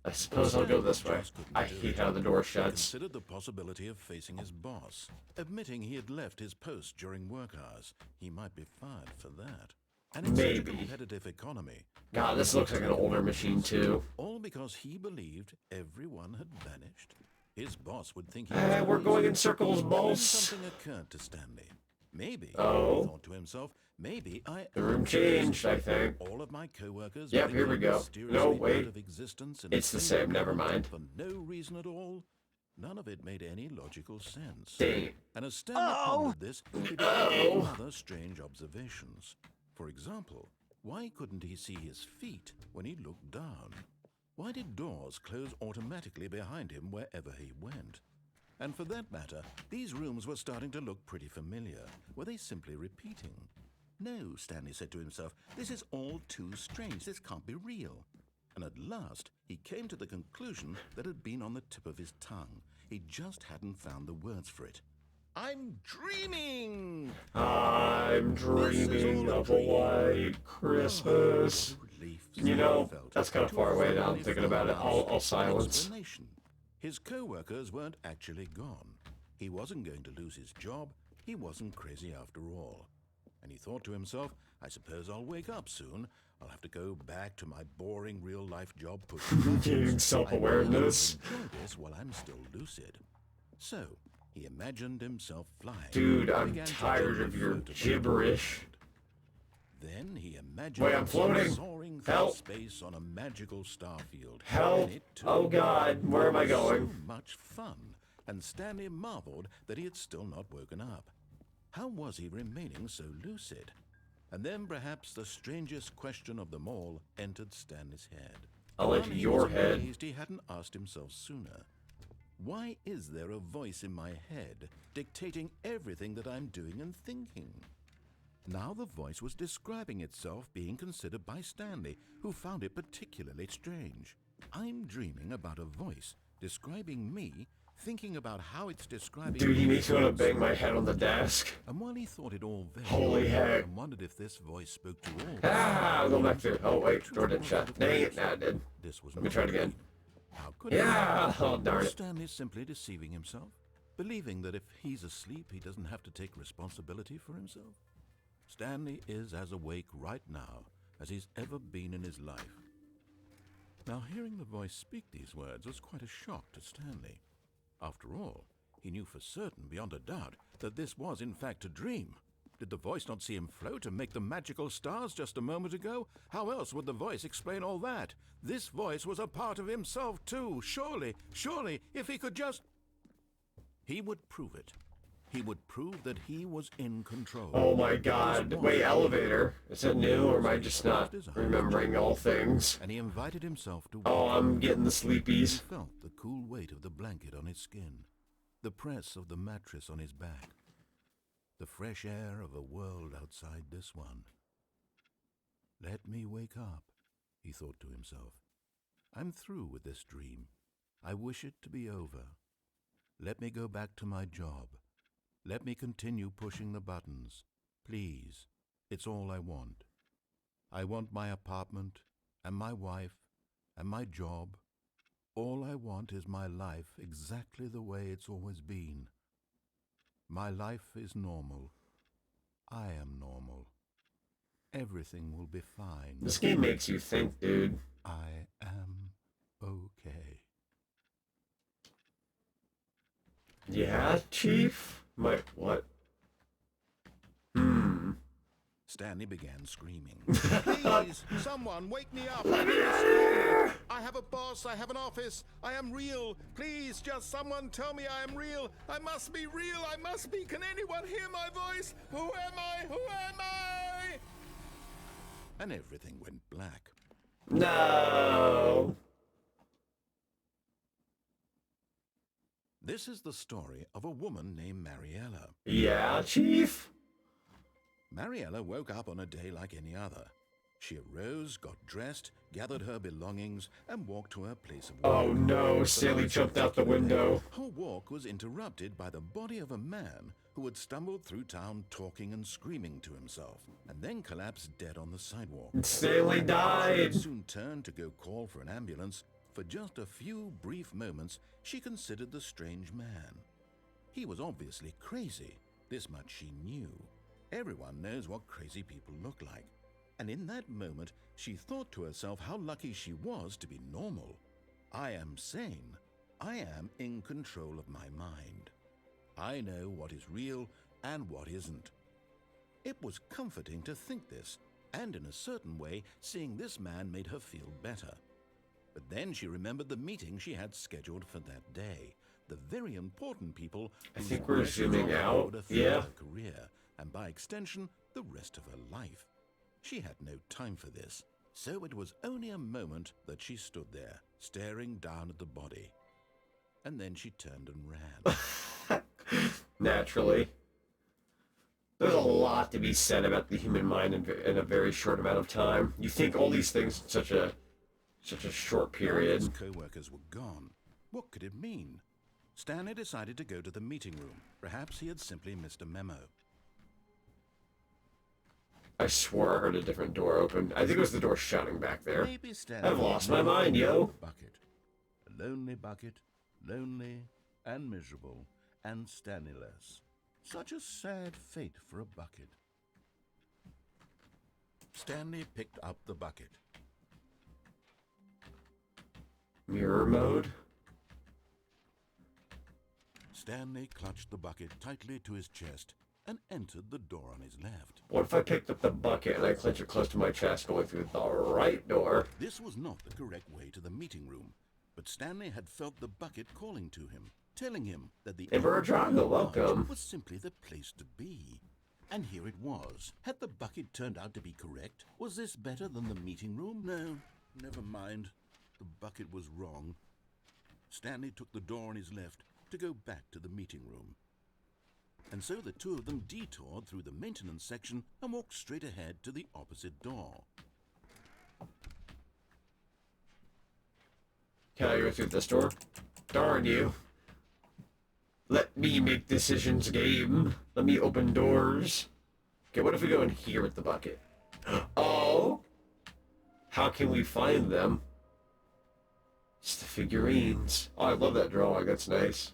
I suppose I'll go this way. I hate how the door shuts. Considered the possibility of facing his boss. Admitting he had left his post during work hours, he might be fired for that. And in such a competitive economy. God, this looks like an older machine too. All because he believed everyone had vanished. His boss would think he Hey, was we're crazy. going in circles, Then boss. something occurred to Stanley. Maybe, he Oh. thought to himself, maybe I The room changed, I think. all of my co-workers. Yep, here we go. mysteriously No, out wait. of existence in It's a the single same, never moment mind. For no reason at all. None of it made any logical sense. Dang it. And as Stanley pondered this, he began other strange observations. For example, why couldn't he see his feet when he looked down? Why did doors close automatically behind him wherever he went? And for that matter, these rooms were starting to look pretty familiar. Were they simply repeating? No, Stanley said to himself, this is all too strange. This can't be real. And at last, he came to the conclusion that had been on the tip of his tongue. He just hadn't found the words for it. I'm dreaming! I'm dreaming of a white Christmas. You know, that's kind of far away now. I'm thinking about it. I'll silence. His co-workers weren't actually gone. He wasn't going to lose his job. He wasn't crazy after all. And he thought to himself, I suppose I'll wake up soon. I'll have to go back to my boring real-life job pushing Gaining self-awareness. enjoy this while I'm still lucid. So, he imagined himself flying. Dude, and I'm began to tired of your float above the gibberish. world. Then he imagined Wait, I'm himself floating. soaring through Help. space on a magical starfield. Help. And it, too, Oh God, where am I was going? So much fun, and Stanley marveled that he had still not woken up. How was he remaining so lucid? And then perhaps the strangest question of them all entered Stanley's head. I'll One enter he your was head. amazed he hadn't asked himself sooner. Why is there a voice in my head dictating everything that I'm doing and thinking? Now the voice was describing itself being considered by Stanley, who found it particularly strange. I'm dreaming about a voice describing me, thinking about how it's describing... Dude, he makes me want to bang my head on the desk. And while he thought it all very Holy odd heck. and wondered if this voice spoke to all... Ah, I'll go back through. Oh wait, door didn't shut. Dang it, nah, it did. This was Let me not try it a again. dream. How could Yeah, it? oh darn Was it. Stanley simply deceiving himself, believing that if he's asleep, he doesn't have to take responsibility for himself? Stanley is as awake right now as he's ever been in his life. Now, hearing the voice speak these words was quite a shock to Stanley. After all, he knew for certain, beyond a doubt, that this was in fact a dream. Did the voice not see him float and make the magical stars just a moment ago? How else would the voice explain all that? This voice was a part of himself too. Surely, if he could just... He would prove it. He would prove that he was in control. Oh my god. Wait, elevator. Is it new or am I just not remembering all things? And he invited himself to... Oh, I'm getting the He sleepies. felt the cool weight of the blanket on his skin, the press of the mattress on his back, the fresh air of a world outside this one. Let me wake up, he thought to himself. I'm through with this dream. I wish it to be over. Let me go back to my job. Let me continue pushing the buttons. Please, it's all I want. I want my apartment, and my wife, and my job. All I want is my life exactly the way it's always been. My life is normal. I am normal. Everything will be fine. This game makes you think, dude. I am okay. Yeah, Chief? What? Stanley began screaming. Please, someone wake me up. I have a boss, I have an office, I am real. Please, just someone tell me I am real. I must be real, I must be. Can anyone hear my voice? Who am I? Who am I? And everything went black. No. This is the story of a woman named Mariella. Yeah, Chief? Mariella woke up on a day like any other. She arose, got dressed, gathered her belongings, and walked to her place of work. Oh no, Stanley jumped out the window. Her walk was interrupted by the body of a man who had stumbled through town talking and screaming to himself, and then collapsed dead on the sidewalk. Stanley died. She soon turned to go call for an ambulance. For just a few brief moments, she considered the strange man. He was obviously crazy. This much she knew. Everyone knows what crazy people look like. And in that moment, she thought to herself how lucky she was to be normal. I am sane. I am in control of my mind. I know what is real and what isn't. It was comforting to think this, and in a certain way, seeing this man made her feel better. But then she remembered the meeting she had scheduled for that day. The very important people I whose think we're work zooming would out. affect Yeah. her career, and by extension, the rest of her life. She had no time for this, so it was only a moment that she stood there, staring down at the body. And then she turned and ran. Naturally. There's a lot to be said about the human mind in a very short amount of time. You think all these things in such a short period. His co-workers were gone. What could it mean? Stanley decided to go to the meeting room. Perhaps he had simply missed a memo. I swore I heard a different door open. I think it was the door shutting back there. Maybe Stanley I've lost my mind, yo. Bucket. A lonely bucket, lonely and miserable and Stanley-less. Such a sad fate for a bucket. Stanley picked up the bucket. Mirror mode. Stanley clutched the bucket tightly to his chest and entered the door on his left. What if I picked up the bucket and I clench it close to my chest going through the right door? This was not the correct way to the meeting room, but Stanley had felt the bucket calling to him, telling him that the Emperor Drago, welcome. was simply the place to be. And here it was. Had the bucket turned out to be correct? Was this better than the meeting room? No, never mind. The bucket was wrong. Stanley took the door on his left to go back to the meeting room. And so the two of them detoured through the maintenance section and walked straight ahead to the opposite door. Can I go through this door? Darn you. Let me make decisions, game. Let me open doors. Okay, what if we go in here with the bucket? Oh! How can we find them? It's the figurines. Oh, I love that drawing. That's nice.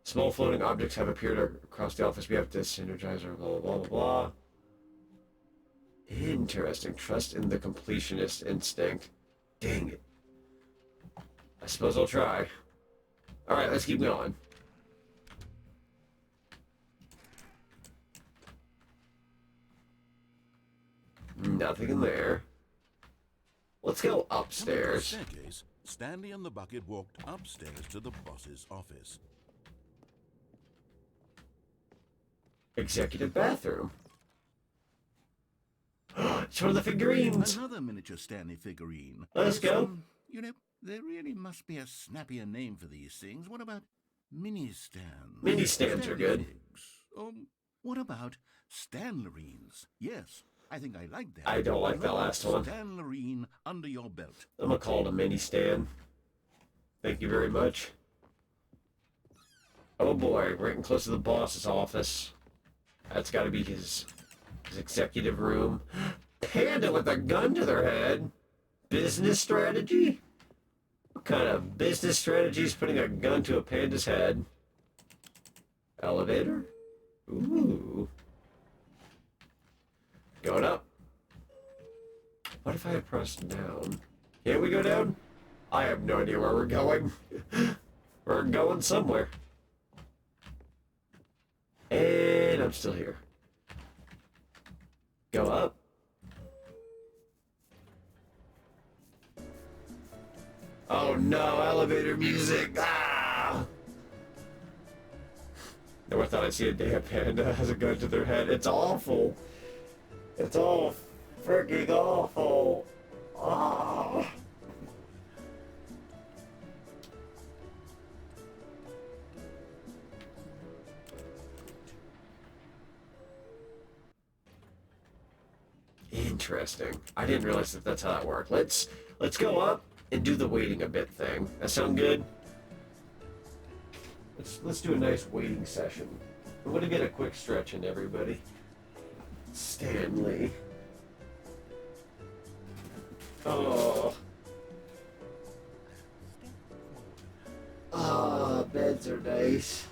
Small floating objects have appeared across the office. We have to synergize our blah, blah, blah, blah. Interesting. Trust in the completionist instinct. Dang it. I suppose I'll try. Alright, let's keep going. Nothing in there. Let's go Coming to the upstairs. staircase, Stanley and the bucket walked upstairs to the boss's office. Executive bathroom. It's one of the figurines. Another miniature Stanley figurine. Let's go. You know, there really must be a snappier name for these things. What about mini stands? Mini stands are good. What about Stanlerines? Yes, I think I like that. I don't like that last one. Stanlerine under your belt. I'm gonna call it a mini stand. Thank you very much. Oh boy, we're getting close to the boss's office. That's gotta be his executive room. Panda with a gun to their head. Business strategy? What kind of business strategy is putting a gun to a panda's head? Elevator? Ooh. Going up. What if I had pressed down? Can we go down? I have no idea where we're going. We're going somewhere. And I'm still here. Go up. Oh no, elevator music! Ah! Never thought I'd see a damn panda has a gun to their head. It's awful. It's all freaking awful. Ah! Interesting. I didn't realize that that's how that worked. Let's go up and do the waiting a bit thing. That sound good? Let's do a nice waiting session. I'm gonna get a quick stretch in, everybody. Stanley. Oh. Ah, beds are nice.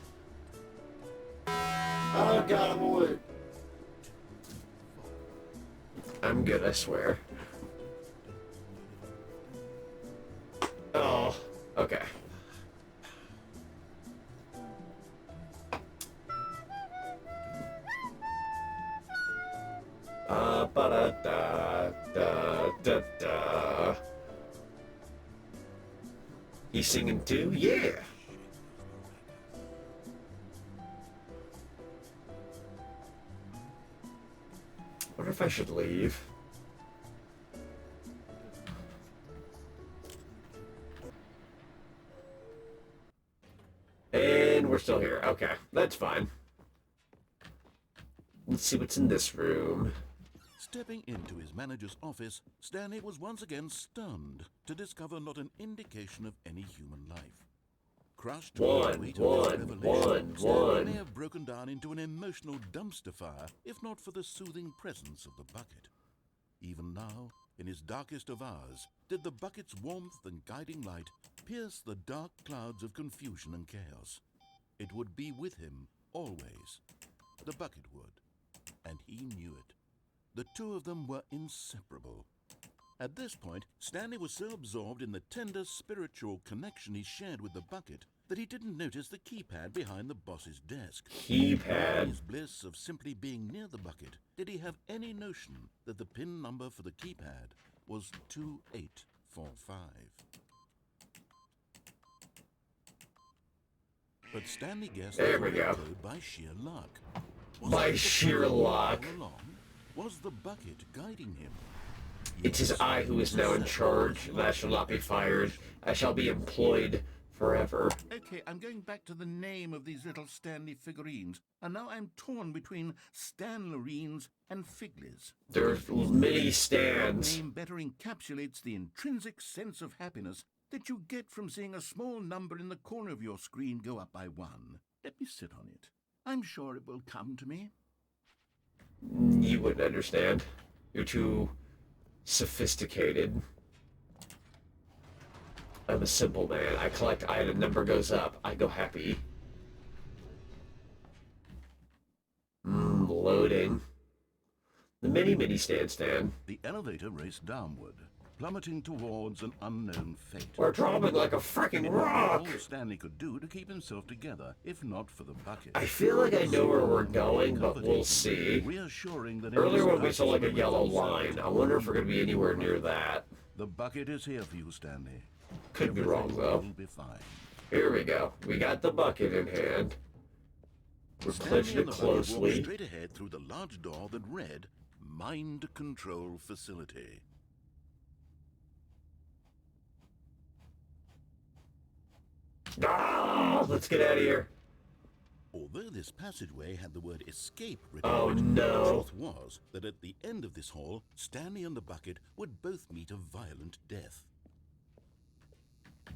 Oh god, I'm awake. I'm good, I swear. Oh, okay. Ba-da-da-da-da-da. He's singing too? Yeah! Wonder if I should leave. And we're still here. Okay, that's fine. Let's see what's in this room. Stepping into his manager's office, Stanley was once again stunned to discover not an indication of any human life. Crushed by the weight of this revelation, Stanley may have broken down into an emotional dumpster fire if not for the soothing presence of the bucket. Even now, in his darkest of hours, did the bucket's warmth and guiding light pierce the dark clouds of confusion and chaos. It would be with him always. The bucket would, and he knew it. The two of them were inseparable. At this point, Stanley was so absorbed in the tender spiritual connection he shared with the bucket that he didn't notice the keypad behind the boss's desk. Keypad? In his bliss of simply being near the bucket, did he have any notion that the PIN number for the keypad was 2845? But Stanley guessed There the we go. code by sheer luck. Was By it the sheer PIN luck. all along? Was the bucket guiding him? It is I who is now in charge, and I shall not be fired. I shall be employed forever. Okay, I'm going back to the name of these little Stanley figurines, and now I'm torn between Stanlerines and Figlies. There's many The stands. name better encapsulates the intrinsic sense of happiness that you get from seeing a small number in the corner of your screen go up by 1. Let me sit on it. I'm sure it will come to me. You wouldn't understand. You're too sophisticated. I'm a simple man. I collect item, number goes up. I go happy. Loading. The mini stand. The elevator raced downward. plummeting towards an unknown fate. We're dropping like a freaking It rock! was all Stanley could do to keep himself together, if not for the bucket. I feel like I know where we're going, but we'll see. Reassuring that Earlier when we saw like a yellow line, I wonder if we're gonna be anywhere near that. The bucket is here for you, Stanley. Could be wrong though. You'll be fine. Here we go. We got the bucket in hand. We're clenching it Walked closely. straight ahead through the large door that read, Mind Control Facility. Ah! Let's get out of here. Although this passageway had the word escape written Oh on it, no. the truth was that at the end of this hall, Stanley and the bucket would both meet a violent death.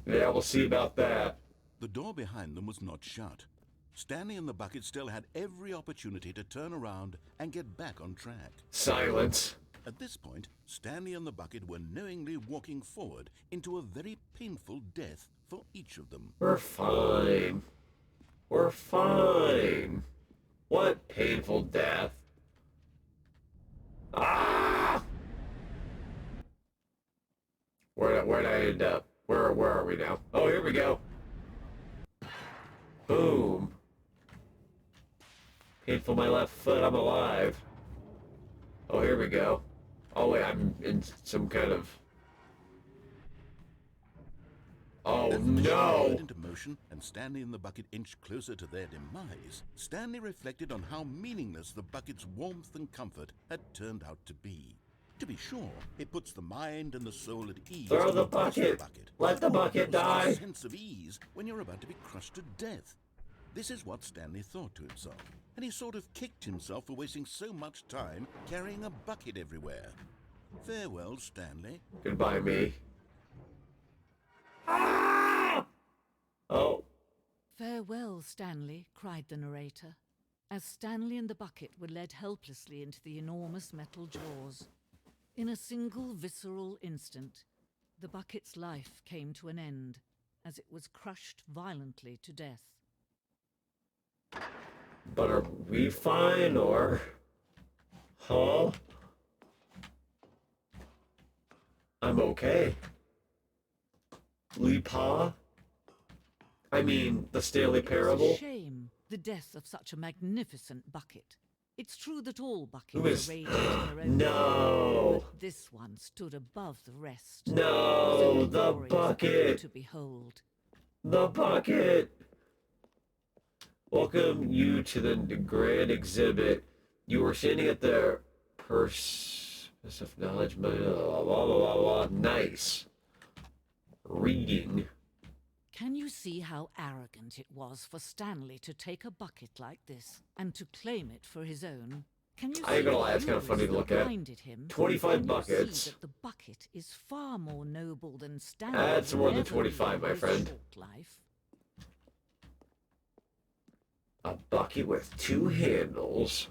Yeah, we'll see about that. The door behind them was not shut. Stanley and the bucket still had every opportunity to turn around and get back on track. Silence. At this point, Stanley and the bucket were knowingly walking forward into a very painful death for each of them. We're fine. We're fine. What painful death. Ah! Where'd I end up? Where are we now? Oh, here we go. Boom. Painful my left foot, I'm alive. Oh, here we go. Oh wait, I'm in some kind of... Oh As the machine no! went into motion and Stanley and the bucket inched closer to their demise, Stanley reflected on how meaningless the bucket's warmth and comfort had turned out to be. To be sure, it puts the mind and the soul at ease. Throw to the toss bucket! Let the bucket There's die! a sense of ease when you're about to be crushed to death. This is what Stanley thought to himself, and he sort of kicked himself for wasting so much time carrying a bucket everywhere. Farewell, Stanley. Goodbye, me. Ah! Oh. Farewell, Stanley, cried the narrator, as Stanley and the bucket were led helplessly into the enormous metal jaws. In a single visceral instant, the bucket's life came to an end, as it was crushed violently to death. But are we fine, or... Huh? I'm okay. Leepaw? I mean, the Stanley It was Parable? a shame, the death of such a magnificent bucket. It's true that all buckets Who is- are radiant in their own No. way, but this one stood above the rest. No, It was only the glorious bucket. to behold. The bucket! Welcome you to the grand exhibit. You are standing at the of knowledge, blah, blah, blah, blah, blah. Nice. Reading. Can you see how arrogant it was for Stanley to take a bucket like this and to claim it for his own? Can you I ain't see gonna the lie, it's kinda rules funny to that look at. blinded him? 25 Can you buckets. see that the bucket is far more noble than Stanley. That's more than will ever 25, be my in his friend. short life? A bucket with 2 handles.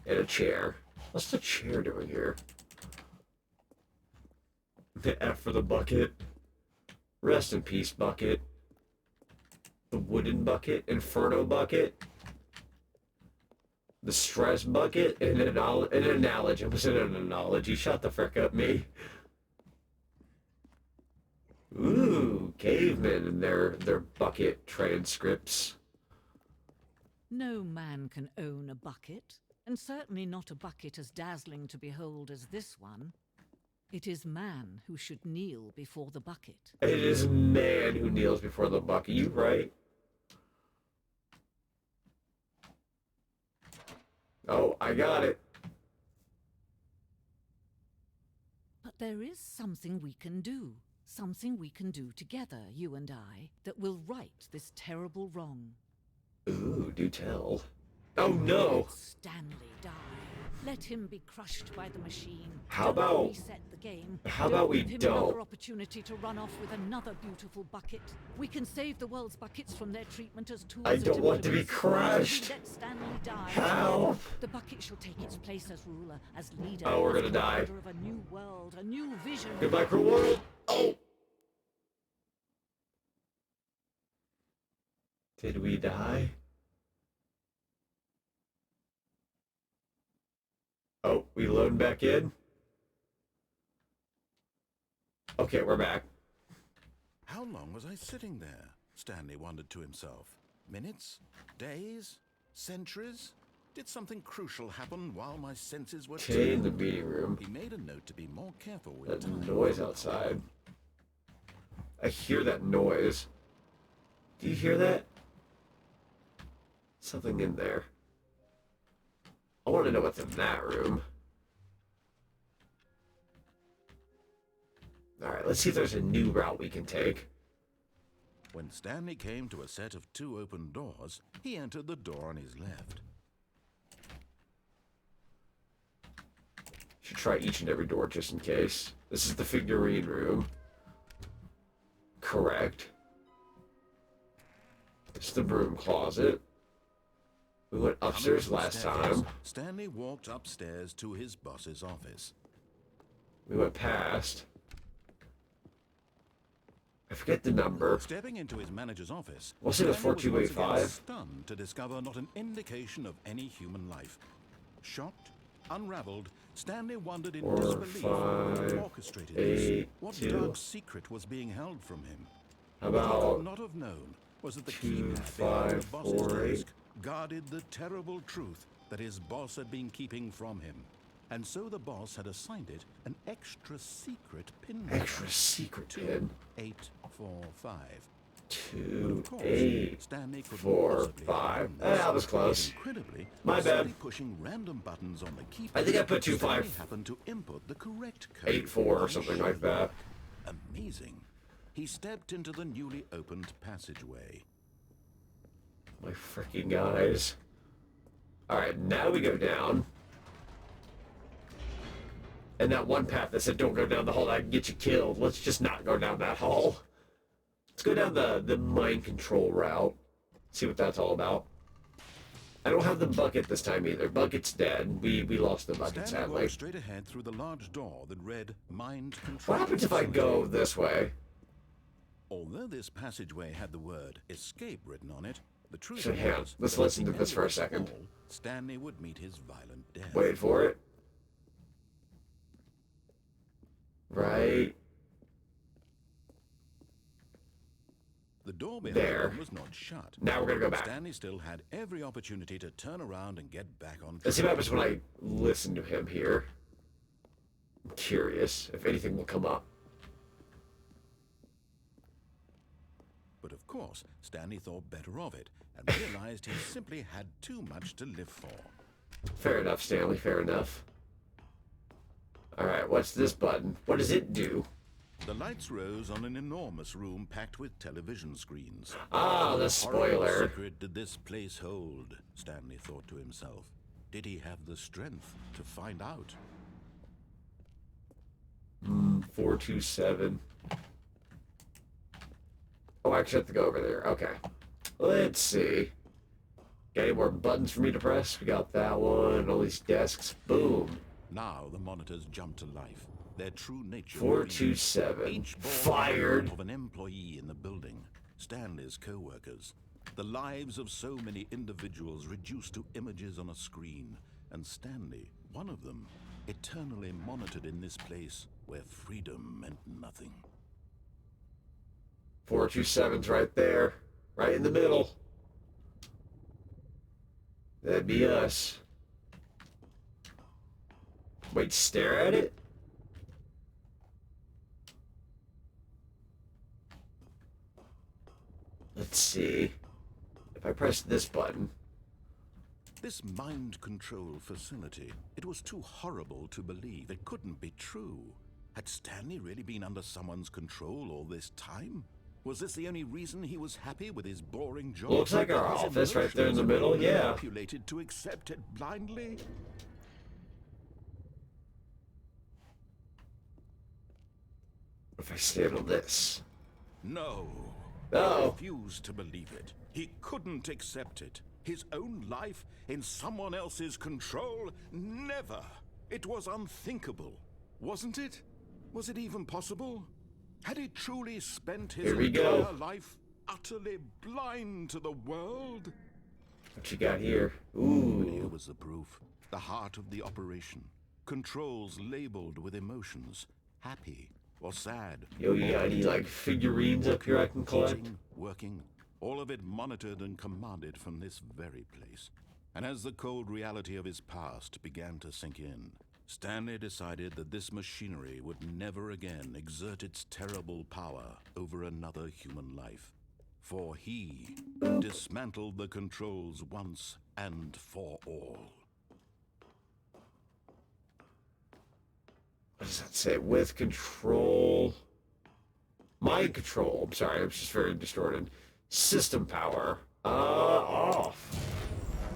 And a chair. What's the chair doing here? The F for the bucket. Rest in peace, bucket. The wooden bucket. Inferno bucket. The stress bucket. And an analogy. I was in an analogy. Shut the frick up, me. Ooh, cavemen and their bucket transcripts. No man can own a bucket, and certainly not a bucket as dazzling to behold as this one. It is man who should kneel before the bucket. It is man who kneels before the bucket. You right? Oh, I got it. But there is something we can do. Something we can do together, you and I, that will right this terrible wrong. Ooh, do tell. Oh no! Let Stanley die. Let him be crushed by the machine. How Don't about- reset the game. how Don't about we give him don't? another opportunity to run off with another beautiful bucket. We can save the world's buckets from their treatment as tools. I of don't want to be diplomacy. crushed. Let Stanley die. Help! The bucket shall take its place as ruler, as leader. Oh, we're as gonna die. commander of a new world, a new vision. Goodbye, cruel world. Oh! Did we die? Oh, we load back in? Okay, we're back. How long was I sitting there? Stanley wondered to himself. Minutes? Days? Centuries? Did something crucial happen while my senses were Okay, in the meeting room. He made a note to be more careful with That time. noise outside. I hear that noise. Do you hear that? Something in there. I want to know what's in that room. Alright, let's see if there's a new route we can take. When Stanley came to a set of 2 open doors, he entered the door on his left. Should try each and every door just in case. This is the figurine room. Correct. This is the broom closet. We went upstairs last time. Stanley walked upstairs to his boss's office. We went past. I forget the number. Stepping into his manager's office, We'll say it was Stanley was once again 4285. stunned to discover not an indication of any human life. Shocked, unraveled, Stanley wondered in 4, disbelief 5, who orchestrated this. 8, What 2. dark secret was being held from him? How What he could about not have known was that the 2, keypad behind the 5, boss's 4, 8? desk guarded the terrible truth that his boss had been keeping from him. And so the boss had assigned it an extra secret pin number. Extra secret pin. 2845. 2, Of course, 8, Stanley couldn't 4, possibly have 5. done this. That was close. Incredibly, My while bad. Stanley pushing random buttons on the keypad, I think I put 2, Stanley 5. happened to input the correct code. 8, 4 or something like that. Amazing. He stepped into the newly opened passageway. My freaking eyes. Alright, now we go down. And that one path that said don't go down the hall, that can get you killed. Let's just not go down that hall. Let's go down the mind control route. See what that's all about. I don't have the bucket this time either. Bucket's dead. We lost the bucket, Stanley sadly. walked straight ahead through the large door that read Mind Control. What happens if I go this way? Although this passageway had the word escape written on it, the truth So, hang on. was Let's that at listen the to this end for a of this second. hall, Stanley would meet his violent death. Wait for it. Right The door behind there. him was not shut. Now we're gonna go back. Stanley still had every opportunity to turn around and get back on track. Let's see what happens when I listen to him here. I'm curious if anything will come up. But of course, Stanley thought better of it and realized he simply had too much to live for. Fair enough, Stanley, fair enough. Alright, what's this button? What does it do? The lights rose on an enormous room packed with television screens. Ah, the What horrible spoiler. secret did this place hold? Stanley thought to himself. Did he have the strength to find out? 427. Oh, I actually have to go over there. Okay. Let's see. Got any more buttons for me to press? We got that one. All these desks. Boom. Now the monitors jumped to life. Their true nature. 427. Each bore Fired. of an employee in the building. Stanley's co-workers. The lives of so many individuals reduced to images on a screen. And Stanley, one of them, eternally monitored in this place where freedom meant nothing. 427's right there. Right in the middle. That'd be us. Wait, stare at it? Let's see. If I press this button. This mind control facility, it was too horrible to believe. It couldn't be true. Had Stanley really been under someone's control all this time? Was this the only reason he was happy with his boring job? Looks like our His office right there in the emotions middle, were yeah. manipulated to accept it blindly? If I stand on this. No. No. He refused to believe it. He couldn't accept it. His own life in someone else's control? Never. It was unthinkable. Wasn't it? Was it even possible? Had he truly spent his Here we go. entire life utterly blind to the world? What you got here? But here Ooh. was the proof. The heart of the operation. Controls labeled with emotions. Happy, or sad. Yo, you got any, like, figurines up here I can collect? Eating, working, all of it monitored and commanded from this very place. And as the cold reality of his past began to sink in, Stanley decided that this machinery would never again exert its terrible power over another human life. For he dismantled the controls once and for all. What does that say? With control... Mind control. I'm sorry, I'm just very distorted. System power. Off.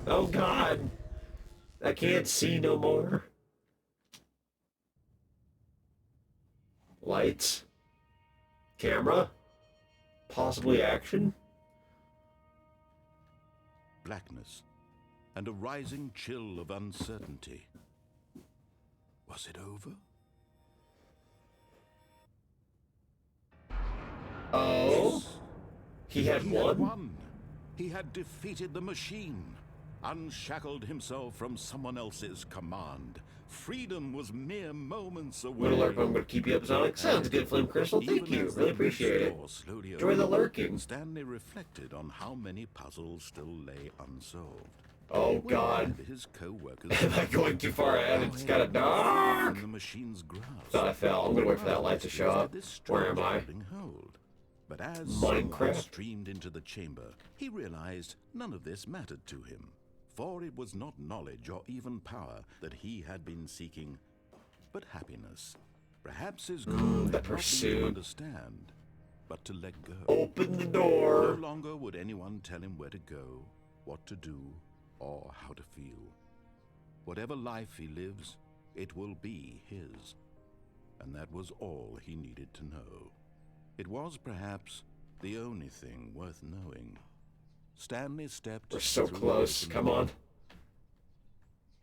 Oh, God. I can't see no more. Lights. Camera. Possibly action. Blackness and a rising chill of uncertainty. Was it over? Oh? Yes. He had won? He had defeated the machine, unshackled himself from someone else's command. Freedom was mere moments away. What a lurk, I'm going to keep you up, Zonic. Sounds good, Flame Crystal. Thank you. Really appreciate it. Enjoy the lurking. Stanley reflected on how many puzzles still lay unsolved. Oh, God. His co-workers Am I going too far ahead? It's kind of dark. the machine's grasp. Thought I fell. I'm going to wait for that light to show up. Where am I? Hold. But as Minecraft sunlight streamed into the chamber, he realized none of this mattered to him. For it was not knowledge or even power that he had been seeking, but happiness. Perhaps his goal had not been to understand, but to let go. Open the door. No longer would anyone tell him where to go, what to do, or how to feel. Whatever life he lives, it will be his. And that was all he needed to know. It was perhaps the only thing worth knowing. Stanley stepped. We're so through close. the Come on.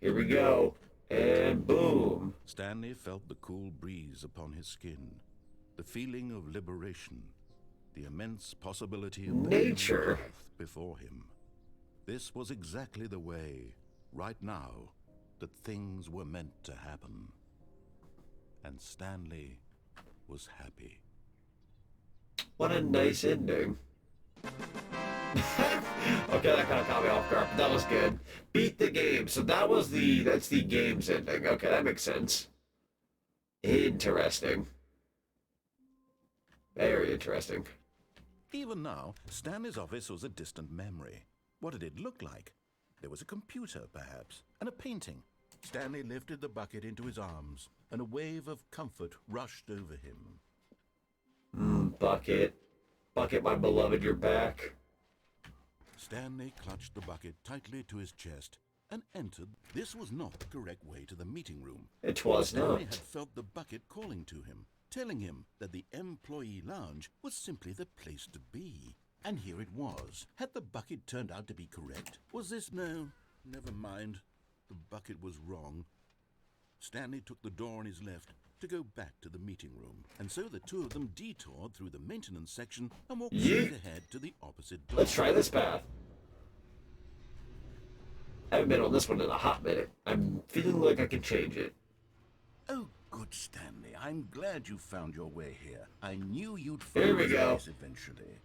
Here we go. And boom. Stanley felt the cool breeze upon his skin, the feeling of liberation, the immense possibility of nature before him. This was exactly the way, right now, that things were meant to happen. And Stanley was happy. What a nice ending. Okay, that kind of caught me off guard, but that was good. Beat the game. So that's the game's ending. Okay, that makes sense. Interesting. Very interesting. Even now, Stanley's office was a distant memory. What did it look like? There was a computer, perhaps, and a painting. Stanley lifted the bucket into his arms, and a wave of comfort rushed over him. Bucket. Bucket, my beloved, you're back. Stanley clutched the bucket tightly to his chest and entered. This was not the correct way to the meeting room. It was Stanley not. had felt the bucket calling to him, telling him that the employee lounge was simply the place to be. And here it was. Had the bucket turned out to be correct? Was this no? Never mind. The bucket was wrong. Stanley took the door on his left to go back to the meeting room, and so the two of them detoured through the maintenance section and walked straight ahead to the opposite door. Let's try this path. I haven't been on this one in a hot minute. I'm feeling like I can change it. Oh, good, Stanley. I'm glad you found your way here. I knew you'd Here find we this go. place eventually.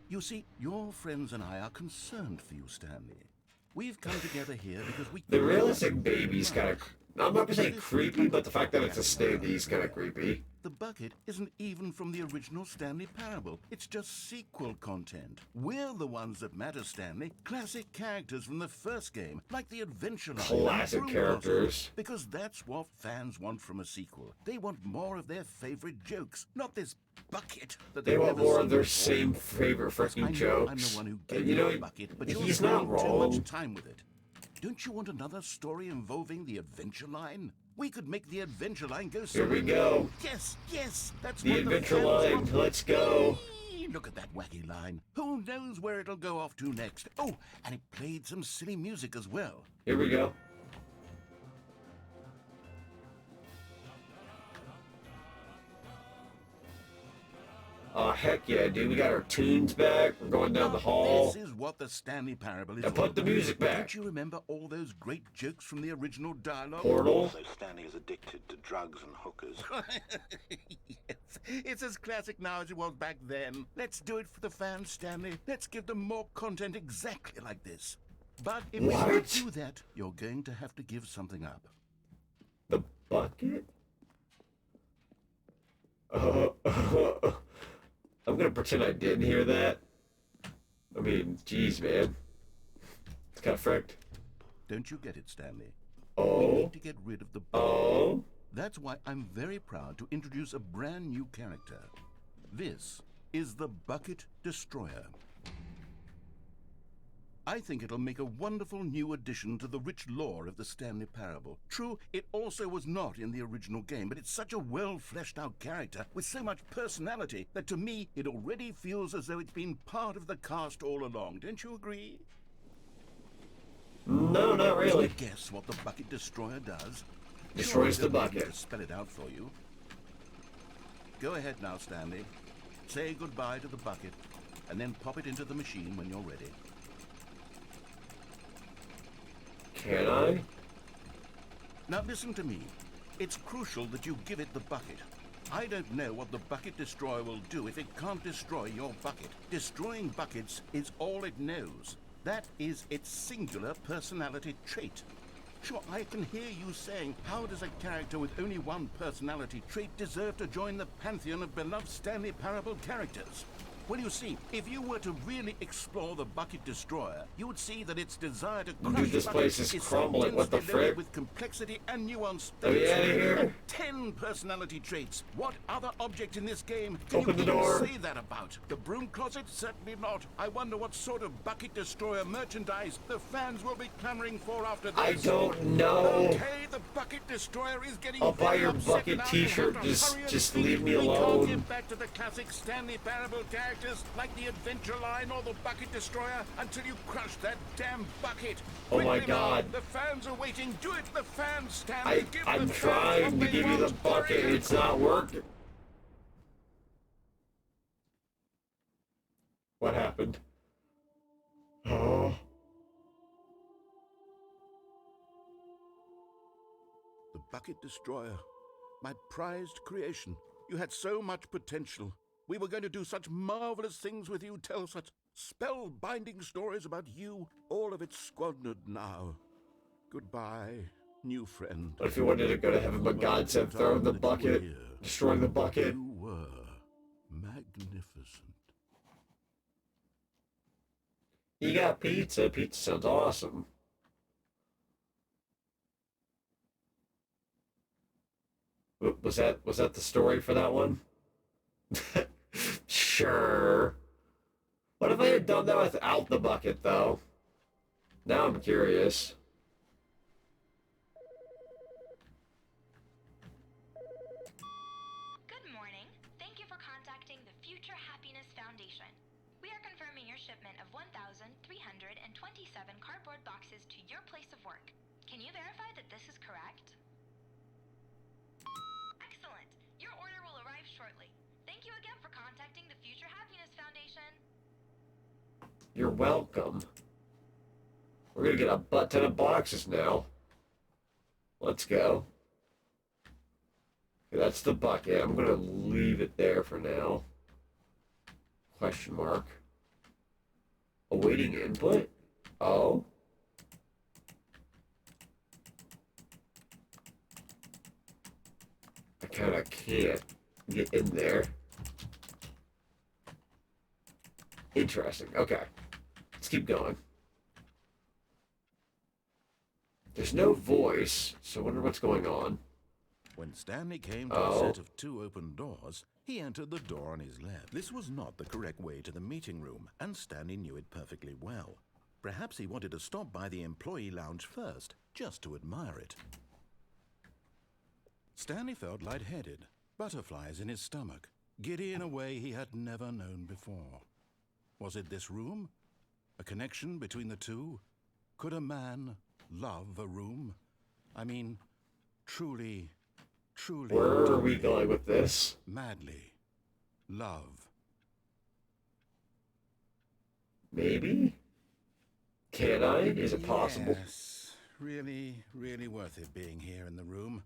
You see, your friends and I are concerned for you, Stanley. We've come together here because we... The realistic baby's kind of... I'm not gonna say creepy, but the fact that it's a Stanley is kind of creepy. The bucket isn't even from the original Stanley Parable. It's just sequel content. We're the ones that matter, Stanley. Classic characters from the first game, like the Adventure Line. Classic characters. Because that's what fans want from a sequel. They want more of their favorite jokes, not this bucket that They want never more seen of their before. same favorite freaking I'm jokes. the one who And gave you you know, the bucket, but you're he's not spending too wrong. much time with it. Don't you want another story involving the Adventure Line? We could make the Adventure Line go Here we go. Yes, yes, that's The what Adventure fans Line. want. Let's go. Whee! Look at that wacky line. Who knows where it'll go off to next? Oh, and it played some silly music as well. Here we go. Oh, heck yeah, dude. We got our tunes back. We're going down the hall. This is what the Stanley Parable is Now all put the about. music back. Don't you remember all those great jokes from the original dialogue? Portal. So Stanley is addicted to drugs and hookers. Yes, it's as classic now as it was back then. Let's do it for the fans, Stanley. Let's give them more content exactly like this. But if we What? don't do that, you're going to have to give something up. The bucket? I'm gonna pretend I didn't hear that. I mean, geez, man. It's kind of fricked. Don't you get it, Stanley? We Oh. need to get rid of the bucket. Oh. That's why I'm very proud to introduce a brand new character. This is the Bucket Destroyer. I think it'll make a wonderful new addition to the rich lore of the Stanley Parable. True, it also was not in the original game, but it's such a well-fleshed-out character with so much personality that to me it already feels as though it's been part of the cast all along. Don't you agree? No, not Can you really. guess what the Bucket Destroyer does? Destroys Sure, the I don't need bucket. to spell it out for you. Go ahead now, Stanley. Say goodbye to the bucket, and then pop it into the machine when you're ready. Can I? Now listen to me. It's crucial that you give it the bucket. I don't know what the Bucket Destroyer will do if it can't destroy your bucket. Destroying buckets is all it knows. That is its singular personality trait. Sure, I can hear you saying, how does a character with only one personality trait deserve to join the pantheon of beloved Stanley Parable characters? Well, you see, if you were to really explore the Bucket Destroyer, you would see that its desire to crush Dude, this place buckets is so crumbling. What the densely loaded frick? with complexity and nuance Let me it's out of here. 10 personality traits. What other object in this game can Open you the even door. say that about? The broom closet? Certainly not. I wonder what sort of Bucket Destroyer merchandise the fans will be clamoring for after this. I don't know. Okay, the Bucket Destroyer is getting I'll buy very your upset bucket now. You'll have t-shirt. to Just- hurry and just finish. leave me We alone. can't get back to the classic Stanley Parable characters like the Adventure Line or the Bucket Destroyer until you crush that damn bucket. Oh my Quickly now, God. the fans are waiting. Do it, the fans, Stanley. Give I'm the fans trying what to they give you the want. bucket. Hurry. It's not working. What happened? Oh. The Bucket Destroyer, my prized creation. You had so much potential. We were going to do such marvelous things with you, tell such spell-binding stories about you. All of it squandered now. Goodbye, new friend. What if you wanted to go to heaven, but God said throw the bucket, destroy the bucket? You were magnificent. You got pizza. Pizza sounds awesome. Was that the story for that one? Sure. What if I had done that without the bucket, though? Now I'm curious. Good morning. Thank you for contacting the Future Happiness Foundation. We are confirming your shipment of 1,327 cardboard boxes to your place of work. Can you verify that this is correct? Excellent. Your order will arrive shortly. Thank you again for contacting the Future Happiness Foundation. You're welcome. We're gonna get a butt ton of boxes now. Let's go. Okay, that's the bucket. I'm gonna leave it there for now. Question mark. Awaiting input? Oh. I kinda can't get in there. Interesting. Okay. Let's keep going. There's no voice, so I wonder what's going on. When Stanley came to Oh. a set of 2 open doors, he entered the door on his left. This was not the correct way to the meeting room, and Stanley knew it perfectly well. Perhaps he wanted to stop by the employee lounge first, just to admire it. Stanley felt lightheaded, butterflies in his stomach, giddy in a way he had never known before. Was it this room? A connection between the two? Could a man love a room? I mean, truly Where are we going with this? madly love Maybe? Can I? Is it possible? Yes, really, really worth it being here in the room.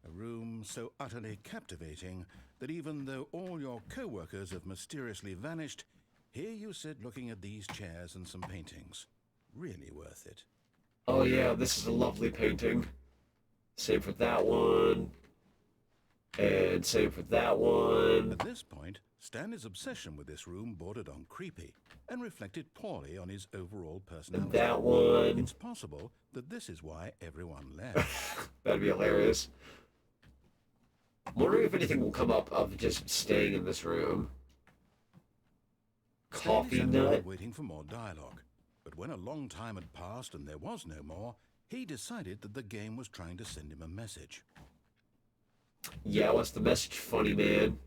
A room so utterly captivating that even though all your co-workers have mysteriously vanished, here you sit looking at these chairs and some paintings. Really worth it. Oh yeah, this is a lovely painting. Same for that one. And same for that one. At this point, Stanley's obsession with this room bordered on creepy and reflected poorly on his overall personality. And that one. It's possible that this is why everyone left. That'd be hilarious. I'm wondering if anything will come up of just staying in this room. Coffee Stanley sat nut. around waiting for more dialogue. But when a long time had passed and there was no more, he decided that the game was trying to send him a message. Yeah, what's the message, funny man?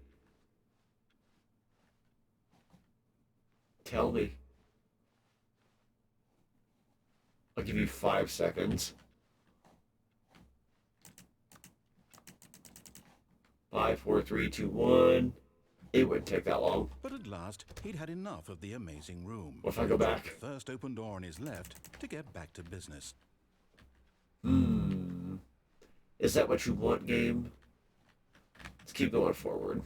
Tell me. I'll give you 5 seconds. 5, 4, 3, 2, 1. It wouldn't take that long. But at last, he'd had enough of the amazing room. What if I go back? The first open door on his left to get back to business. Is that what you want, game? Let's keep going forward.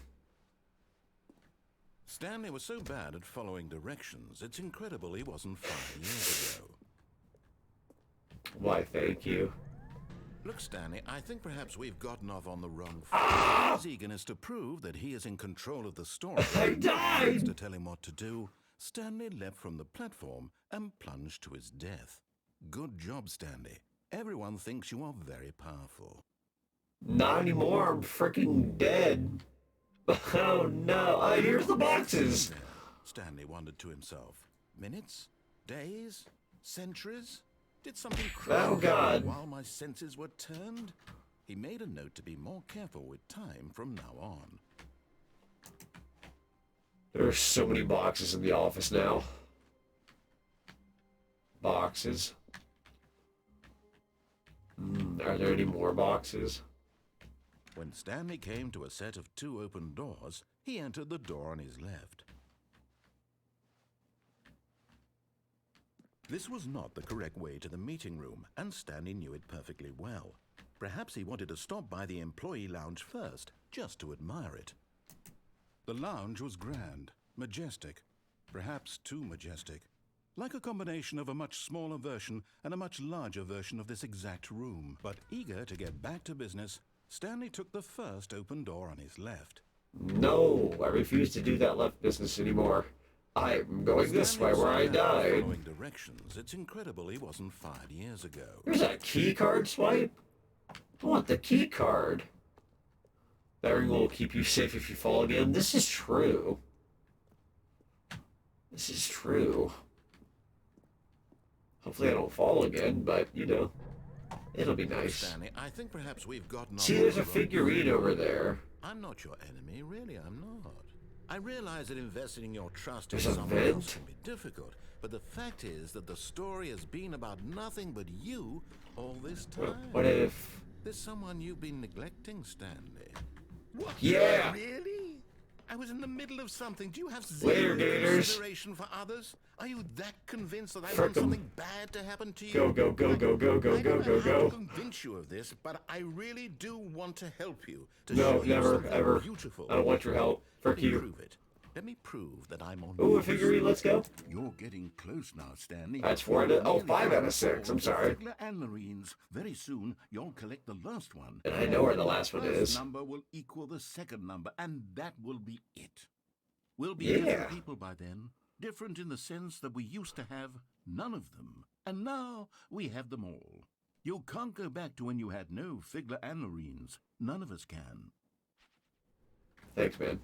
Stanley was so bad at following directions, it's incredible he wasn't 5 years ago. Why, thank you. Look, Stanley, I think perhaps we've gotten off on the wrong foot. His eagerness to prove that he is in control of the story. I died! To tell him what to do, Stanley leapt from the platform and plunged to his death. Good job, Stanley. Everyone thinks you are very powerful. Not anymore, I'm freaking dead. Oh no, here's the boxes! Stanley wondered to himself. Minutes? Days? Centuries? Did something crazy Oh God. while my senses were turned? He made a note to be more careful with time from now on. There are so many boxes in the office now. Boxes. Are there any more boxes? When Stanley came to a set of 2 open doors, he entered the door on his left. This was not the correct way to the meeting room, and Stanley knew it perfectly well. Perhaps he wanted to stop by the employee lounge first, just to admire it. The lounge was grand, majestic, perhaps too majestic, like a combination of a much smaller version and a much larger version of this exact room. But eager to get back to business, Stanley took the first open door on his left. No, I refuse to do that left business anymore. I'm going this way where I died. Following directions, it's incredible he wasn't 5 years ago. Here's a key card swipe. I want the key card. That ring will keep you safe if you fall again. This is true. This is true. Hopefully I don't fall again, but, you know, it'll be nice. Stanley, I think perhaps we've gotten off See, on there's the a wrong figurine foot. over there. I'm not your enemy, really, I'm not. I realize that investing in your trust in There's a someone else vent. can be difficult, but the fact is that the story has been about nothing but you all this time. What if... There's someone you've been neglecting, Stanley. What? Yeah. Really? I was in the middle of something. Do you have Later, zero gators. consideration for others? Are you that convinced that I Frick want 'em. something bad to happen to you? Go, go, go, go, go, go, I go, don't go, know how go. to convince you of this, but I really do want to help you. To No, show you never, something ever. Beautiful. I don't want your help. Let Frick me you. prove it. Let me prove that I'm on Ooh, a your figurine, let's go. You're getting close now, Stanley. That's 4 out of... Oh, 5 out of 6, I'm sorry. Figler and Marines. Very soon, you'll collect the last one. And I know where the last one First is. number will equal the second number, and that will be it. We'll be Yeah. different people by then. Different in the sense that we used to have none of them. And now we have them all. You can't go back to when you had no Figler and Marines. None of us can. Thanks, man.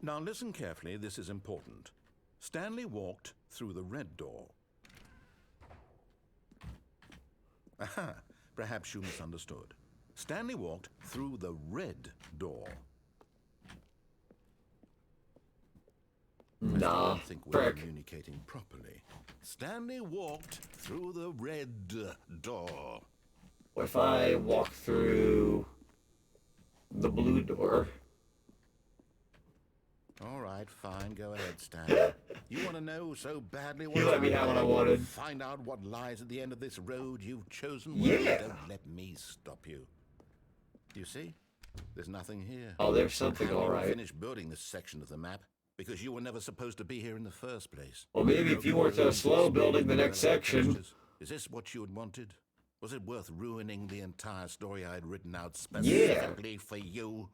Now listen carefully, this is important. Stanley walked through the red door. Aha, perhaps you misunderstood. Stanley walked through the red door. I Nah, don't think we're frick. communicating properly. Stanley walked through the red door. What if I walk through the blue door? All right, fine. Go ahead, Stanley. You want to know so badly what You let me have what I wanted. Find out what lies at the end of this road you've chosen? Yeah. Well, don't let me stop you. You see? There's nothing here. Oh, there's something, all right. Finish building this section of the map because you were never supposed to be here in the first place. Well, maybe if you weren't so slow building the next section. Is this what you had wanted? Was it worth ruining the entire story I had written out specifically for you?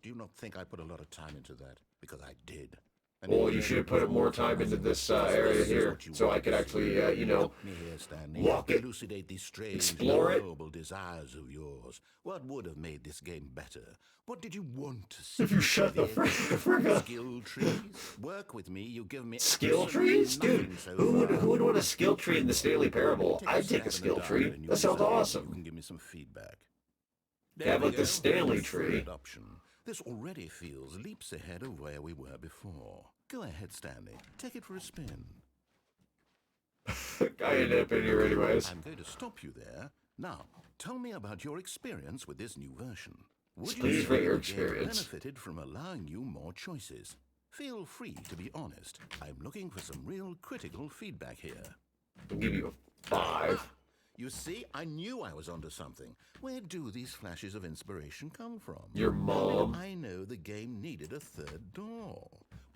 Do you not think I put a lot of time into that? Because I did. And Well, you should have put more time into this area here, so I could actually, you know, Help me here, Stanley. walk it, Elucidate these strange, explore it. noble desires of yours. What would have made this game better? What did you want to see? If you shut the frick up. Skill trees? Work with me. You give me Skill trees? Dude, so who would want a skill tree in the Stanley Parable? I'd take a skill tree. That sounds You awesome. can give me some feedback. They have like the Stanley Third tree. option. This already feels leaps ahead of where we were before. Go ahead, Stanley. Take it for a spin. I ended up in here anyways. I'm going to stop you there. Now, tell me about your experience with this new version. Would Please you rate say your the game experience. benefited from allowing you more choices? Feel free to be honest. I'm looking for some real critical feedback here. I'll give you a 5. You see, I knew I was onto something. Where do these flashes of inspiration come from? Your mom. I know the game needed a third door.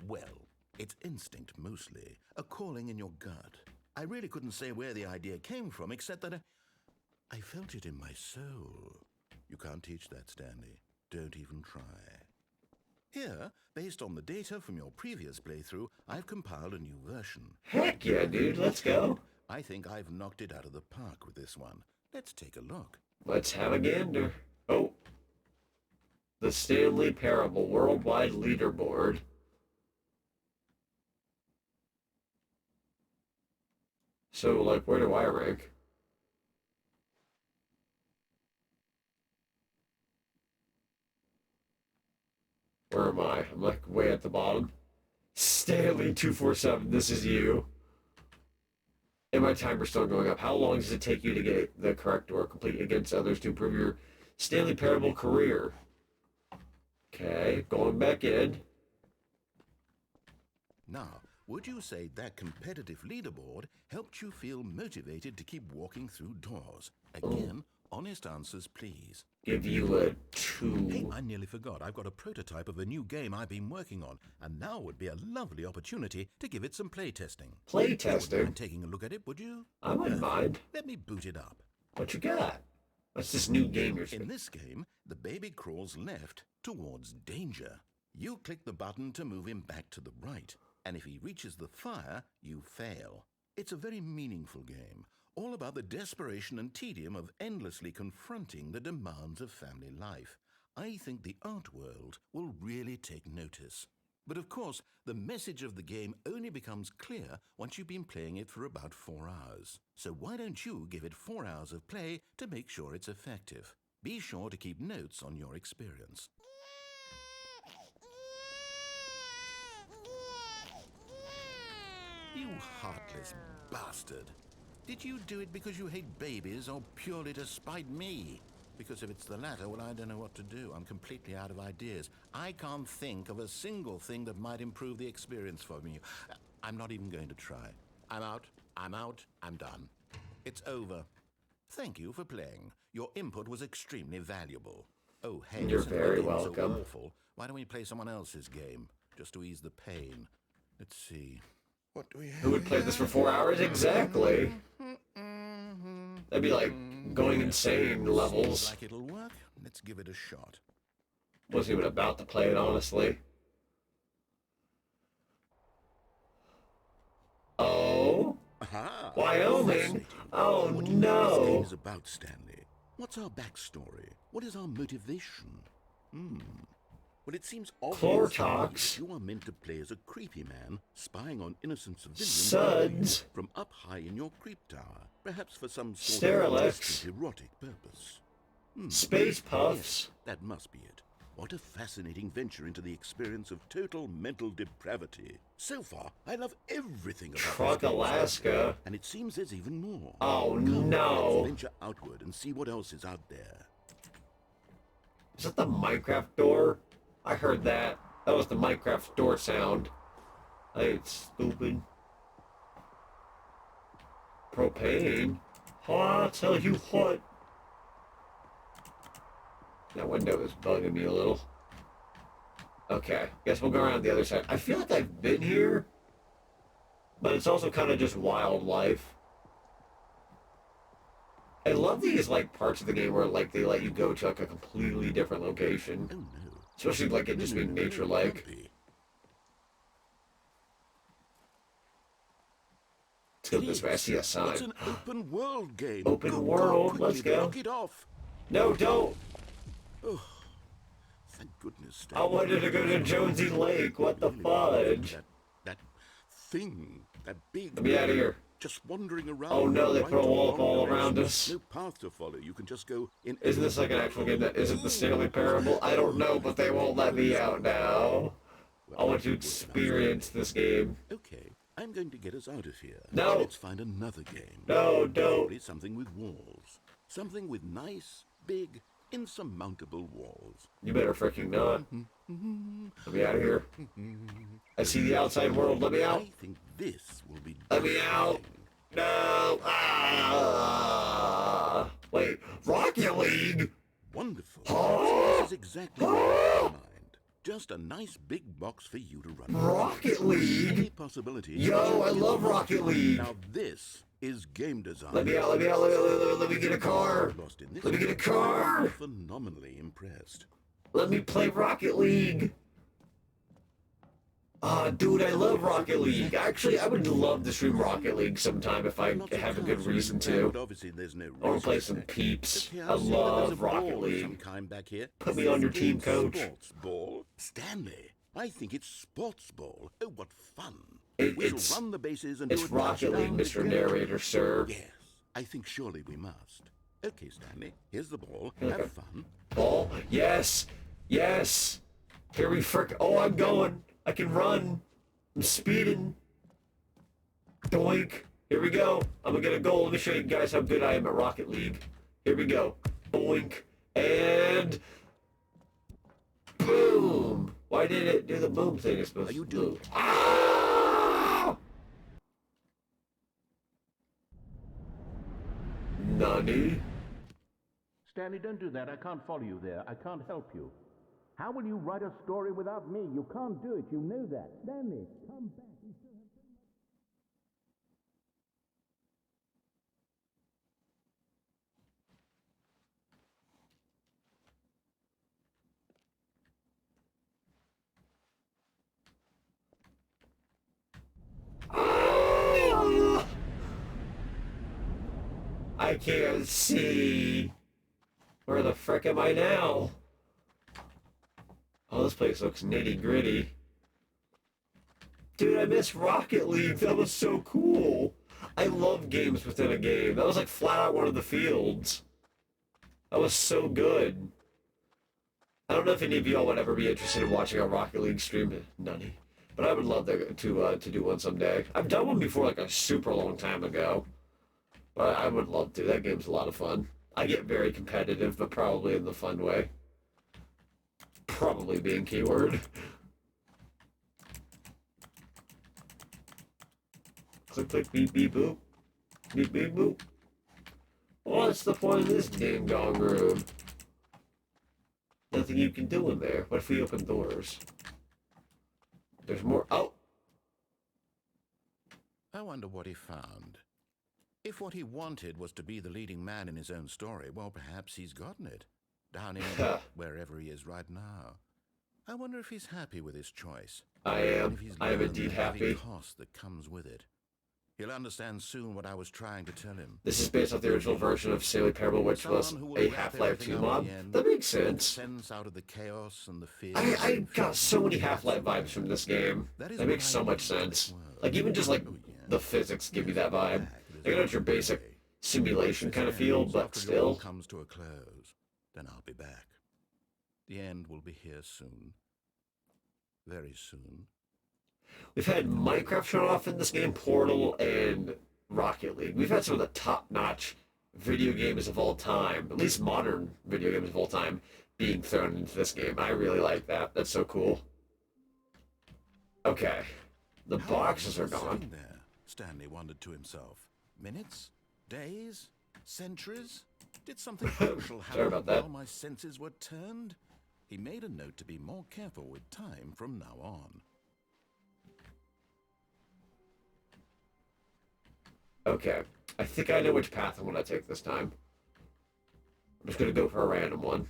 Well, it's instinct mostly, a calling in your gut. I really couldn't say where the idea came from, except that I felt it in my soul. You can't teach that, Stanley. Don't even try. Here, based on the data from your previous playthrough, I've compiled a new version. Heck yeah, dude. Let's go. I think I've knocked it out of the park with this one. Let's take a look. Let's have a gander. Oh. The Stanley Parable Worldwide Leaderboard. So, like, where do I rank? Where am I? I'm like way at the bottom. Stanley 247, this is you. And my timer's still going up. How long does it take you to get the correct or complete against others to improve your Stanley Parable career? Okay, going back in. Now, would you say that competitive leaderboard helped you feel motivated to keep walking through doors? Again, honest answers, please. Give you a 2. Hey, I nearly forgot. I've got a prototype of a new game I've been working on, and now would be a lovely opportunity to give it some playtesting. Playtesting? And taking a look at it, would you? I wouldn't mind. Let me boot it up. What you got? What's this new game you're In speaking? this game, the baby crawls left towards danger. You click the button to move him back to the right, and if he reaches the fire, you fail. It's a very meaningful game, all about the desperation and tedium of endlessly confronting the demands of family life. I think the art world will really take notice. But of course, the message of the game only becomes clear once you've been playing it for about 4 hours. So why don't you give it 4 hours of play to make sure it's effective? Be sure to keep notes on your experience. You heartless bastard. Did you do it because you hate babies or purely to spite me? Because if it's the latter, well, I don't know what to do. I'm completely out of ideas. I can't think of a single thing that might improve the experience for me. I'm not even going to try. I'm out, I'm done. It's over. Thank you for playing. Your input was extremely valuable. Oh, hey, You're since my very game is so welcome. awful, why don't we play someone else's game, just to ease the pain? Let's see. What do we have? Who would play this for 4 hours? Exactly. That'd be like going insane levels. Seems like it'll work. Let's give it a shot. Wasn't even about to play it, honestly. Oh? Aha! Wyoming? Fascinating. Oh What do you think this game no! is about, Stanley? What's our backstory? What is our motivation? Well, it seems obvious to me Chlortox. that you are meant to play as a creepy man spying on innocent civilians Suds. from up high in your creep tower, perhaps for some sort Sterilix. of distant erotic purpose. Space Puffs. Yes, that must be it. What a fascinating venture into the experience of total mental depravity. So far, I love everything about Truck this game, Alaska. and it seems there's even more. Oh Come, no! let's venture outward and see what else is out there. Is that the Minecraft door? I heard that. That was the Minecraft door sound. Hey, it's stupid. Propane? I'll tell you what. That window is bugging me a little. Okay, guess we'll go around the other side. I feel like I've been here, but it's also kind of just wildlife. I love these, like, parts of the game where, like, they let you go to, like, a completely different location. Oh no. Especially, like, it just being nature-like. Let's go this way. I see a sign. It's an open world game. Open world. Quickly, Let's go. knock it off. No, don't. Oh, thank goodness. I wanted to go to Jonesy Lake. What the fudge? That thing. That big. Let me out of here. Just wandering around. Oh no, they right put a wall up all along the around edge. us. No path to follow. You can just go in. Isn't this like an actual game that isn't the Stanley Parable? I don't know, but they won't let me out now. I want to experience this game. Okay, I'm going to get us out of here. No. Let's find another game. No, don't. Probably something with walls. Something with nice, big, insurmountable walls. You better freaking not. Let me out of here. I see the outside world. Let me out. I think this will be. Let me out. No. Ah. Wait. Rocket League. Wonderful. Huh? This is exactly what I had in mind. Just a nice big box for you to run. Rocket League. Any possibility. Yo, I love Rocket League. Now this is game design. Let me out. Let me out. Let me get a car. Lost in this Let me get a car. I'm phenomenally impressed. Let me play Rocket League. Dude, I love Rocket League. Actually, I would love to stream Rocket League sometime if I have a good reason to. Obviously, there's no I want to play some peeps. I love Rocket League. Back here. Put me on your team, coach. Sports ball. Stanley, I think it's sports ball. Oh, what fun. It's We'll run the bases and It's do a Rocket League, touchdown Mr. together. Narrator, sir. Yes, I think surely we must. Okay, Stanley, here's the ball. Okay. Have fun. Ball. Yes. Yes. Here we frick. Oh, I'm going. I can run. I'm speeding. Doink. Here we go. I'm gonna get a goal. Let me show you guys how good I am at Rocket League. Here we go. Boink. And boom. Why did it do the boom thing? It's supposed to do. Ah! Nani? Stanley, don't do that. I can't follow you there. I can't help you. How will you write a story without me? You can't do it. You know that. Stanley, come back. You still have so Ah! I can't see. Where the frick am I now? Oh, this place looks nitty gritty. Dude, I miss Rocket League. That was so cool. I love games within a game. That was like flat out one of the fields. That was so good. I don't know if any of y'all would ever be interested in watching a Rocket League stream. None. But I would love to do one someday. I've done one before, like a super long time ago. But I would love to. That game's a lot of fun. I get very competitive, but probably in the fun way. Probably being keyword. Click, click, beep, beep, boop. Beep, beep, boop. What's the point of this ding dong room? Nothing you can do in there. What if we open doors? There's more. Oh! I wonder what he found. If what he wanted was to be the leading man in his own story, well, perhaps he's gotten it. Down in wherever he is right now. I wonder if he's happy with his choice. I am. If he's I am learned indeed the heavy happy. cost that comes with it. He'll understand soon what I was trying to tell him. This is based off the original version of Stanley Parable, which was Someone who will a wrap Half-Life everything 2 up mod. in the end, That makes with sense. sense out of the chaos and the fear. I got so many Half-Life vibes from this game. That is That makes what so I much need in this sense. world. Like, even just like Oh, yeah. the physics give me that vibe. Back, it is I know it's your only basic way. simulation kind of feel, Ends but after it all still. comes to a close, then I'll be back. The end will be here soon. Very soon. We've had Minecraft shown off in this game, Portal, and Rocket League. We've had some of the top-notch video games of all time, at least modern video games of all time, being thrown into this game. I really like that. That's so cool. Okay. The How long boxes are was he gone. sitting there? Stanley wondered to himself. Minutes? Days? Centuries? Did something crucial happen about that. while my senses were turned? He made a note to be more careful with time from now on. Okay. I think I know which path I want to take this time. I'm just going to go for a random one.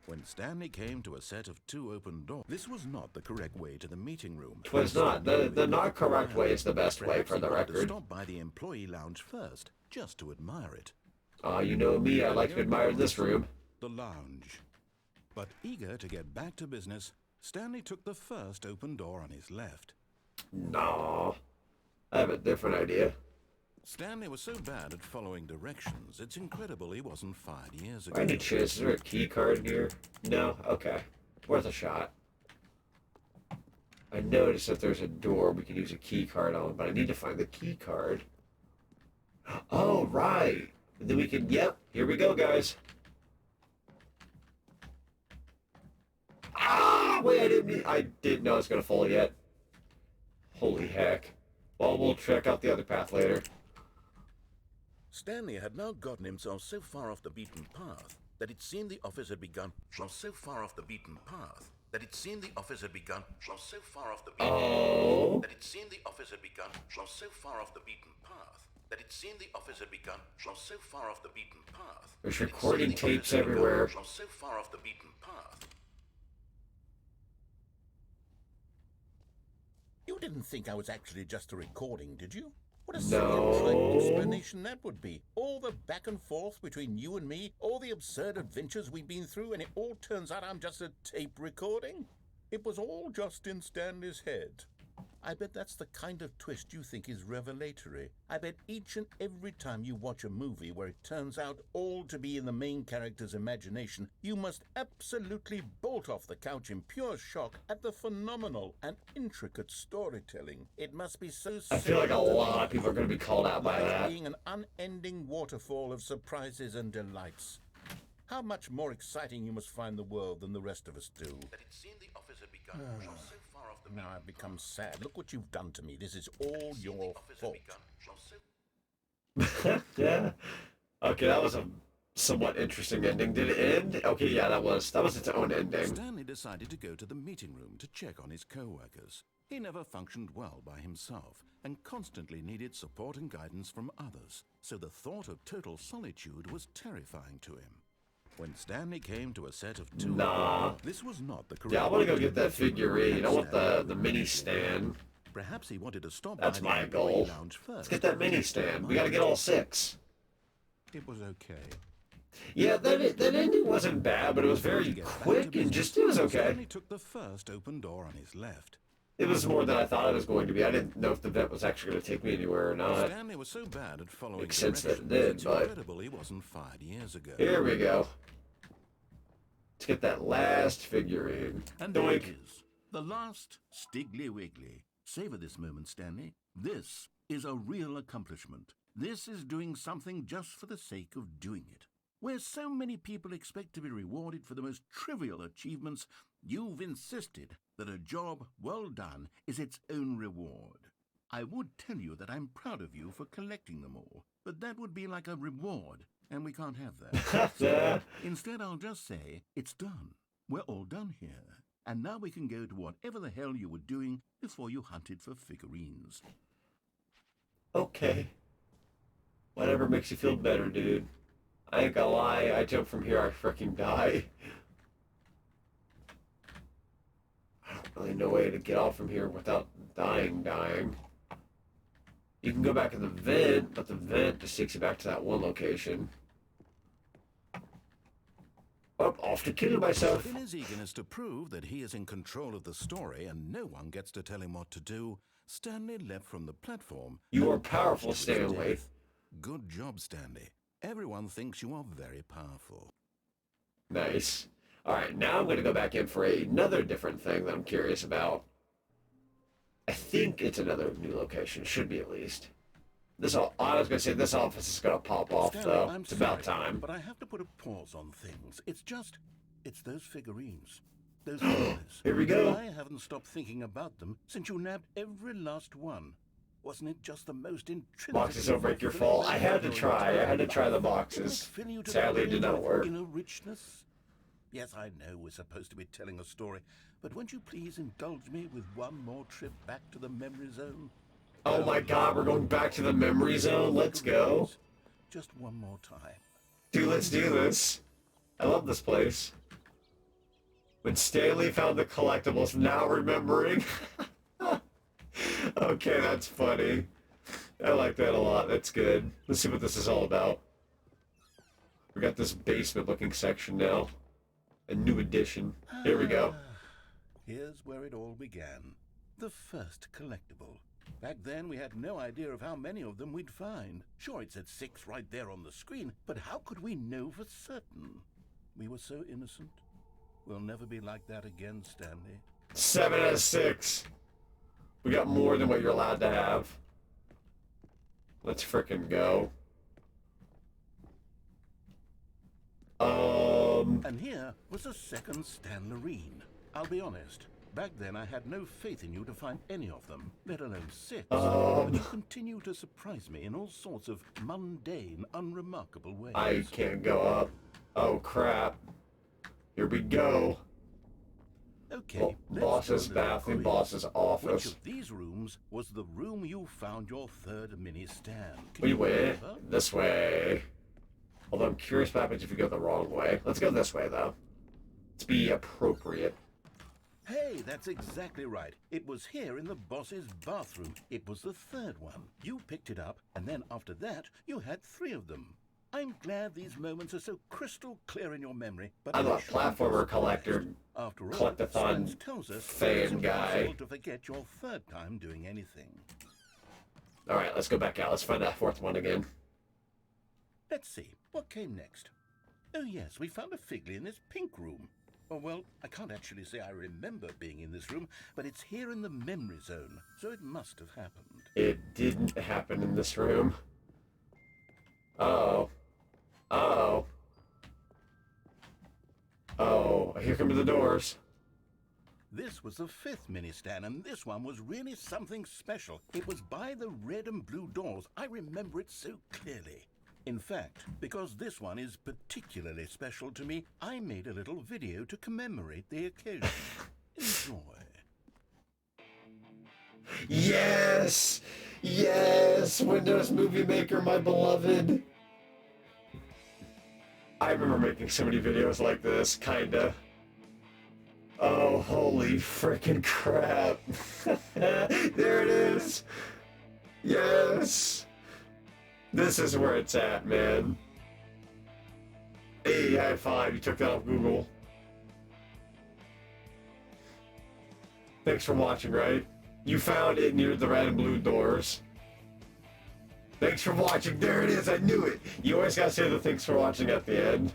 When Stanley came to a set of 2 open doors, this was not the correct way to the meeting room. Well, it's not. The not correct way is the best way, for the Perhaps he wanted to record. stop by the employee lounge first, just to admire it. You know me, I like to admire this room. The lounge. But eager to get back to business, Stanley took the first open door on his left. No, I have a different idea. Stanley was so bad at following directions, it's incredible he wasn't fired years ago. By any chance, is there a key card here? No? Okay. Worth a shot. I noticed that there's a door we can use a key card on, but I need to find the key card. Oh, right. And then we can, yep, here we go, guys. Ah, wait, I didn't know I was going to fall yet. Holy heck. Well, we'll check out the other path later. Stanley had now gotten himself so far off the beaten path that it seemed the office had begun. So far off the beaten path that it seemed the office had begun. So far off the beaten path that it seemed the office had begun. So far off the beaten path that it seemed the office had begun. So far off the beaten path. There's recording tapes everywhere. So far off the beaten path. You didn't think I was actually just a recording, did you? What a silly explanation that would be. All the back and forth between you and me, all the absurd adventures we've been through, and it all turns out I'm just a tape recording? It was all just in Stanley's head. I bet that's the kind of twist you think is revelatory. I bet each and every time you watch a movie where it turns out all to be in the main character's imagination, you must absolutely bolt off the couch in pure shock at the phenomenal and intricate storytelling. It must be so I feel like a lot of people are going to be called out by that. Being an unending waterfall of surprises and delights. How much more exciting you must find the world than the rest of us do. That it seemed the office had begun. Now I've become sad. Look what you've done to me. This is all your fault. Yeah. Okay, that was a somewhat interesting ending. Did it end? Okay, yeah, that was its own ending. Stanley decided to go to the meeting room to check on his co-workers. He never functioned well by himself and constantly needed support and guidance from others, so the thought of total solitude was terrifying to him. When Stanley came to a set of 2, this was not the correct. Yeah, I want to go get that figurine. I want the mini stand. Perhaps he wanted to stop That's by my the employee goal. lounge first. Let's get that mini stand. We got to get all 6. It was okay. Yeah, that ending wasn't bad, but it was very quick and just, it was okay. Stanley took the first open door on his left. It was more than I thought it was going to be. I didn't know if the vet was actually going to take me anywhere or not. Stanley was so bad at following Makes sense that it directions, did, it's but incredible he wasn't fired years ago. here we go. Let's get that last figurine. And there it is. The last Stiggly Wiggly. Savor this moment, Stanley. This is a real accomplishment. This is doing something just for the sake of doing it. Where so many people expect to be rewarded for the most trivial achievements, you've insisted that a job well done is its own reward. I would tell you that I'm proud of you for collecting them all, but that would be like a reward, and we can't have that. So, instead, I'll just say, it's done. We're all done here. And now we can go to whatever the hell you were doing before you hunted for figurines. Okay. Whatever makes you feel better, dude. I ain't gonna lie, I jump from here, I freaking die. I don't really know a way to get off from here without dying. You can go back in the vent, but the vent just takes you back to that one location. Oh, off to kill myself. In his eagerness to prove that he is in control of the story and no one gets to tell him what to do, Stanley leapt from the platform. You are powerful, Stanley. Good job, Stanley. Everyone thinks you are very powerful. Nice. Alright, now I'm going to go back in for another different thing that I'm curious about. I think it's another new location. Should be at least. I was going to say this office is going to pop off, Stanley, though. I'm It's about sorry, time. But I have to put a pause on things. It's those figurines. Those figures. Here we go. I haven't stopped thinking about them since you nabbed every last one. Wasn't it just the most intrinsic... Boxes don't break your fall. I had to try the boxes. Sadly, it did not work. Inner richness? Yes, I know we're supposed to be telling a story, but won't you please indulge me with one more trip back to the memory zone? Oh my god, we're going back to the memory zone? Let's go. Just one more time. Dude, let's do this. I love this place. When Stanley found the collectibles, now remembering. Okay, that's funny. I like that a lot. That's good. Let's see what this is all about. We got this basement-looking section now. A new addition. Here we go. Here's where it all began. The first collectible. Back then, we had no idea of how many of them we'd find. Sure, it said 6 right there on the screen, but how could we know for certain? We were so innocent. We'll never be like that again, Stanley. 7 out of 6. We got more than what you're allowed to have. Let's frickin' go. And here was a second Stanlerine. I'll be honest. Back then, I had no faith in you to find any of them, let alone 6. But you continue to surprise me in all sorts of mundane, unremarkable ways. I can't go up. Oh, crap. Here we go. Okay, boss's bathroom, boss's office. Which of these rooms was the room you found your third mini stand? We went this way. Although I'm curious what happens if you go the wrong way. Let's go this way, though. Let's be appropriate. Hey, that's exactly right. It was here in the boss's bathroom. It was the third one. You picked it up, and then after that, you had 3 of them. I'm glad these moments are so crystal clear in your memory, but I'm a platformer collector, after all, collectathon science tells us fan it's guy. impossible to forget your third time doing anything. Alright, let's go back out. Let's find that 4th one again. Let's see, what came next? Oh yes, we found a Figley in this pink room. Oh well, I can't actually say I remember being in this room, but it's here in the memory zone, so it must have happened. It didn't happen in this room. Uh-oh. Uh-oh. Oh, here come the doors. This was the 5th mini stand, and this one was really something special. It was by the red and blue doors. I remember it so clearly. In fact, because this one is particularly special to me, I made a little video to commemorate the occasion. Enjoy. Yes! Yes! Windows Movie Maker, my beloved! I remember making so many videos like this, kinda. Oh, holy frickin' crap. There it is! Yes! This is where it's at, man. Hey, high five, you took that off Google. Thanks for watching, right? You found it near the red and blue doors. Thanks for watching. There it is. I knew it. You always gotta say the thanks for watching at the end.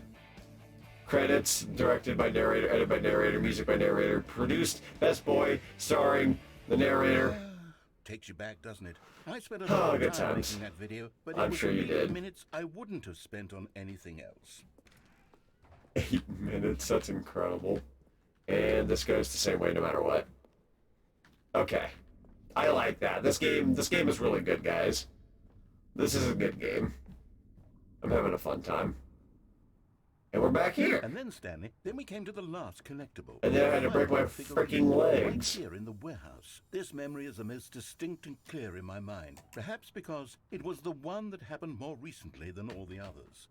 Credits, directed by narrator, edited by narrator, music by narrator, produced Best Boy, starring the narrator. Takes you back, doesn't it? I spent a lot of time making that video, but I'm sure you did. 8 minutes I wouldn't have spent on anything else. 8 minutes. That's incredible. And this goes the same way no matter what. Okay. I like that. This game is really good, guys. This is a good game. I'm having a fun time. And we're back here. And then, Stanley, then we came to the last collectible. And then I had to break my freaking legs. Right here in the warehouse. This memory is the most distinct and clear in my mind. Perhaps because it was the one that happened more recently than all the others.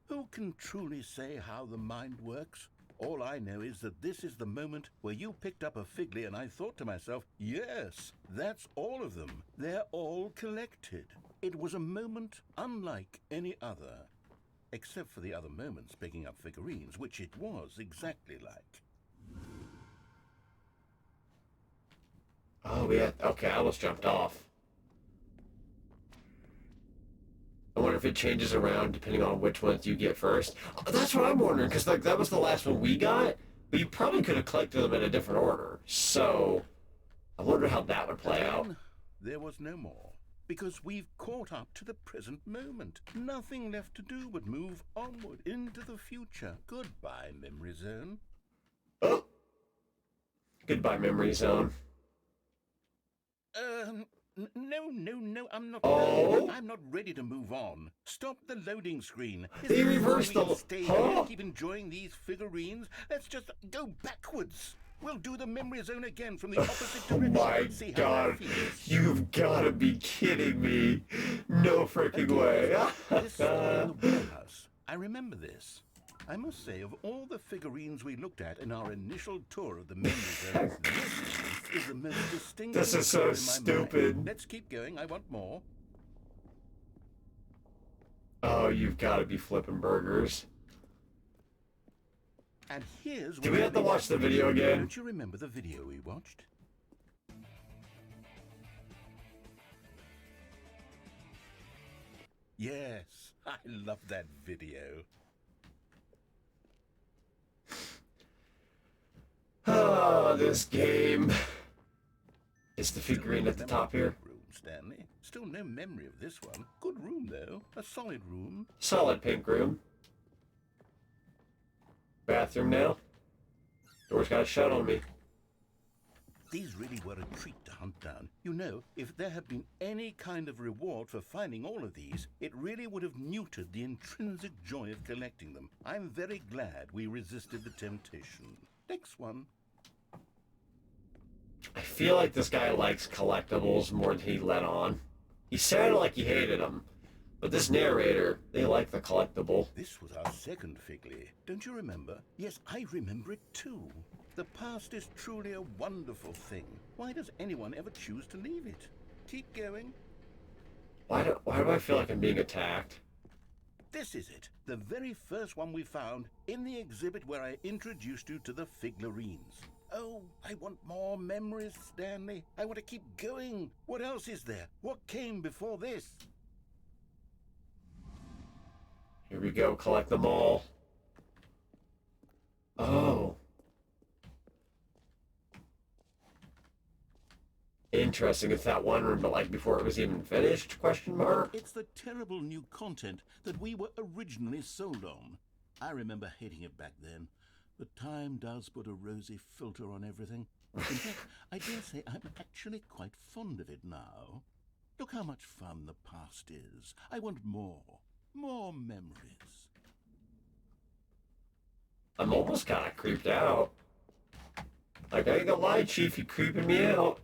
Who can truly say how the mind works? All I know is that this is the moment where you picked up a Figley and I thought to myself, yes, that's all of them. They're all collected. It was a moment unlike any other. Except for the other moments picking up figurines, which it was exactly like. Oh, yeah. Okay, I almost jumped off. I wonder if it changes around depending on which ones you get first. Oh, that's what I'm wondering, because like that was the last one we got, but you probably could have collected them in a different order. So, I wonder how that would play out. There was no more. Because we've caught up to the present moment. Nothing left to do but move onward into the future. Goodbye, Memory Zone. Oh, Goodbye, memory zone. No, I'm not. Oh? I'm not ready to move on. Stop the loading screen. They reversed the. Stay Huh? here, keep enjoying these figurines. Let's just go backwards. We'll do the memory zone again from the opposite Oh direction. my See how god. that feels. You've gotta be kidding me. No freaking way. This story in the warehouse. I remember this. I must say, of all the figurines we looked at in our initial tour of the memory zone, this is the most distinguished. This is so stupid. Let's keep going. I want more. Oh, you've gotta be flipping burgers. And here's. Do we have to watch the video again? Don't you remember the video we watched? Yes, I love that video. Ah, this game. It's the figurine at the top here. Room, Stanley. Still no memory of this one. Good room, though. A solid room. Solid pink room. Bathroom now. Door's got a shut on me. These really were a treat to hunt down. You know, if there had been any kind of reward for finding all of these, it really would have neutered the intrinsic joy of collecting them. I'm very glad we resisted the temptation. Next one. I feel like this guy likes collectibles more than he let on. He sounded like he hated them. But this narrator, they like the collectible. This was our second Figley. Don't you remember? Yes, I remember it too. The past is truly a wonderful thing. Why does anyone ever choose to leave it? Keep going. Why do I feel like I'm being attacked? This is it. The very first one we found in the exhibit where I introduced you to the figurines. Oh, I want more memories, Stanley. I want to keep going. What else is there? What came before this? Here we go, collect them all. Oh. Interesting, it's that one room, but like before it was even finished, question mark? It's the terrible new content that we were originally sold on. I remember hating it back then, but time does put a rosy filter on everything. In fact, I dare say I'm actually quite fond of it now. Look how much fun the past is. I want more. More memories. I'm almost kind of creeped out. Like, I ain't gonna lie, Chief, you creeping me out.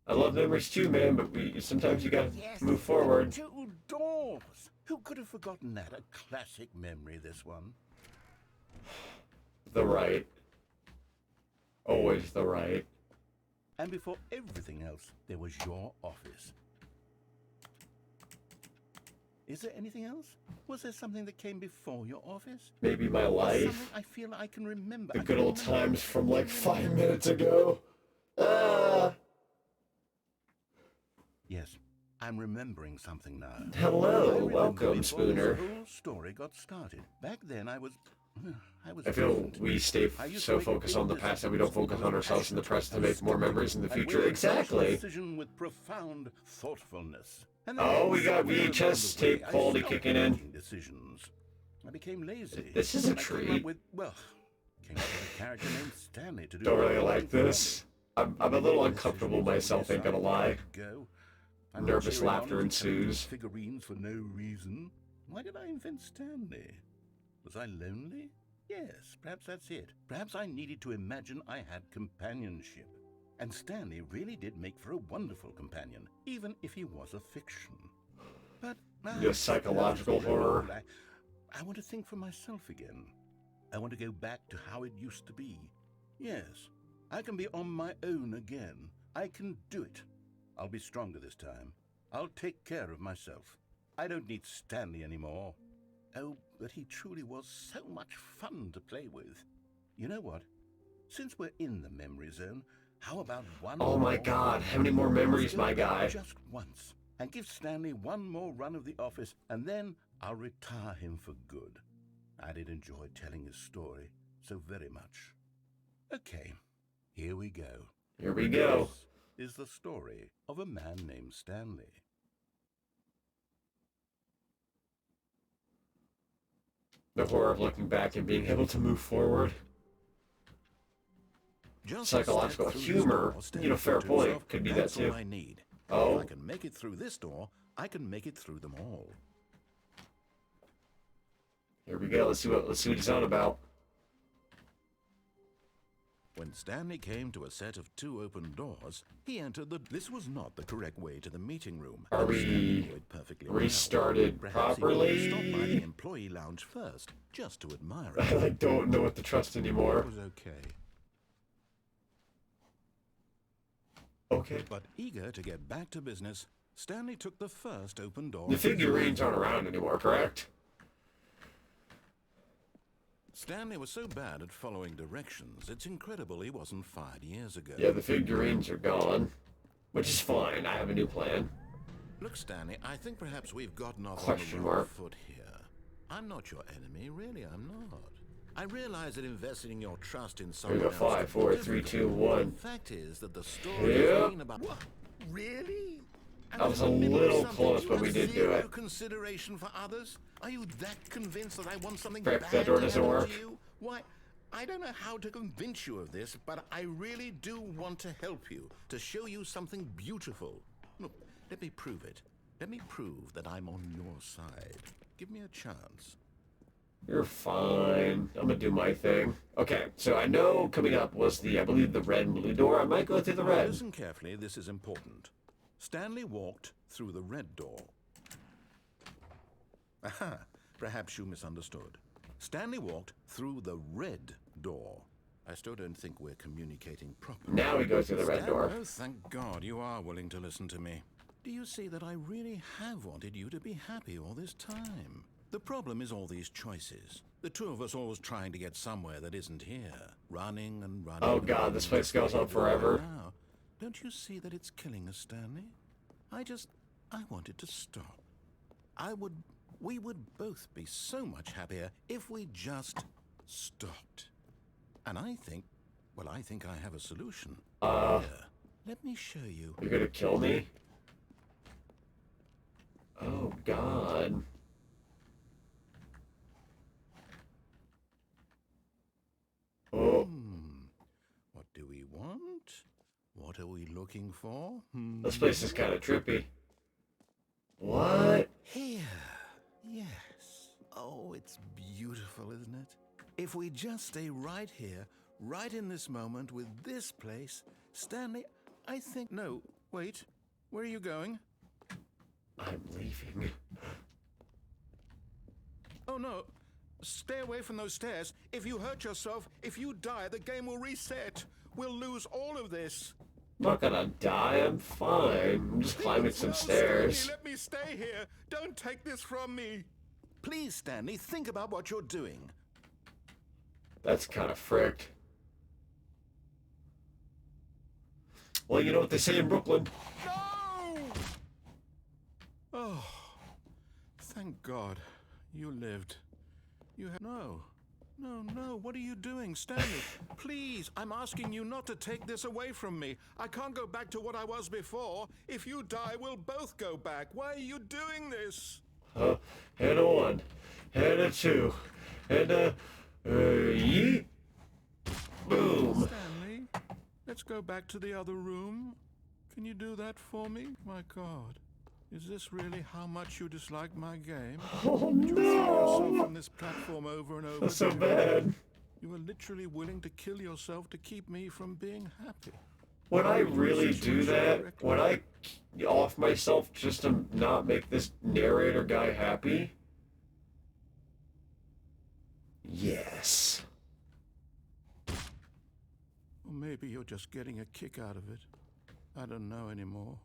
I love memories too, man, but sometimes you gotta move forward. 2 doors! Who could have forgotten that? A classic memory, this one. The right. Always the right. And before everything else, there was your office. Is there anything else? Was there something that came before your office? Maybe my life. Something I feel I can remember. The good old times from like 5 minutes ago. Ah! Yes, I'm remembering something now. Hello, welcome, Spooner. The whole story got started. Back then, I was I feel different. we stay so focused on the past that we don't focus on ourselves in the present to make more memories in the future. Exactly. Decision with profound thoughtfulness. Oh, we got VHS tape quality kicking in. Decisions. I became lazy. This is a treat. Came up with a character named Stanley to do. Don't really like this. I'm a little uncomfortable myself, ain't gonna lie. Nervous laughter ensues. Figurines for no reason. Why did I invent Stanley? Was I lonely? Yes, perhaps that's it. Perhaps I needed to imagine I had companionship. And Stanley really did make for a wonderful companion, even if he was a fiction. But Yes, psychological horror. I want to think for myself again. I want to go back to how it used to be. Yes, I can be on my own again. I can do it. I'll be stronger this time. I'll take care of myself. I don't need Stanley anymore. Oh, but he truly was so much fun to play with. You know what? Since we're in the memory zone, how about one Oh my more? god, how many more memories, my guy? Just once. And give Stanley one more run of the office, and then I'll retire him for good. I did enjoy telling his story so very much. Okay, here we go. Here we go. This is the story of a man named Stanley. The horror of looking back and being able to move forward. Just Psychological step through this humor, door, Stanley you know, fair thought to point. himself, Could be "That's that too." all I need. Oh. If I can make it through this door, I can make it through them all." Here we go. Let's see what he's on about. When Stanley came to a set of 2 open doors, he entered the... This was not the correct way to the meeting room. Are we Stanley knew it perfectly well. restarted Perhaps properly? he could stop by the employee lounge first, just to admire it. I don't know what to trust anymore. It was okay. Okay. But eager to get back to business, Stanley took the first open door. The figurines aren't around anymore, correct? Stanley was so bad at following directions, it's incredible he wasn't fired years ago. Yeah, the figurines are gone. Which is fine. I have a new plan. Look, Stanley, I think perhaps we've gotten off on Question the wrong mark. foot here. I'm not your enemy, really, I'm not. I realize that investing your trust in Here someone we go. else 5, 4, can be 3, difficult. 2, 1. The fact is that the story Yep. has been about... What? Really? That was a little close, but we did do zero it. consideration for others? Are you that convinced that I want something Frick, bad that door to doesn't happen work. to you? Why, I don't know how to convince you of this, but I really do want to help you, to show you something beautiful. Look, let me prove it. Let me prove that I'm on your side. Give me a chance. You're fine. I'm gonna do my thing. Okay, so I know coming up was I believe the red and blue door. I might go through the red. Listen carefully, this is important. Stanley walked through the red door. Aha, perhaps you misunderstood. Stanley walked through the red door. I still don't think we're communicating properly. Now we go through the red door. Oh, thank God you are willing to listen to me. Do you see that I really have wanted you to be happy all this time? The problem is all these choices. The two of us always trying to get somewhere that isn't here. Running and running. Oh and God, running this place and goes on running. forever. Now, don't you see that it's killing us, Stanley? I wanted to stop. We would both be so much happier if we just stopped. And I think I have a solution. Here, let me show you. You're gonna kill me? Oh God. Oh, What do we want? What are we looking for? this place is kind of trippy. What? Here. Yes. Oh, it's beautiful, isn't it? If we just stay right here, right in this moment with this place, Stanley, I think... No, wait. Where are you going? I'm leaving. Oh, no. Stay away from those stairs. If you hurt yourself, if you die, the game will reset. We'll lose all of this. I'm not gonna die. I'm fine. I'm just climbing some No, stairs. Stanley, let me stay here. Don't take this from me. Please, Stanley, think about what you're doing. That's kind of fricked. Well, you know what they say in Brooklyn. No! Oh, thank God. You lived. You have... No. No, what are you doing, Stanley? Please, I'm asking you not to take this away from me. I can't go back to what I was before. If you die, we'll both go back. Why are you doing this? Head on. Head a two. Head yeet. Boom. Stanley, let's go back to the other room. Can you do that for me? My God. Is this really how much you dislike my game? Oh You throw yourself no. from this platform over and over That's so again. bad. You are literally willing to kill yourself to keep me from being happy. When I really do that, when I off myself just to not make this narrator guy happy, yes. Or maybe you're just getting a kick out of it. I don't know anymore.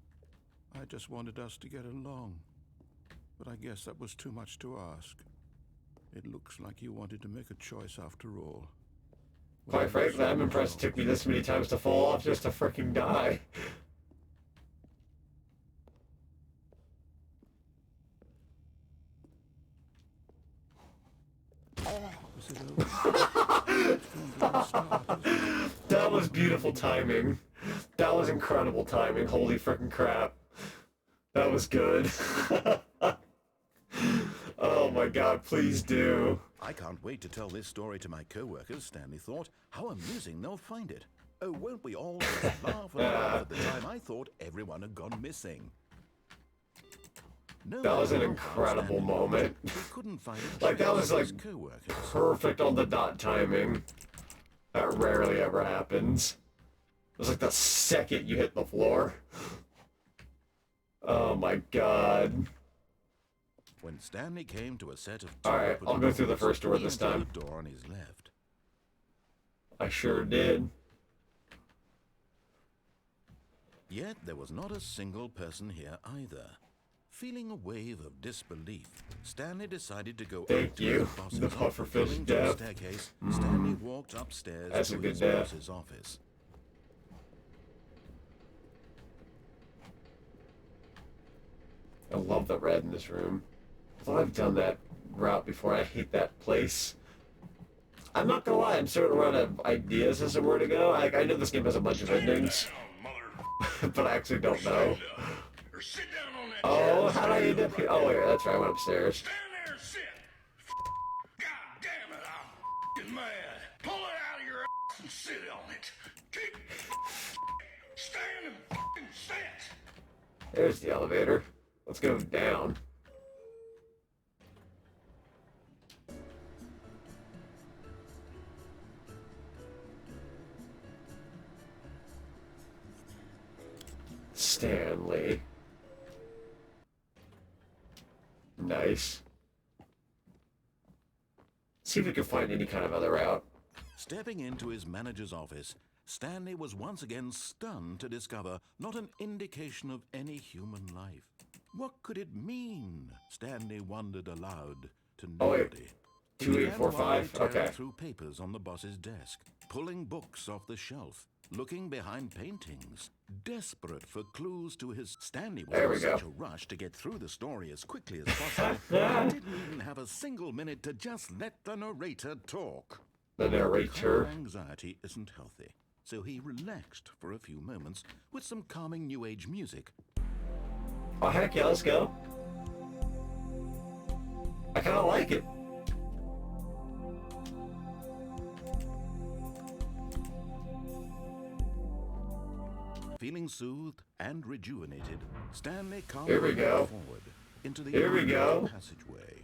I just wanted us to get along. But I guess that was too much to ask. It looks like you wanted to make a choice after all. Quite frankly, I'm impressed it took me this many times to fall off just to freaking die. Was it over? That was beautiful timing. That was incredible timing. Holy freaking crap. That was good. Oh my God, please do. I can't wait to tell this story to my co-workers, Stanley thought. How amusing they'll find it. Oh, won't we all just laugh and laugh at the time I thought everyone had gone missing? No, That was an matter how incredible Stanley moment. looked, he couldn't find a Like, that trace was, of his like, co-workers. perfect on the dot timing. That rarely ever happens. It was like the second you hit the floor. Oh my god. When Stanley came to a set of Alright, I'll go through the first door he this entered time. the door on his left. I sure did. Yet there was not a single person here either. Feeling a wave of disbelief, Stanley decided to go Thank up to you, his boss's the office. pufferfish Going to the death. staircase, Stanley walked upstairs That's a to good his death. boss's office. I love the red in this room. I thought I've done that route before. I hate that place. I'm not gonna lie, I'm starting to run out of ideas as to where to go. I know this game has a bunch of endings, but I actually don't know. Or sit down on that Oh, how did I end up here? Oh, yeah, that's right, I went upstairs. Stand there and sit. God damn it, I'm f***ing mad. Pull it out of your ass and sit on it. Keep stand and f***ing sit. There's the elevator. Let's go down. Stanley. Nice. See if we can find any kind of other route. Stepping into his manager's office, Stanley was once again stunned to discover not an indication of any human life. What could it mean? Stanley wondered aloud to Oh, wait. nobody. He 2845? began tearing Okay. through papers on the boss's desk, pulling books off the shelf, looking behind paintings, desperate for clues to his... Stanley was There we in go. such a rush to get through the story as quickly as possible, he didn't even have a single minute to just let the narrator talk. The narrator. Cold anxiety isn't healthy, so he relaxed for a few moments with some calming new age music. Oh, heck yeah, let's go. I kind of like it. Feeling soothed and rejuvenated, Stanley calmly Here we go. moved forward into the Here we go. passageway.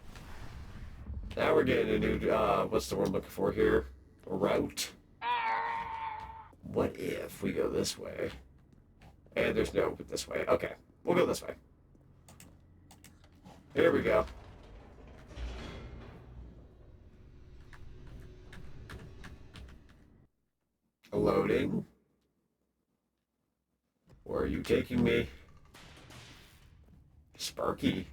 Now we're getting a new, what's the word I'm looking for here? A route. What if we go this way? And there's no this way. Okay, we'll go this way. Here we go. Loading. Where are you taking me? Sparky.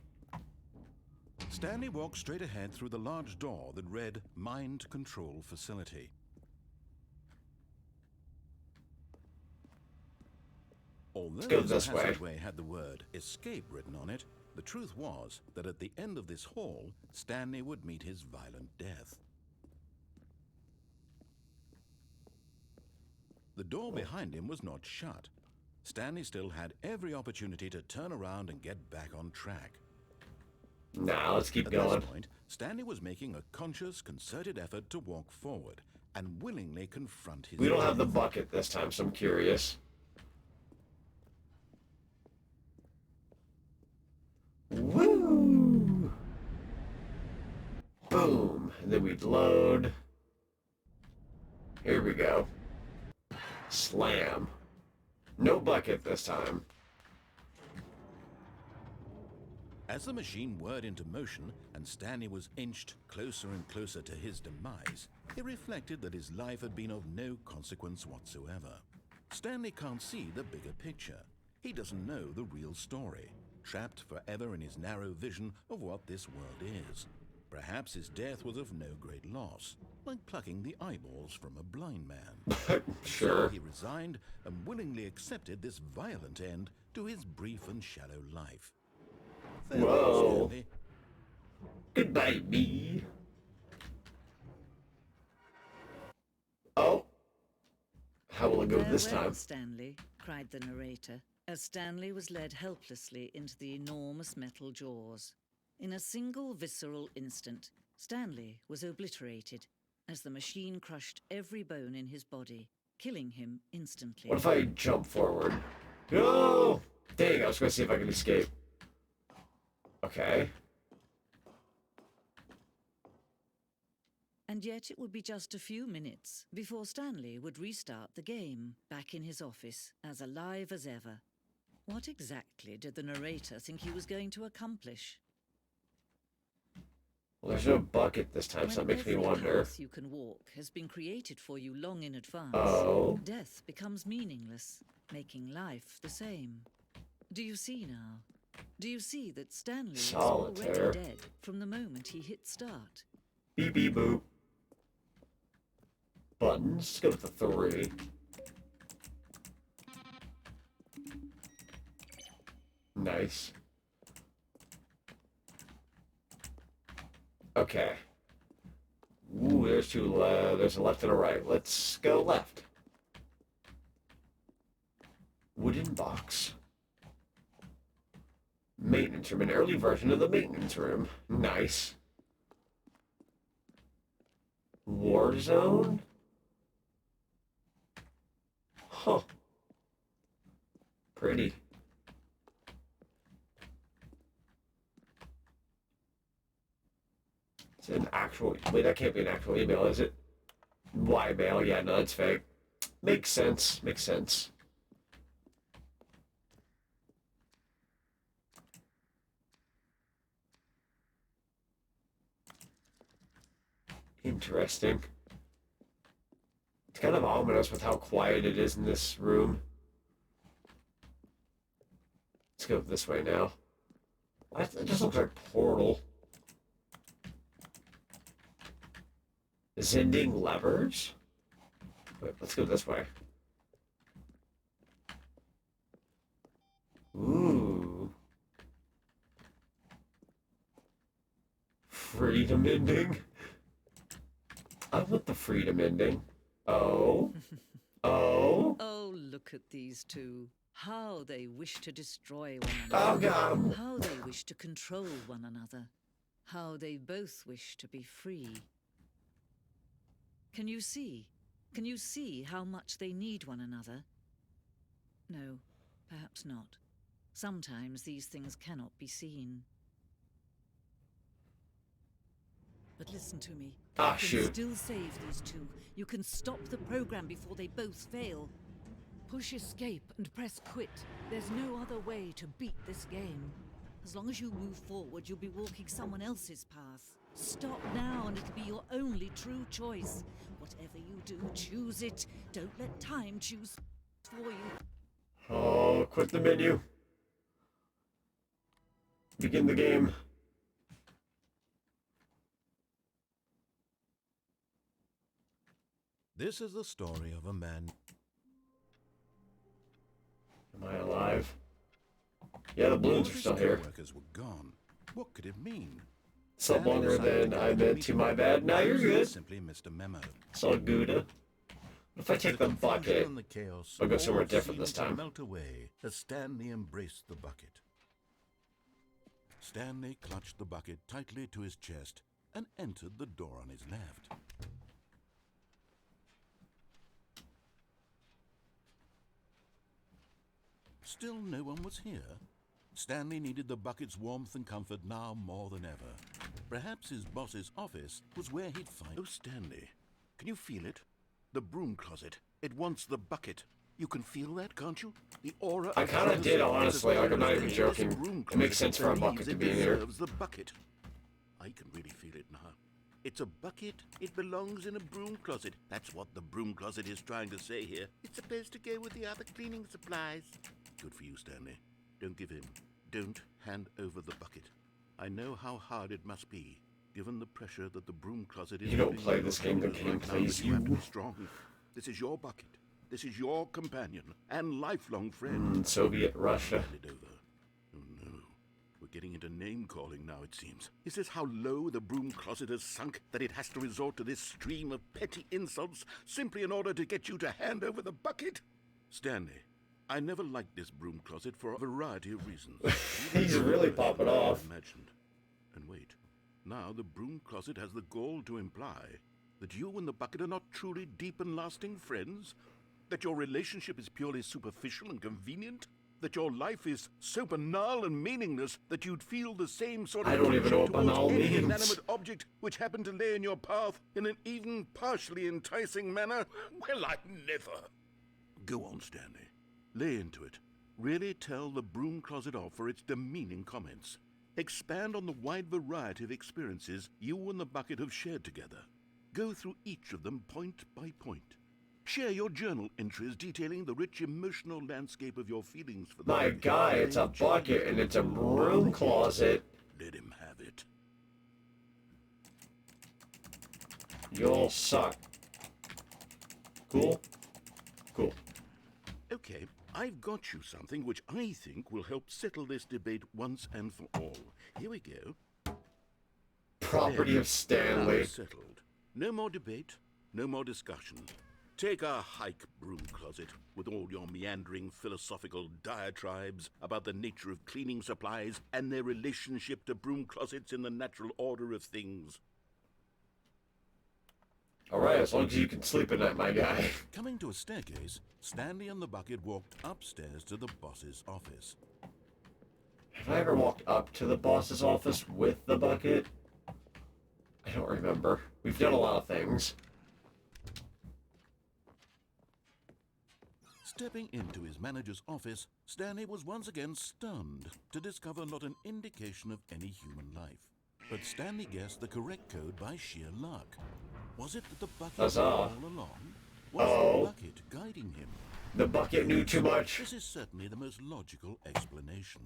Stanley walked straight ahead through the large door that read Mind Control Facility. Although go the this way. passageway had the word escape written on it, the truth was that at the end of this hall, Stanley would meet his violent death. The door behind him was not shut. Stanley still had every opportunity to turn around and get back on track. Now let's keep At going. this point, Stanley was making a conscious, concerted effort to walk forward and willingly confront his We don't have the death. bucket this time, so I'm curious. Woo! Boom. And then we'd load. Here we go. Slam. No bucket this time. As the machine whirred into motion and Stanley was inched closer and closer to his demise, he reflected that his life had been of no consequence whatsoever. Stanley can't see the bigger picture. He doesn't know the real story, trapped forever in his narrow vision of what this world is. Perhaps his death was of no great loss, like plucking the eyeballs from a blind man. So Sure. he resigned and willingly accepted this violent end to his brief and shallow life. Farewell, Whoa. Stanley. Goodbye, me. Oh. How will it go this Farewell, time? Stanley, cried the narrator, as Stanley was led helplessly into the enormous metal jaws. In a single visceral instant, Stanley was obliterated as the machine crushed every bone in his body, killing him instantly. What if I jump forward? No! Dang, I was gonna see if I can escape. Okay. And yet it would be just a few minutes before Stanley would restart the game, back in his office, as alive as ever. What exactly did the narrator think he was going to accomplish? Well, there's no bucket this time, so that makes me wonder. Path you can walk has been created for you long in advance. Oh. Death becomes meaningless, making life the same. Do you see now? Do you see that Stanley is Solitaire. already dead from the moment he hit start? Beep beep boop. Buttons. Let's go with the 3. Nice. Okay. Ooh, there's two. There's a left and a right. Let's go left. Wooden box. Maintenance room. An early version of the maintenance room. Nice. War zone. Huh. Pretty. It's an actual... Wait, that can't be an actual email, is it? Why mail? Yeah, no, it's fake. Makes sense. Makes sense. Interesting. It's kind of ominous with how quiet it is in this room. Let's go this way now. It just looks like Portal. Zending levers? Wait, let's go this way. Ooh. Freedom ending? I want the freedom ending. Oh. Oh. Oh, look at these two. How they wish to destroy one another. Oh, God. How they wish to control one another. How they both wish to be free. Can you see? Can you see how much they need one another? No, perhaps not. Sometimes these things cannot be seen. But listen to me. Ah, you can shoot. still save these two. You can stop the program before they both fail. Push escape and press quit. There's no other way to beat this game. As long as you move forward, you'll be walking someone else's path. Stop now and it'll be your only true choice. Whatever you do, choose it. Don't let time choose for you. Oh, quit the menu. Begin the game. This is the story of a man. Am I alive? Yeah, the balloons are still here. Workers were gone. What could it mean? Some longer than I meant to, my bad. Now you're good. Simply missed a memo. So Gouda. If I take the bucket, And the chaos I'll go somewhere all different this seemed to time. melt away as Stanley embraced the bucket. Stanley clutched the bucket tightly to his chest and entered the door on his left. Still no one was here. Stanley needed the bucket's warmth and comfort now more than ever. Perhaps his boss's office was where he'd find... Oh, Stanley, can you feel it? The broom closet. It wants the bucket. You can feel that, can't you? The aura... I kind of did, honestly. Like, I'm not even joking. It makes sense for a bucket to be in here. The bucket. I can really feel it now. It's a bucket. It belongs in a broom closet. That's what the broom closet is trying to say here. It's supposed to go with the other cleaning supplies. Good for you, Stanley. Don't give in. Don't hand over the bucket. I know how hard it must be, given the pressure that the broom closet is... You don't play this game, the game plays You have to you. be strong. This is your bucket. This is your companion and lifelong friend. Soviet Russia. Hand it over. Oh no. We're getting into name-calling now, it seems. Is this how low the broom closet has sunk, that it has to resort to this stream of petty insults simply in order to get you to hand over the bucket? Stanley, I never liked this broom closet for a variety of reasons. He's really popping off. Imagined. And wait, now the broom closet has the gall to imply that you and the bucket are not truly deep and lasting friends. That your relationship is purely superficial and convenient? That your life is so banal and meaningless that you'd feel the same sort of I don't even know what towards banal any means. inanimate object which happened to lay in your path in an even partially enticing manner? Well, I'd never. Go on, Stanley. Lay into it. Really tell the broom closet off for its demeaning comments. Expand on the wide variety of experiences you and the bucket have shared together. Go through each of them point by point. Share your journal entries detailing the rich emotional landscape of your feelings for the My guy, it's a bucket and it's a broom closet. Let him have it. You'll suck. Cool? Cool. Okay, I've got you something which I think will help settle this debate once and for all. Here we go. Property of Stanley. Now settled. No more debate, no more discussion. Take a hike, broom closet, with all your meandering philosophical diatribes about the nature of cleaning supplies and their relationship to broom closets in the natural order of things. Alright, as long as you can sleep at night, my guy. Coming to a staircase, Stanley and the bucket walked upstairs to the boss's office. Have I ever walked up to the boss's office with the bucket? I don't remember. We've done a lot of things. Stepping into his manager's office, Stanley was once again stunned to discover not an indication of any human life. But Stanley guessed the correct code by sheer luck. Was it that the bucket Huzzah. knew all along? Was the bucket guiding him? The bucket knew too much. This is certainly the most logical explanation.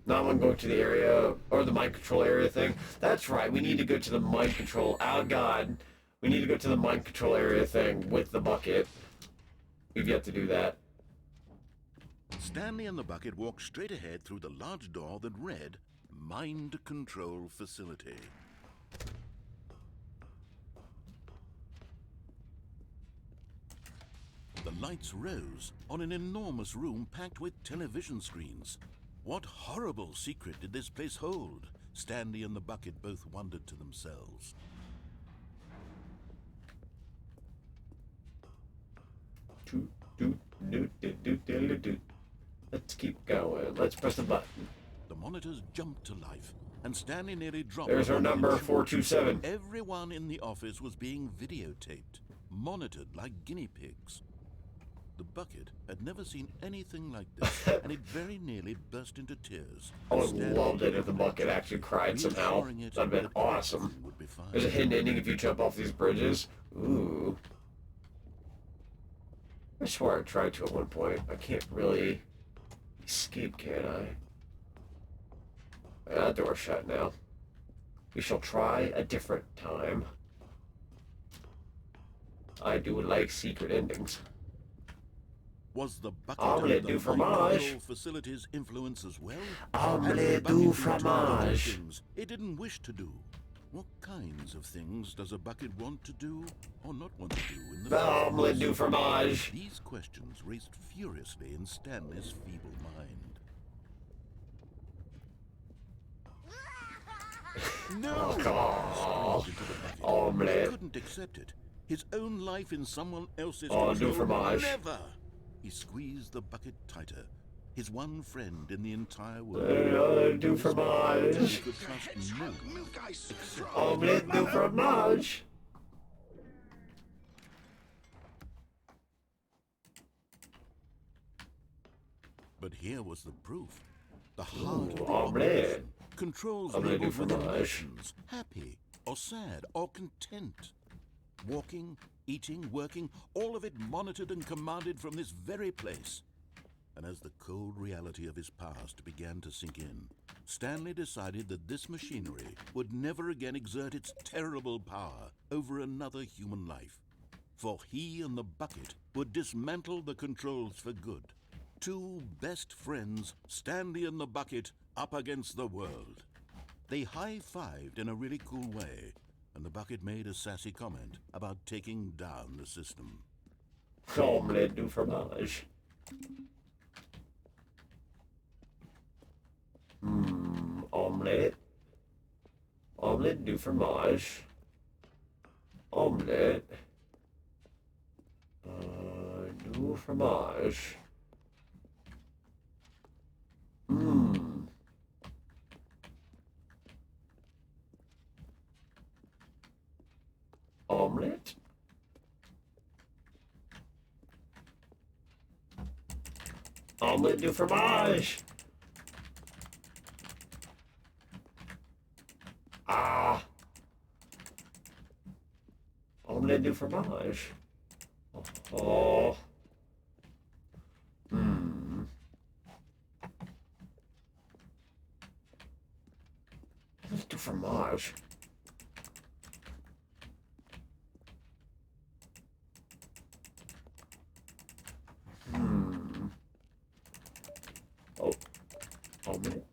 Now I'm going to the area, or the mind control area thing. That's right, we need to go to the mind control. Oh god. We need to go to the mind control area thing with the bucket. We've yet to do that. Stanley and the bucket walked straight ahead through the large door that read, Mind Control Facility. The lights rose on an enormous room packed with television screens. What horrible secret did this place hold? Stanley and the bucket both wondered to themselves. Let's keep going. Let's press the button. The monitors jumped to life, and Stanley nearly dropped. There's our the number, monitor. 427. Everyone in the office was being videotaped, monitored like guinea pigs. The bucket had never seen anything like this, and it very nearly burst into tears. I would have loved it if the bucket actually cried somehow. That'd have been awesome. Would be fine. There's a hidden ending if you jump off these bridges. Ooh. I swear I tried to at one point. I can't really escape, can I? That door's shut now. We shall try a different time. I do like secret endings. Was the bucket Omelette under du the fromage. control facility's influence as well? Omelette And the du bucket tried fromage. things it didn't wish to do. What kinds of things does a bucket want to do or not want to do in the Omelette du fromage. These questions raced furiously in Stanley's feeble mind. No! Oh, Screamed into the bucket. He omelette. couldn't accept it. His own life in someone else's Oh, du control. fromage. Never! He squeezed the bucket tighter. His one friend in the entire world. Du He fromage. could trust no one except Omelette du fromage. But here was the proof. The heart of the omelette. operation controls Omelette du label for the fromage. emotions, happy or sad or content. Walking, eating, working, all of it monitored and commanded from this very place. And as the cold reality of his past began to sink in, Stanley decided that this machinery would never again exert its terrible power over another human life. For he and the bucket would dismantle the controls for good. Two best friends, Stanley and the bucket, up against the world. They high-fived in a really cool way, and the bucket made a sassy comment about taking down the system. Omelette du fromage. Omelette. Omelette du fromage. Omelette. Du fromage. Omelette. Omelette du fromage. Ah. Omelette du fromage. Oh. Omelette du fromage. Oh. Omelette.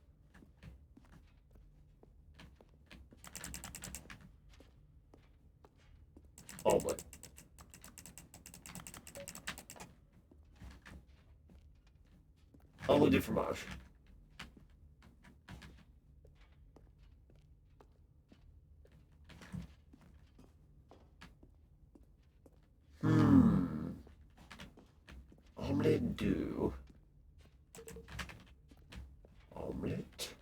Omelette. Omelette du fromage. Omelette du. Omelette.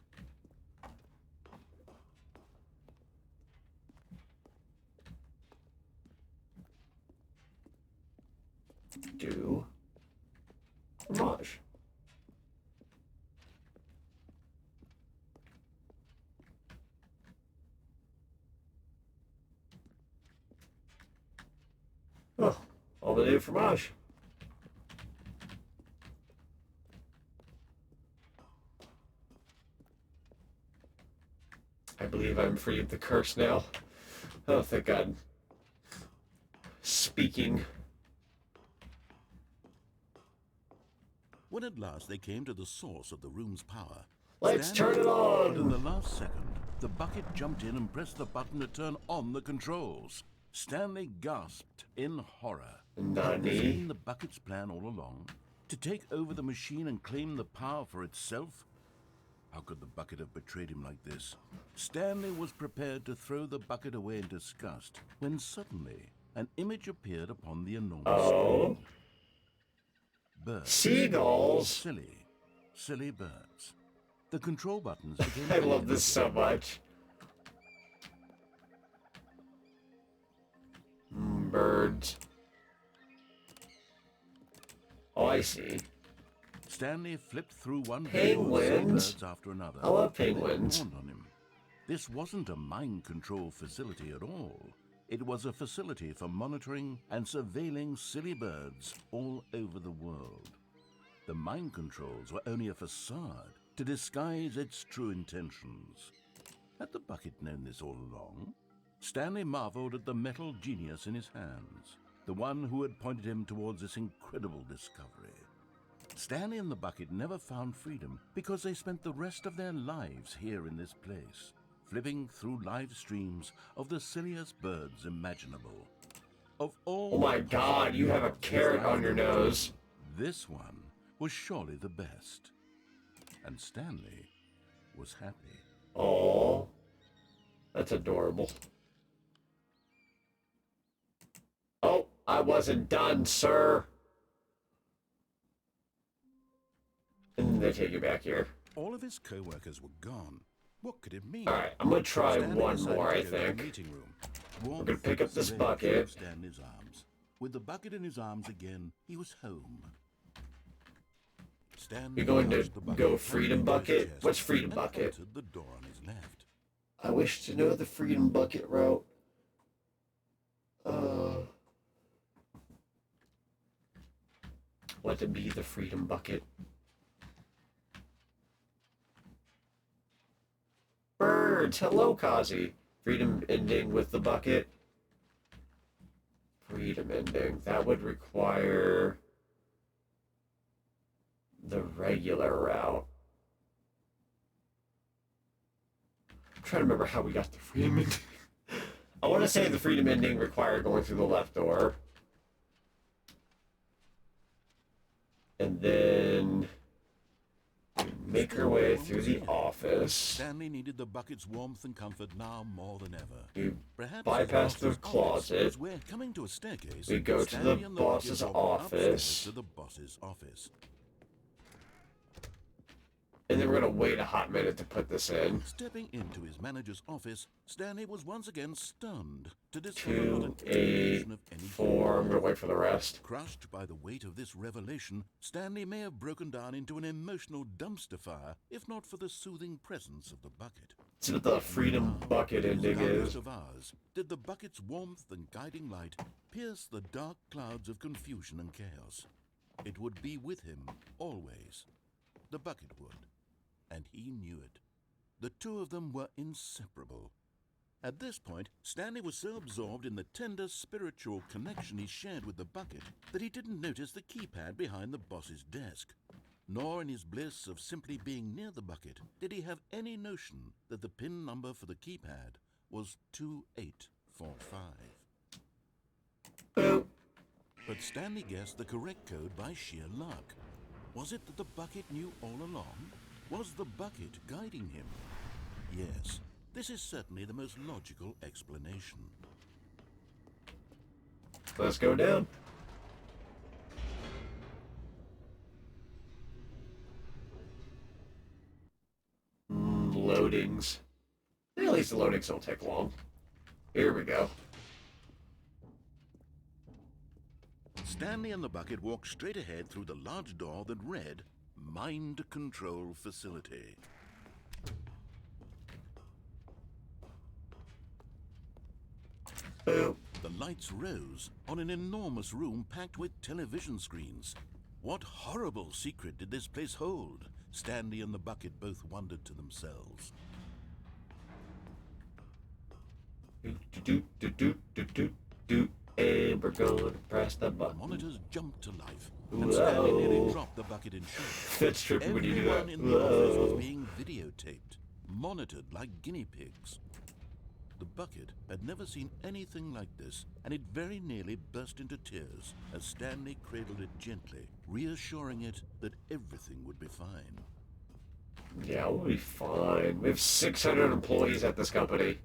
Du. Fromage. Oh, omelette du fromage. I believe I'm free of the curse now. Oh, thank God. Speaking. When at last they came to the source of the room's power, Let's Stanley turn it on! but in the last second, the bucket jumped in and pressed the button to turn on the controls. Stanley gasped in horror. Had this Nani? been the bucket's plan all along? To take over the machine and claim the power for itself? How could the bucket have betrayed him like this? Stanley was prepared to throw the bucket away in disgust when suddenly an image appeared upon the enormous screen. Birds. Seagulls? Silly birds. The control buttons became I love this so much. Birds. Oh, I see. Stanley flipped through one Penguins? birds after another. I love Then it penguins. dawned on him. This wasn't a mind control facility at all. It was a facility for monitoring and surveilling silly birds all over the world. The mind controls were only a facade to disguise its true intentions. Had the bucket known this all along? Stanley marveled at the metal genius in his hands, the one who had pointed him towards this incredible discovery. Stanley and the bucket never found freedom because they spent the rest of their lives here in this place, flipping through live streams of the silliest birds imaginable. Of all Oh my God, you have a carrot on your nose. This one was surely the best. And Stanley was happy. Oh, that's adorable. Oh, I wasn't done, sir. And they take you back here. All of his co-workers were gone. What could it mean? All right, I'm gonna try Stanley one decided more, to I go to the think. meeting room. We're gonna pick up this bucket. Stanley's arms. With the bucket in his arms again, he was home. Stanley You're going to touched the bucket, go Freedom held it to his Bucket? chest, What's Freedom and Bucket? entered the door on his left. I wish to know the Freedom Bucket route. What to be the Freedom Bucket? Birds! Hello, Kazi. Freedom ending with the bucket. Freedom ending. That would require the regular route. I'm trying to remember how we got the freedom ending. I want to say the freedom ending required going through the left door. And And then make her way through the office. Stanley needed the bucket's warmth and comfort now more than ever. You Perhaps bypass the closet. We're coming to a staircase. We go to Stanley the and boss's bucket walk upstairs office. To the boss's office. And then we're gonna wait a hot minute to put this in. Stepping into his manager's office, Stanley was once again stunned to discover not an 2, 8, indication of any 4. I'm gonna wait for the rest. Crushed by the weight of this revelation, Stanley may have broken down into an emotional dumpster fire, if not for the soothing presence of the bucket. See what the freedom bucket ending Regardless is. of ours, did the bucket's warmth and guiding light pierce the dark clouds of confusion and chaos? It would be with him, always. The bucket would. And he knew it. The two of them were inseparable. At this point, Stanley was so absorbed in the tender spiritual connection he shared with the bucket that he didn't notice the keypad behind the boss's desk. Nor in his bliss of simply being near the bucket did he have any notion that the PIN number for the keypad was 2845. But Stanley guessed the correct code by sheer luck. Was it that the bucket knew all along? Was the bucket guiding him? Yes, this is certainly the most logical explanation. Let's go down. Loadings. At least the loadings don't take long. Here we go. Stanley and the bucket walked straight ahead through the large door that read, Mind Control Facility. The lights rose on an enormous room packed with television screens. What horrible secret did this place hold? Stanley and the bucket both wondered to themselves. And we're gonna press the The button. monitors jumped to life, and Stanley nearly Whoa. dropped the bucket in shock. That's trippy when you do that. Everyone in the office Whoa. was being videotaped, monitored like guinea pigs. The bucket had never seen anything like this, and it very nearly burst into tears as Stanley cradled it gently, reassuring it that everything would be fine. Yeah, we'll be fine. We have 600 employees at this company.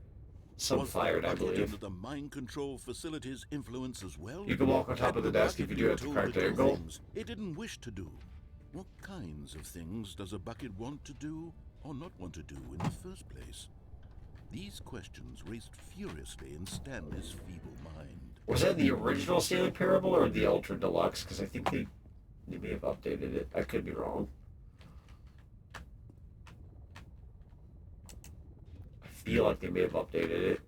Some Was the fired, I bucket believe. under the mind control facility's influence as well? You can walk on top of the desk if you do it at the Told correct to do angle. things it didn't wish to do. What kinds of things does a bucket want to do or not want to do in the first place? These questions raced furiously in Stanley's feeble mind. Was that the original Stanley Parable or the Ultra Deluxe? Because I think they may have updated it. I could be wrong. I feel like they may have updated it.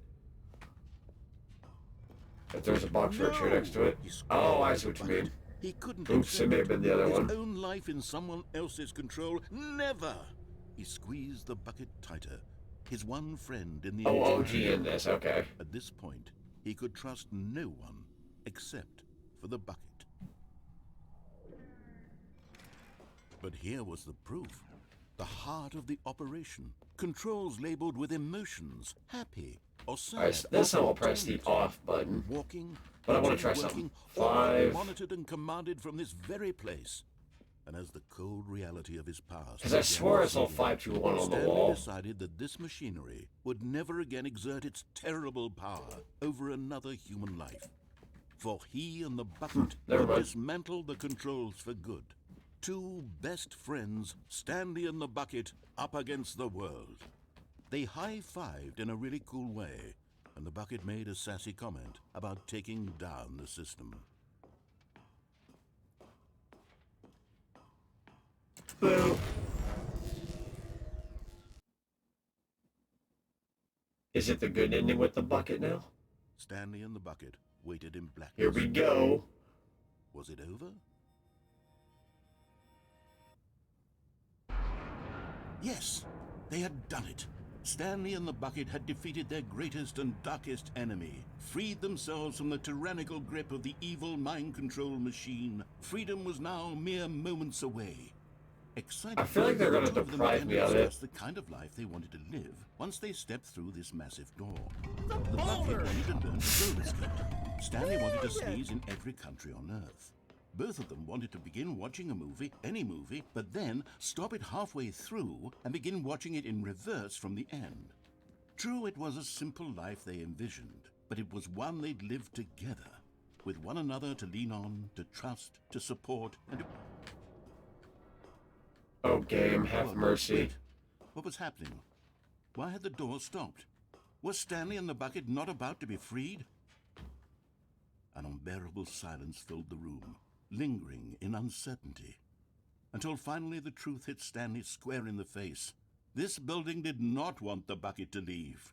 If there's a box or a chair next to it. He screamed Oh, I at see what the you mean. bucket. He couldn't Oops, it accept may have been the other his one. own life in someone else's control. Never! He squeezed the bucket tighter. His one friend in the Oh, entire OG in this, okay. At this point, he could trust no one except for the bucket. But here was the proof. The heart of the operation. Controls labeled with emotions, happy or sad. Alright, this or time I'll press the content. off button. Walking, But I want to eating, try working, something. all 5. monitored and commanded from this very place. And as the cold reality of his past... Because I began swore I to saw sink in, 521 on the Stanley wall. decided that this machinery would never again exert its terrible power over another human life. For he and the bucket Never would mind. dismantle the controls for good. Two best friends, Stanley and the bucket, up against the world. They high-fived in a really cool way, and the bucket made a sassy comment about taking down the system. Boo. Is it the good ending with the bucket now? Stanley and the bucket waited in blackness. Here we go. Was it over? Yes, they had done it. Stanley and the bucket had defeated their greatest and darkest enemy, freed themselves from the tyrannical grip of the evil mind control machine. Freedom was now mere moments away. Excited, I feel like they're gonna the two of them deprive began me to of it. discuss the kind of life they wanted to live once they stepped through this massive door. The bucket wanted to learn to roller skate. Stanley wanted to sneeze in every country on Earth. Both of them wanted to begin watching a movie, any movie, but then stop it halfway through and begin watching it in reverse from the end. True, it was a simple life they envisioned, but it was one they'd lived together, with one another to lean on, to trust, to support, and to... Oh, game, have mercy. Wait. What was happening? Why had the door stopped? Was Stanley and the bucket not about to be freed? An unbearable silence filled the room, lingering in uncertainty, until finally the truth hit Stanley square in the face. This building did not want the bucket to leave.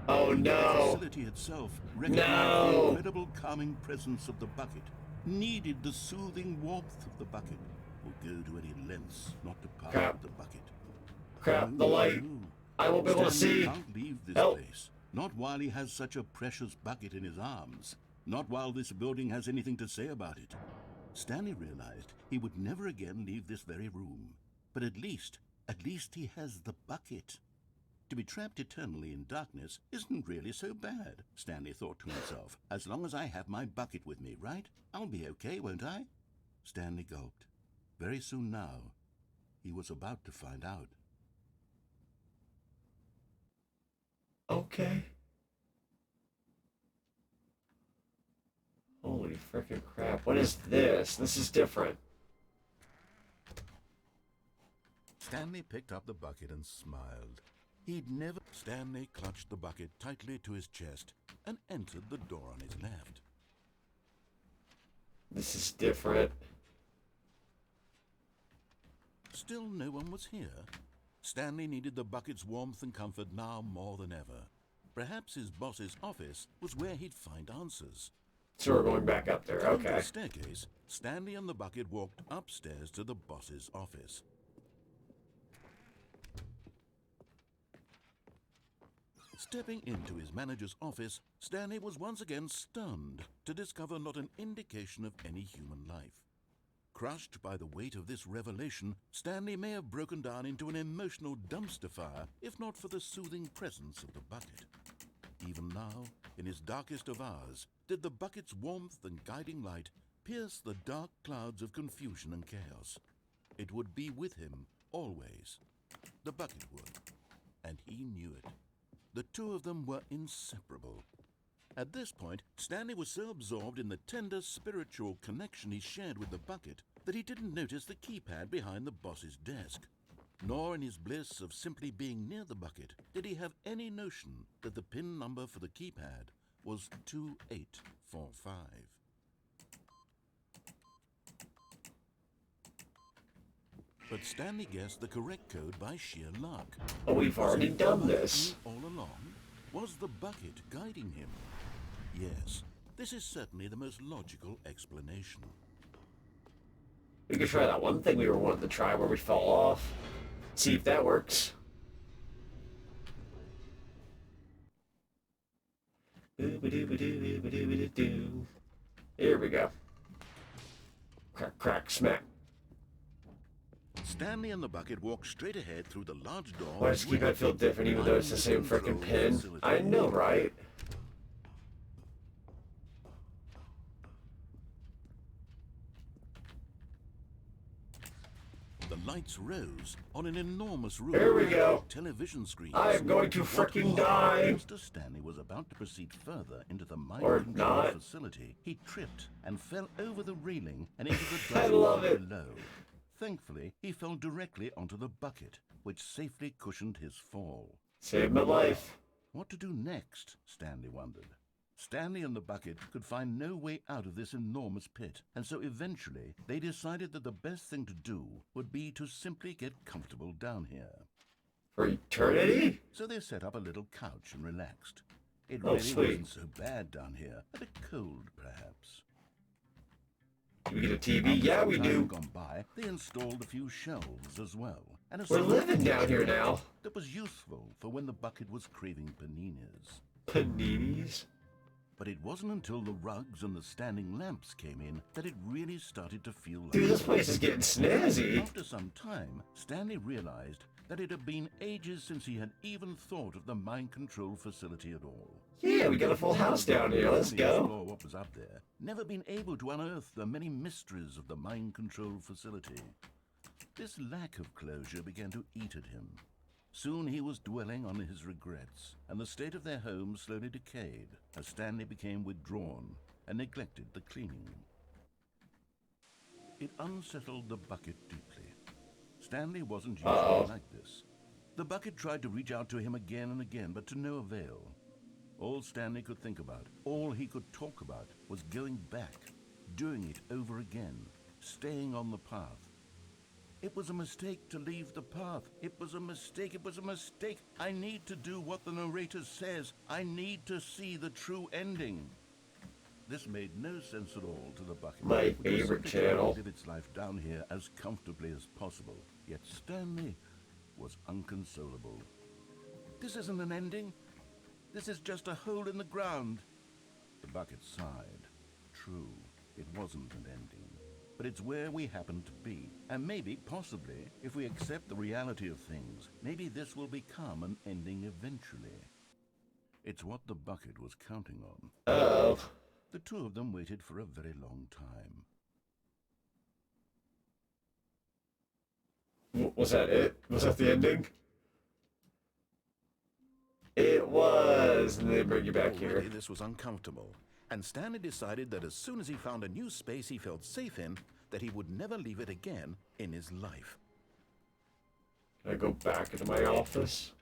Oh no! The facility itself recognized the incredible calming presence of the bucket, needed the soothing warmth of the bucket, will go to any lengths not to part with the bucket. Crap, the light! I won't be able to see! Can't leave this Help! place, not while he has such a precious bucket in his arms, not while this building has anything to say about it. Stanley realized he would never again leave this very room, but at least he has the bucket. To be trapped eternally in darkness isn't really so bad, Stanley thought to himself. As long as I have my bucket with me, right? I'll be okay, won't I? Stanley gulped. Very soon now, he was about to find out. Okay. Holy frickin' crap. What is this? This is different. Stanley picked up the bucket and smiled. He'd never... Stanley clutched the bucket tightly to his chest and entered the door on his left. This is different. Still no one was here. Stanley needed the bucket's warmth and comfort now more than ever. Perhaps his boss's office was where he'd find answers. So we're going back up there, Climbing okay. the staircase, Stanley and the bucket walked upstairs to the boss's office. Stepping into his manager's office, Stanley was once again stunned to discover not an indication of any human life. Crushed by the weight of this revelation, Stanley may have broken down into an emotional dumpster fire if not for the soothing presence of the bucket. Even now, in his darkest of hours, did the bucket's warmth and guiding light pierce the dark clouds of confusion and chaos. It would be with him always. The bucket would, and he knew it. The two of them were inseparable. At this point, Stanley was so absorbed in the tender spiritual connection he shared with the bucket that he didn't notice the keypad behind the boss's desk. Nor in his bliss of simply being near the bucket did he have any notion that the PIN number for the keypad was 2845. But Stanley guessed the correct code by sheer luck. Oh, we've already done this. All along, was the bucket guiding him? Yes, this is certainly the most logical explanation. We could try that one thing we were wanting to try where we fell off. See if that works. Here we go. Crack, crack, smack. Stanley and the bucket walked straight ahead through the large door. Why does keypad feel different even though it's the same frickin' pin? I know, right? The lights rose on an enormous room. Here we go. Television screens. I'm going to frickin' die. Just as Stanley was about to proceed further into the mind control facility, he tripped and fell over the railing and into the dark below. Thankfully, he fell directly onto the bucket, which safely cushioned his fall. Saved my life. What to do next, Stanley wondered. Stanley and the bucket could find no way out of this enormous pit, and so eventually they decided that the best thing to do would be to simply get comfortable down here. For eternity? So they set up a little couch and relaxed. It really wasn't so bad down here. A bit cold, perhaps. Do we get a TV? Yeah, we do. Gone by, they installed a few shelves as well. And we're living down here now. That was useful for when the bucket was craving paninis. Paninis? But it wasn't until the rugs and the standing lamps came in that it really started to feel like... Dude, this place is getting snazzy. After some time, Stanley realized that it had been ages since he had even thought of the mind control facility at all. Yeah, we got a full house down here. Let's go. Explore what was up there. Never been able to unearth the many mysteries of the mind control facility. This lack of closure began to eat at him. Soon he was dwelling on his regrets, and the state of their home slowly decayed as Stanley became withdrawn and neglected the cleaning. It unsettled the bucket deeply. Stanley wasn't usually like this. The bucket tried to reach out to him again and again, but to no avail. All Stanley could think about, all he could talk about, was going back, doing it over again, staying on the path. It was a mistake to leave the path. It was a mistake. It was a mistake. I need to do what the narrator says. I need to see the true ending. This made no sense at all to the bucket. My favorite channel. Live its life down here as comfortably as possible. Yet Stanley was inconsolable. This isn't an ending. This is just a hole in the ground. The bucket sighed. True, it wasn't an ending. But it's where we happen to be. And maybe, possibly, if we accept the reality of things, maybe this will become an ending eventually. It's what the bucket was counting on. Oh. The two of them waited for a very long time. Was that it? Was that the ending? It was. And they bring you back here. Already this was uncomfortable. And Stanley decided that as soon as he found a new space he felt safe in, that he would never leave it again in his life. Can I go back into my office?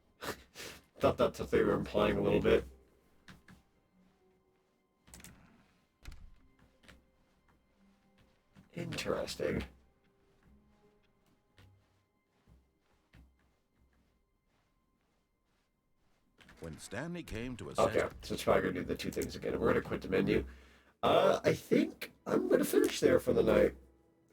Thought that's what they were implying a little bit. Interesting. When Stanley came to a Okay, so it's probably gonna do the two things again. We're gonna quit the menu. I think I'm gonna finish there for the night.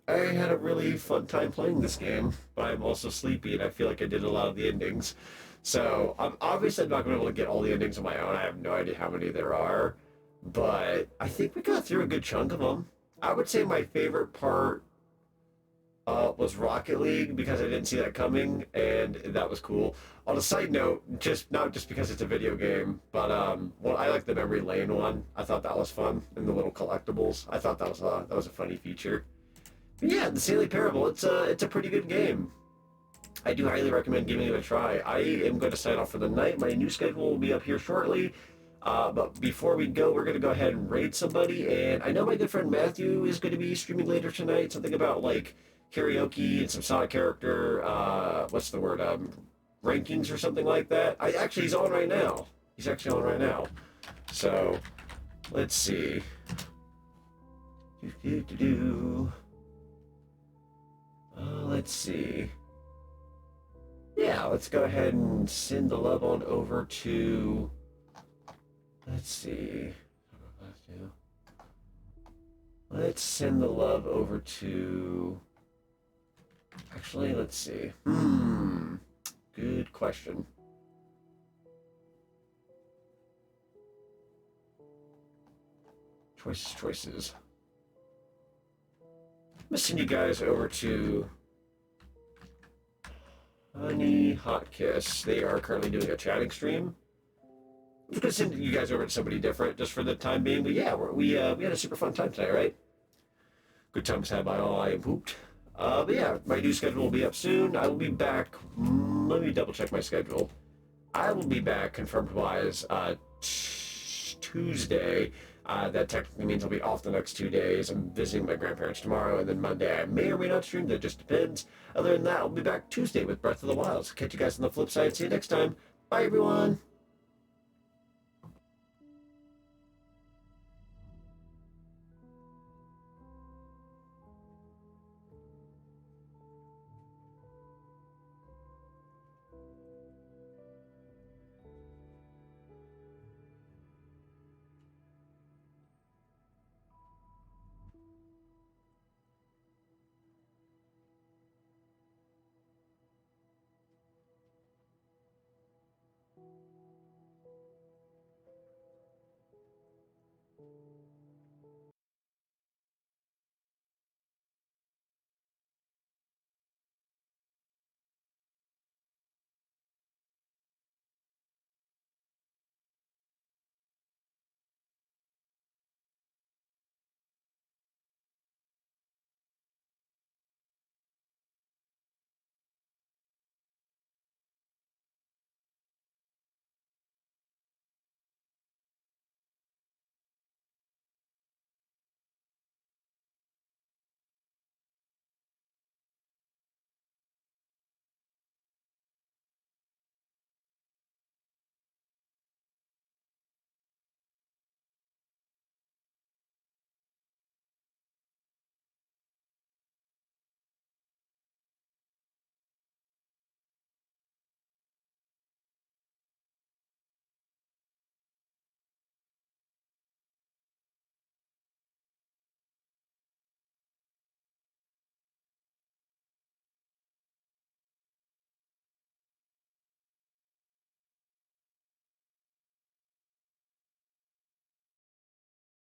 I had a really fun time playing this game, but I'm also sleepy and I feel like I did a lot of the endings. So I'm obviously not gonna be able to get all the endings on my own. I have no idea how many there are, but I think we got through a good chunk of them. I would say my favorite part was Rocket League because I didn't see that coming, and that was cool. On a side note, not just because it's a video game, but well, I like the Memory Lane one. I thought that was fun, and the little collectibles. I thought that was a funny feature. But yeah, the Stanley Parable. It's a pretty good game. I do highly recommend giving it a try. I am going to sign off for the night. My new schedule will be up here shortly. But before we go, we're going to go ahead and raid somebody. And I know my good friend Matthew is going to be streaming later tonight. Something about like karaoke and some Sonic character, rankings or something like that. He's on right now. He's actually on right now. So, let's see. Let's see. Yeah, let's go ahead and send the love on over to... Let's see. Let's send the love over to... Actually, let's see. Good question. Choices. I'm gonna send you guys over to Honey Hot Kiss. They are currently doing a chatting stream. I'm just gonna send you guys over to somebody different just for the time being. But yeah, we had a super fun time tonight, right? Good times had by all. I am pooped. But yeah, my new schedule will be up soon. I will be back. Let me double check my schedule. I will be back confirmed-wise Tuesday. That technically means I'll be off the next 2 days. I'm visiting my grandparents tomorrow, and then Monday I may or may not stream. That just depends. Other than that, I'll be back Tuesday with Breath of the Wild. So catch you guys on the flip side. See you next time. Bye, everyone.